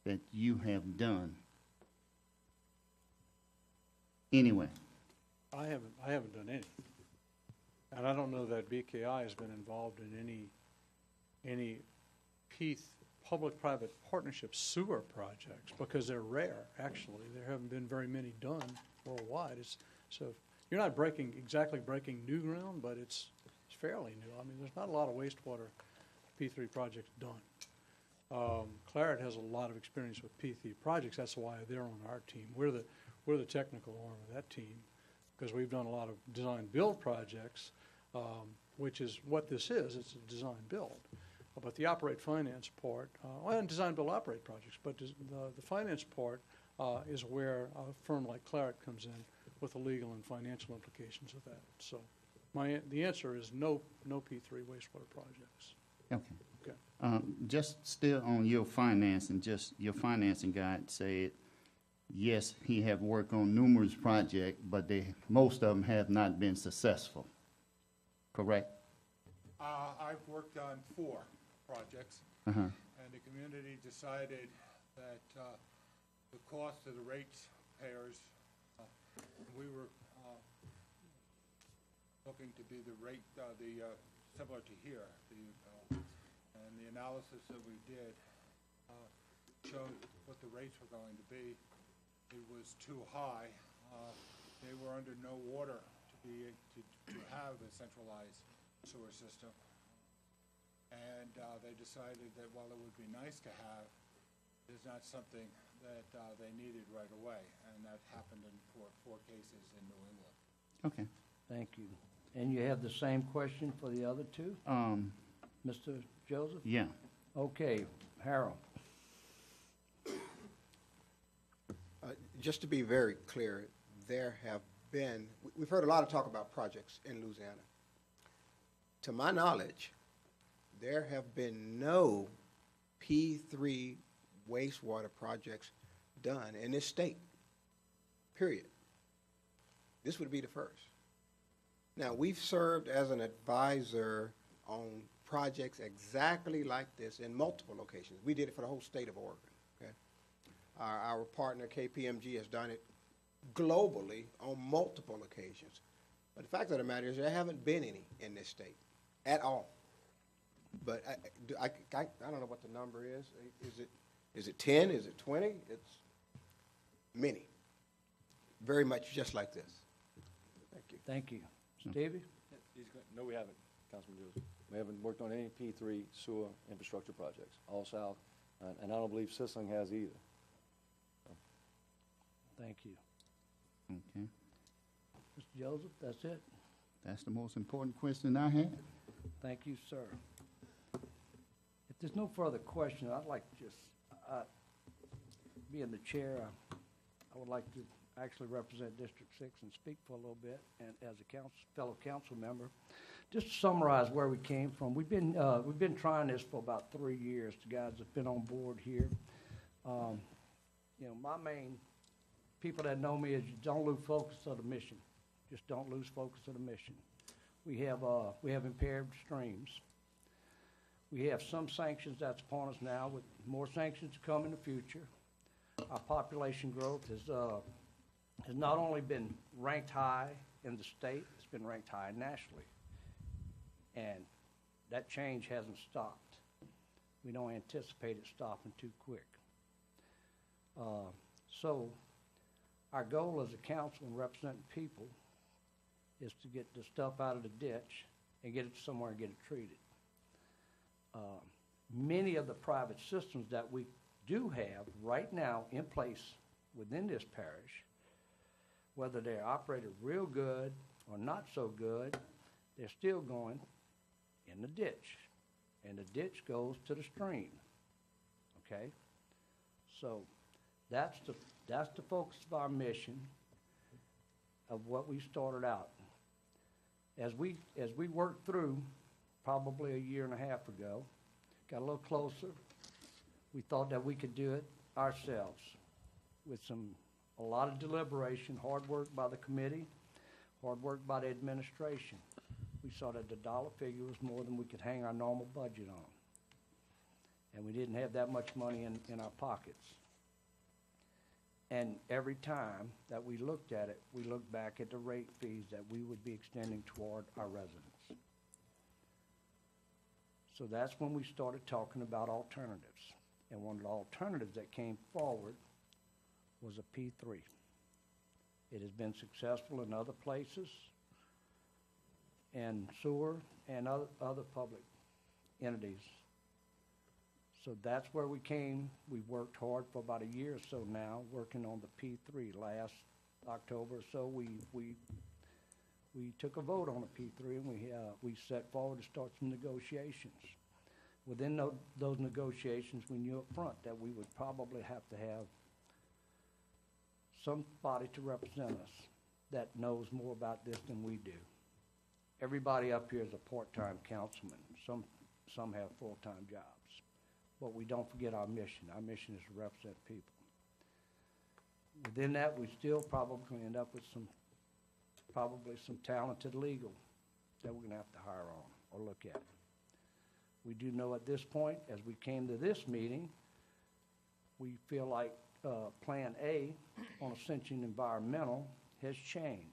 that you have done. Anyway, I haven't done any. And I don't know that BKI has been involved in any public-private partnership sewer projects, because they're rare, actually. There haven't been very many done worldwide. So you're not exactly breaking new ground, but it's fairly new. I mean, there's not a lot of wastewater P3 projects done. Claret has a lot of experience with P3 projects. That's why they're on our team. We're the technical arm of that team, because we've done a lot of design-build projects, which is what this is. It's a design-build. But the operate-finance part, and design-build-operate projects, but the finance part is where a firm like Claret comes in with the legal and financial implications of that. So the answer is no P3 wastewater projects. okay. Okay. Just still on your financing, just your financing guide said, yes, he have worked on numerous projects, but most of them have not been successful. Correct? I've worked on 4 projects, Uh-huh. and the community decided that the cost of the ratepayers, we were looking to be the rate, similar to here, and the analysis that we did showed what the rates were going to be. It was too high. They were under no water to have a centralized sewer system. And they decided that while it would be nice to have, it's not something that they needed right away. And that happened in four cases in New England. Okay. Thank you. And you have the same question for the other 2? Mr. Joseph? Yeah. Okay, Harold. Just to be very clear, we've heard a lot of talk about projects in Louisiana. To my knowledge, there have been no P3 wastewater projects done in this state, period. This would be the first. Now, we've served as an advisor on projects exactly like this in multiple locations. We did it for the whole state of Oregon, okay? Our partner, KPMG, has done it globally on multiple occasions. But the fact of the matter is there haven't been any in this state at all. But I don't know what the number is. Is it 10? Is it 20? It's many. Very much just like this. Thank you. Thank you. Stevie? No, we haven't, Councilman Joseph. We haven't worked on any P3 sewer infrastructure projects, all south, and I don't believe Sisling has either. Thank you. Okay. Mr. Joseph, that's it? That's the most important question I had. Thank you, sir. If there's no further question, I'd like to just, being the chair, I would like to actually represent District 6 and speak for a little bit, and as a fellow council member, just to summarize where we came from. We've been trying this for about 3 years. The guys have been on board here. You know, my main people that know me is you don't lose focus of the mission. Just don't lose focus of the mission. We have impaired streams. We have some sanctions that's upon us now, with more sanctions to come in the future. Our population growth has not only been ranked high in the state, it's been ranked high nationally. And that change hasn't stopped. We don't anticipate it stopping too quick. So our goal as a council and representing people is to get the stuff out of the ditch and get it somewhere and get it treated. Many of the private systems that we do have right now in place within this parish, whether they're operated real good or not so good, they're still going in the ditch. And the ditch goes to the stream. Okay? So that's the focus of our mission, of what we started out. As we worked through, probably a year and a half ago, got a little closer, we thought that we could do it ourselves with a lot of deliberation, hard work by the committee, hard work by the administration. We saw that the dollar figure was more than we could hang our normal budget on. And we didn't have that much money in our pockets. And every time that we looked at it, we looked back at the rate fees that we would be extending toward our residents. So that's when we started talking about alternatives. And one of the alternatives that came forward was a P3. It has been successful in other places, and sewer and other public entities. So that's where we came. We worked hard for about a year or so now, working on the P3. Last October or so, we took a vote on a P3, and we set forward to start some negotiations. Within those negotiations, we knew up front that we would probably have to have somebody to represent us that knows more about this than we do. Everybody up here is a part-time councilman. Some have full-time jobs. But we don't forget our mission. Our mission is to represent people. Within that, we still probably end up with probably some talented legal that we're going to have to hire on or look at. We do know at this point, as we came to this meeting, we feel like Plan A on Ascension Environmental has changed.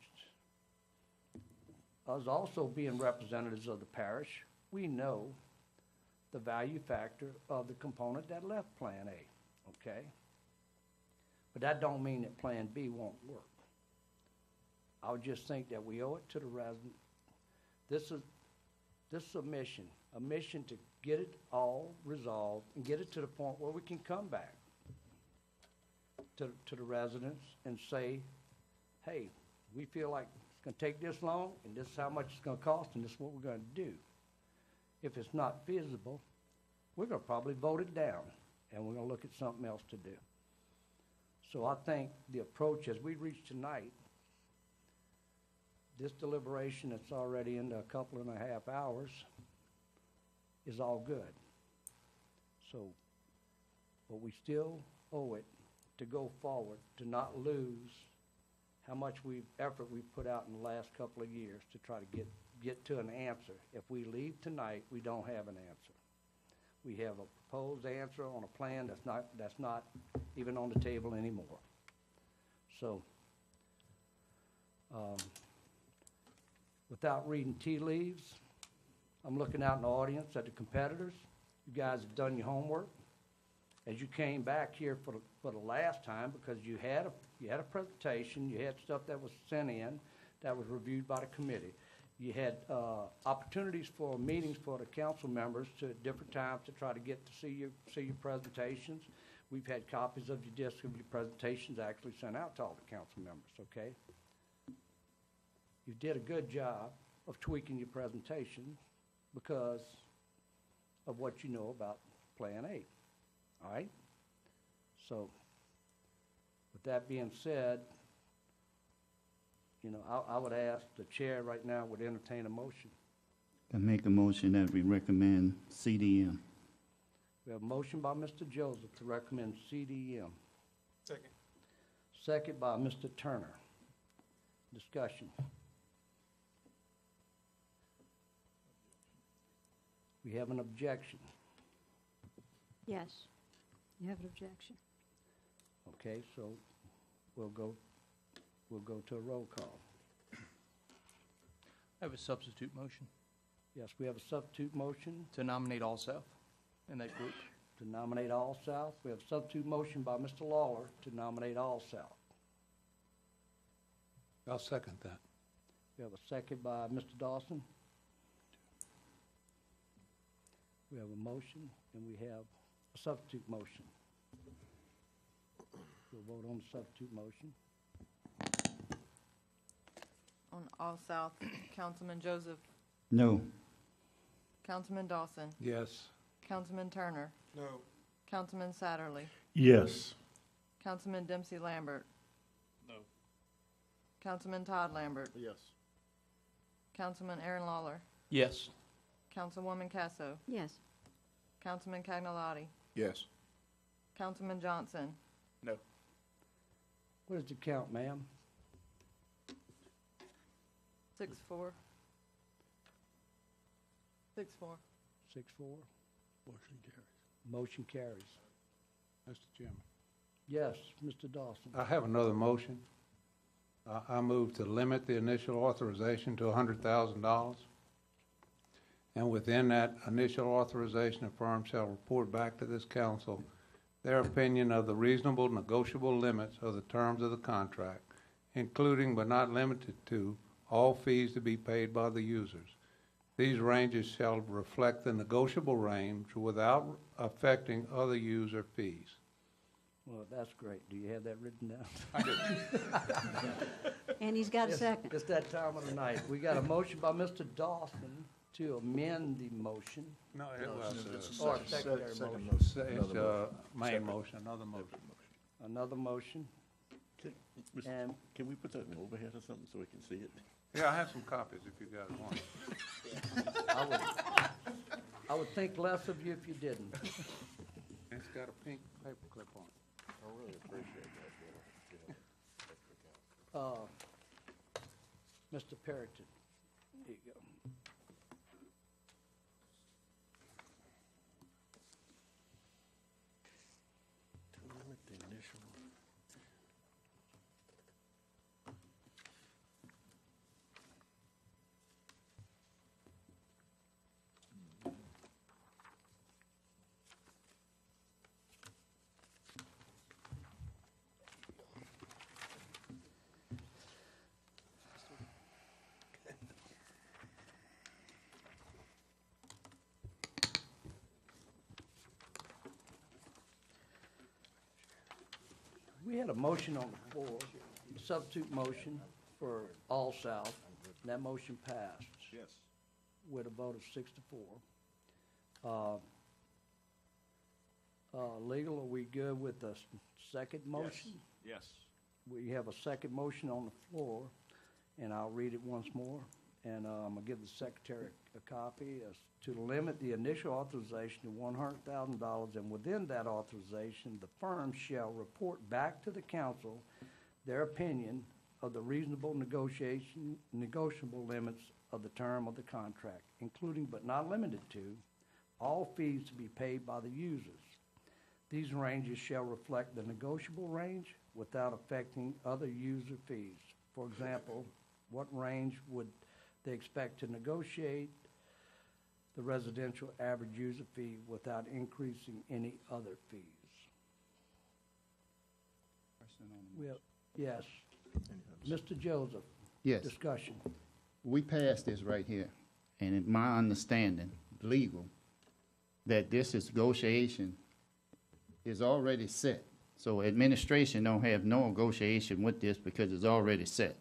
Us also being representatives of the parish, we know the value factor of the component that left Plan A, okay? But that don't mean that Plan B won't work. I would just think that we owe it to the resident. This is a mission to get it all resolved and get it to the point where we can come back to the residents and say, hey, we feel like it's going to take this long, and this is how much it's going to cost, and this is what we're going to do. If it's not feasible, we're going to probably vote it down, and we're going to look at something else to do. So I think the approach as we reach tonight, this deliberation that's already into a couple and a half hours, is all good. So, but we still owe it to go forward, to not lose how much effort we've put out in the last couple of years to try to get to an answer. If we leave tonight, we don't have an answer. We have a proposed answer on a plan that's not even on the table anymore. So, without reading tea leaves, I'm looking out in the audience at the competitors. You guys have done your homework. As you came back here for the last time, because you had a presentation, you had stuff that was sent in, that was reviewed by the committee. You had opportunities for meetings for the council members to at different times to try to get to see your presentations. We've had copies of your disc of your presentations actually sent out to all the council members, okay? You did a good job of tweaking your presentation because of what you know about Plan 8, all right? So, with that being said, you know, I would ask the chair right now would entertain a motion. I make a motion that we recommend CDM. We have a motion by Mr. Joseph to recommend CDM. Second. Second by Mr. Turner. Discussion. We have an objection. Yes, you have an objection. Okay, so we'll go to a roll call. I have a substitute motion Yes, we have a substitute motion to nominate All South in that group. to nominate All South. We have a substitute motion by Mr. Lawler to nominate All South. I'll second that. We have a second by Mr. Dawson. We have a motion, and we have a substitute motion. We'll vote on the substitute motion. On All South, Councilman Joseph, No. Councilman Dawson, Yes. Councilman Turner, No. Councilman Satterley, Yes. Councilman Dempsey Lambert, No. Councilman Todd Lambert, Yes. Councilman Aaron Lawler, Yes. Councilwoman Casso, Yes, Councilman Cagnolati, Yes. Councilman Johnson, No. What is the count, ma'am? 6-4. 6-4. 6-4. Motion carries. Motion carries. Mr. Chairman. Yes, Mr. Dawson. I have another motion. I move to limit the initial authorization to $100,000. And within that initial authorization, the firm shall report back to this council their opinion of the reasonable negotiable limits of the terms of the contract, including but not limited to all fees to be paid by the users. These ranges shall reflect the negotiable range without affecting other user fees. Well, that's great. Do you have that written down? and he's got a second. It's that time of the night. We got a motion by Mr. Dawson to amend the motion. No, it was, Or a secondary second motion. it's main motion, another motion. Another motion. And Can we put that in overhead or something so we can see it? Yeah, I have some copies if you guys want. I would think less of you if you didn't. It's got a pink paper clip on it. I really appreciate that. Mr. Perrington, here you go. To limit the initial. We had a motion on the floor, a substitute motion for All South, and that motion passed Yes. with a vote of 6-4. Legal, are we good with the second motion? Yes. We have a second motion on the floor, and I'll read it once more. And I'm gonna give the secretary a copy, as to limit the initial authorization to $100,000, and within that authorization, the firm shall report back to the council their opinion of the reasonable negotiable limits of the term of the contract, including but not limited to all fees to be paid by the users. These ranges shall reflect the negotiable range without affecting other user fees. For example, what range would they expect to negotiate the residential average user fee without increasing any other fees. Yes. Mr. Joseph? Yes. Discussion. We passed this right here, and in my understanding, legal, that this is negotiation is already set. So administration don't have no negotiation with this because it's already set.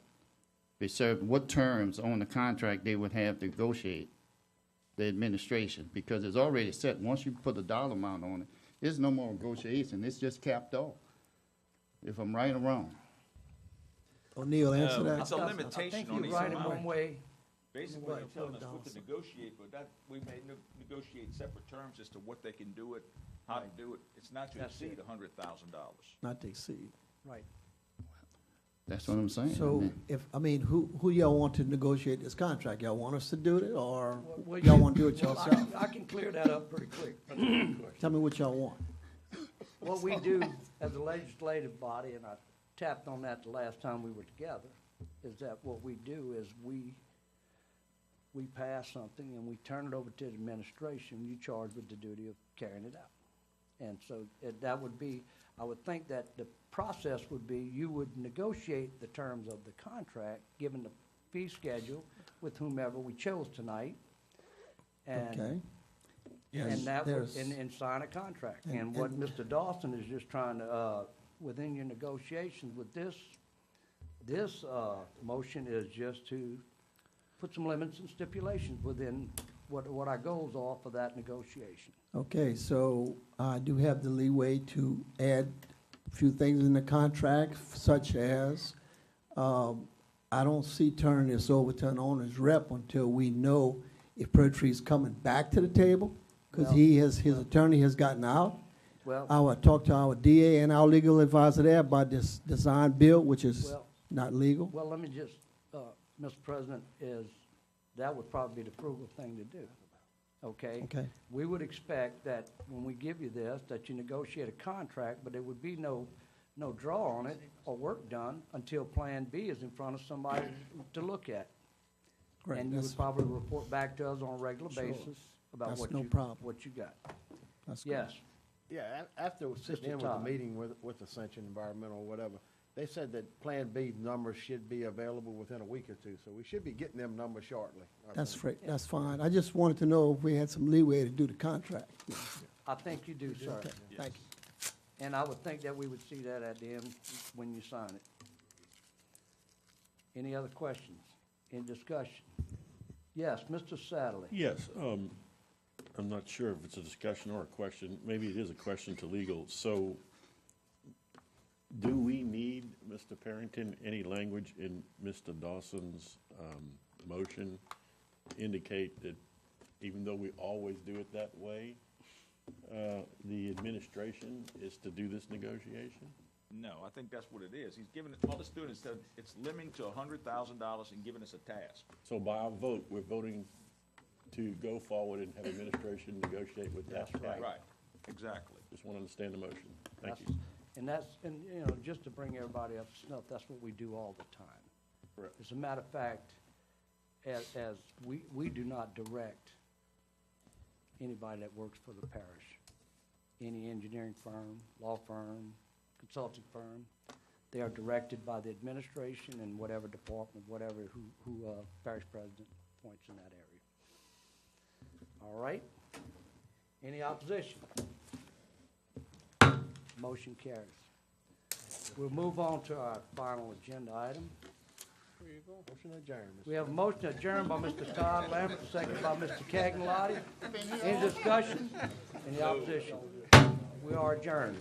They serve what terms on the contract they would have to negotiate, the administration, because it's already set. Once you put a dollar amount on it, there's no more negotiation. It's just capped off. If I'm right or wrong. O'Neill, answer that. It's a limitation on you're each right in amount. one way. Basically, they're telling us what to negotiate, but that, we may negotiate separate terms as to what they can do it, how to do it. It's not to That's exceed it. $100,000. Not to exceed. Right. That's what I'm saying. So who y'all want to negotiate this contract? Y'all want us to do it, or Well, y'all want to do it well, yourself? I can clear that up pretty quick. Tell me what y'all want. What we do as a legislative body, and I tapped on that the last time we were together, is that what we do is we pass something and we turn it over to the administration. You charge with the duty of carrying it out. And so that would be, I would think that the process would be you would negotiate the terms of the contract, given the fee schedule, with whomever we chose tonight. Okay. And that would, There's- and sign a contract. And- And what and- Mr. Dawson is just trying to, within your negotiations with this motion is just to put some limits and stipulations within what our goals are for that negotiation. Okay, so I do have the leeway to add a few things in the contract, such as, I don't see turning this over to an owner's rep until we know if Pertree's coming back to the table, because Well- his attorney has gotten out. Well, I will talk to our DA and our legal advisor there about this design build, which is Well- not legal. well, let me just, Mr. President, that would probably be the frugal thing to do, okay? Okay. We would expect that when we give you this, that you negotiate a contract, but there would be no draw on it or work done until Plan B is in front of somebody to look at. Great, And you that's- would probably report back to us on a regular Sure. basis about That's what no you, problem. what you got. That's good. Yes, Yeah, after sitting in with the Todd. meeting with Ascension Environmental or whatever, they said that Plan B numbers should be available within a week or two, so we should be getting them numbers shortly. I That's think. that's fine. I just wanted to know if we had some leeway to do the contract. I think you do, sir. Okay, thank you. And I would think that we would see that at the end when you sign it. Any other questions? Any discussion? Yes, Mr. Sadler. Yes, I'm not sure if it's a discussion or a question. Maybe it is a question to legal. So do we need, Mr. Parrington, any language in Mr. Dawson's motion indicate that even though we always do it that way, the administration is to do this negotiation? No, I think that's what it is. He's giving, all it's doing is that it's limiting to $100,000 and giving us a task. So by our vote, we're voting to go forward and have administration negotiate with that. Right, exactly. Just want to understand the motion. Thank That's- you. And just to bring everybody up to snuff, that's what we do all the time. Correct. As a matter of fact, as we do not direct anybody that works for the parish, any engineering firm, law firm, consulting firm, they are directed by the administration and whatever department, whatever, who parish president points in that area. All right? Any opposition? Motion carries. We'll move on to our final agenda item. Motion adjourned. We have a motion adjourned by Mr. Todd Lambert, second by Mr. Cagney. Any discussion? Any opposition? We are adjourned.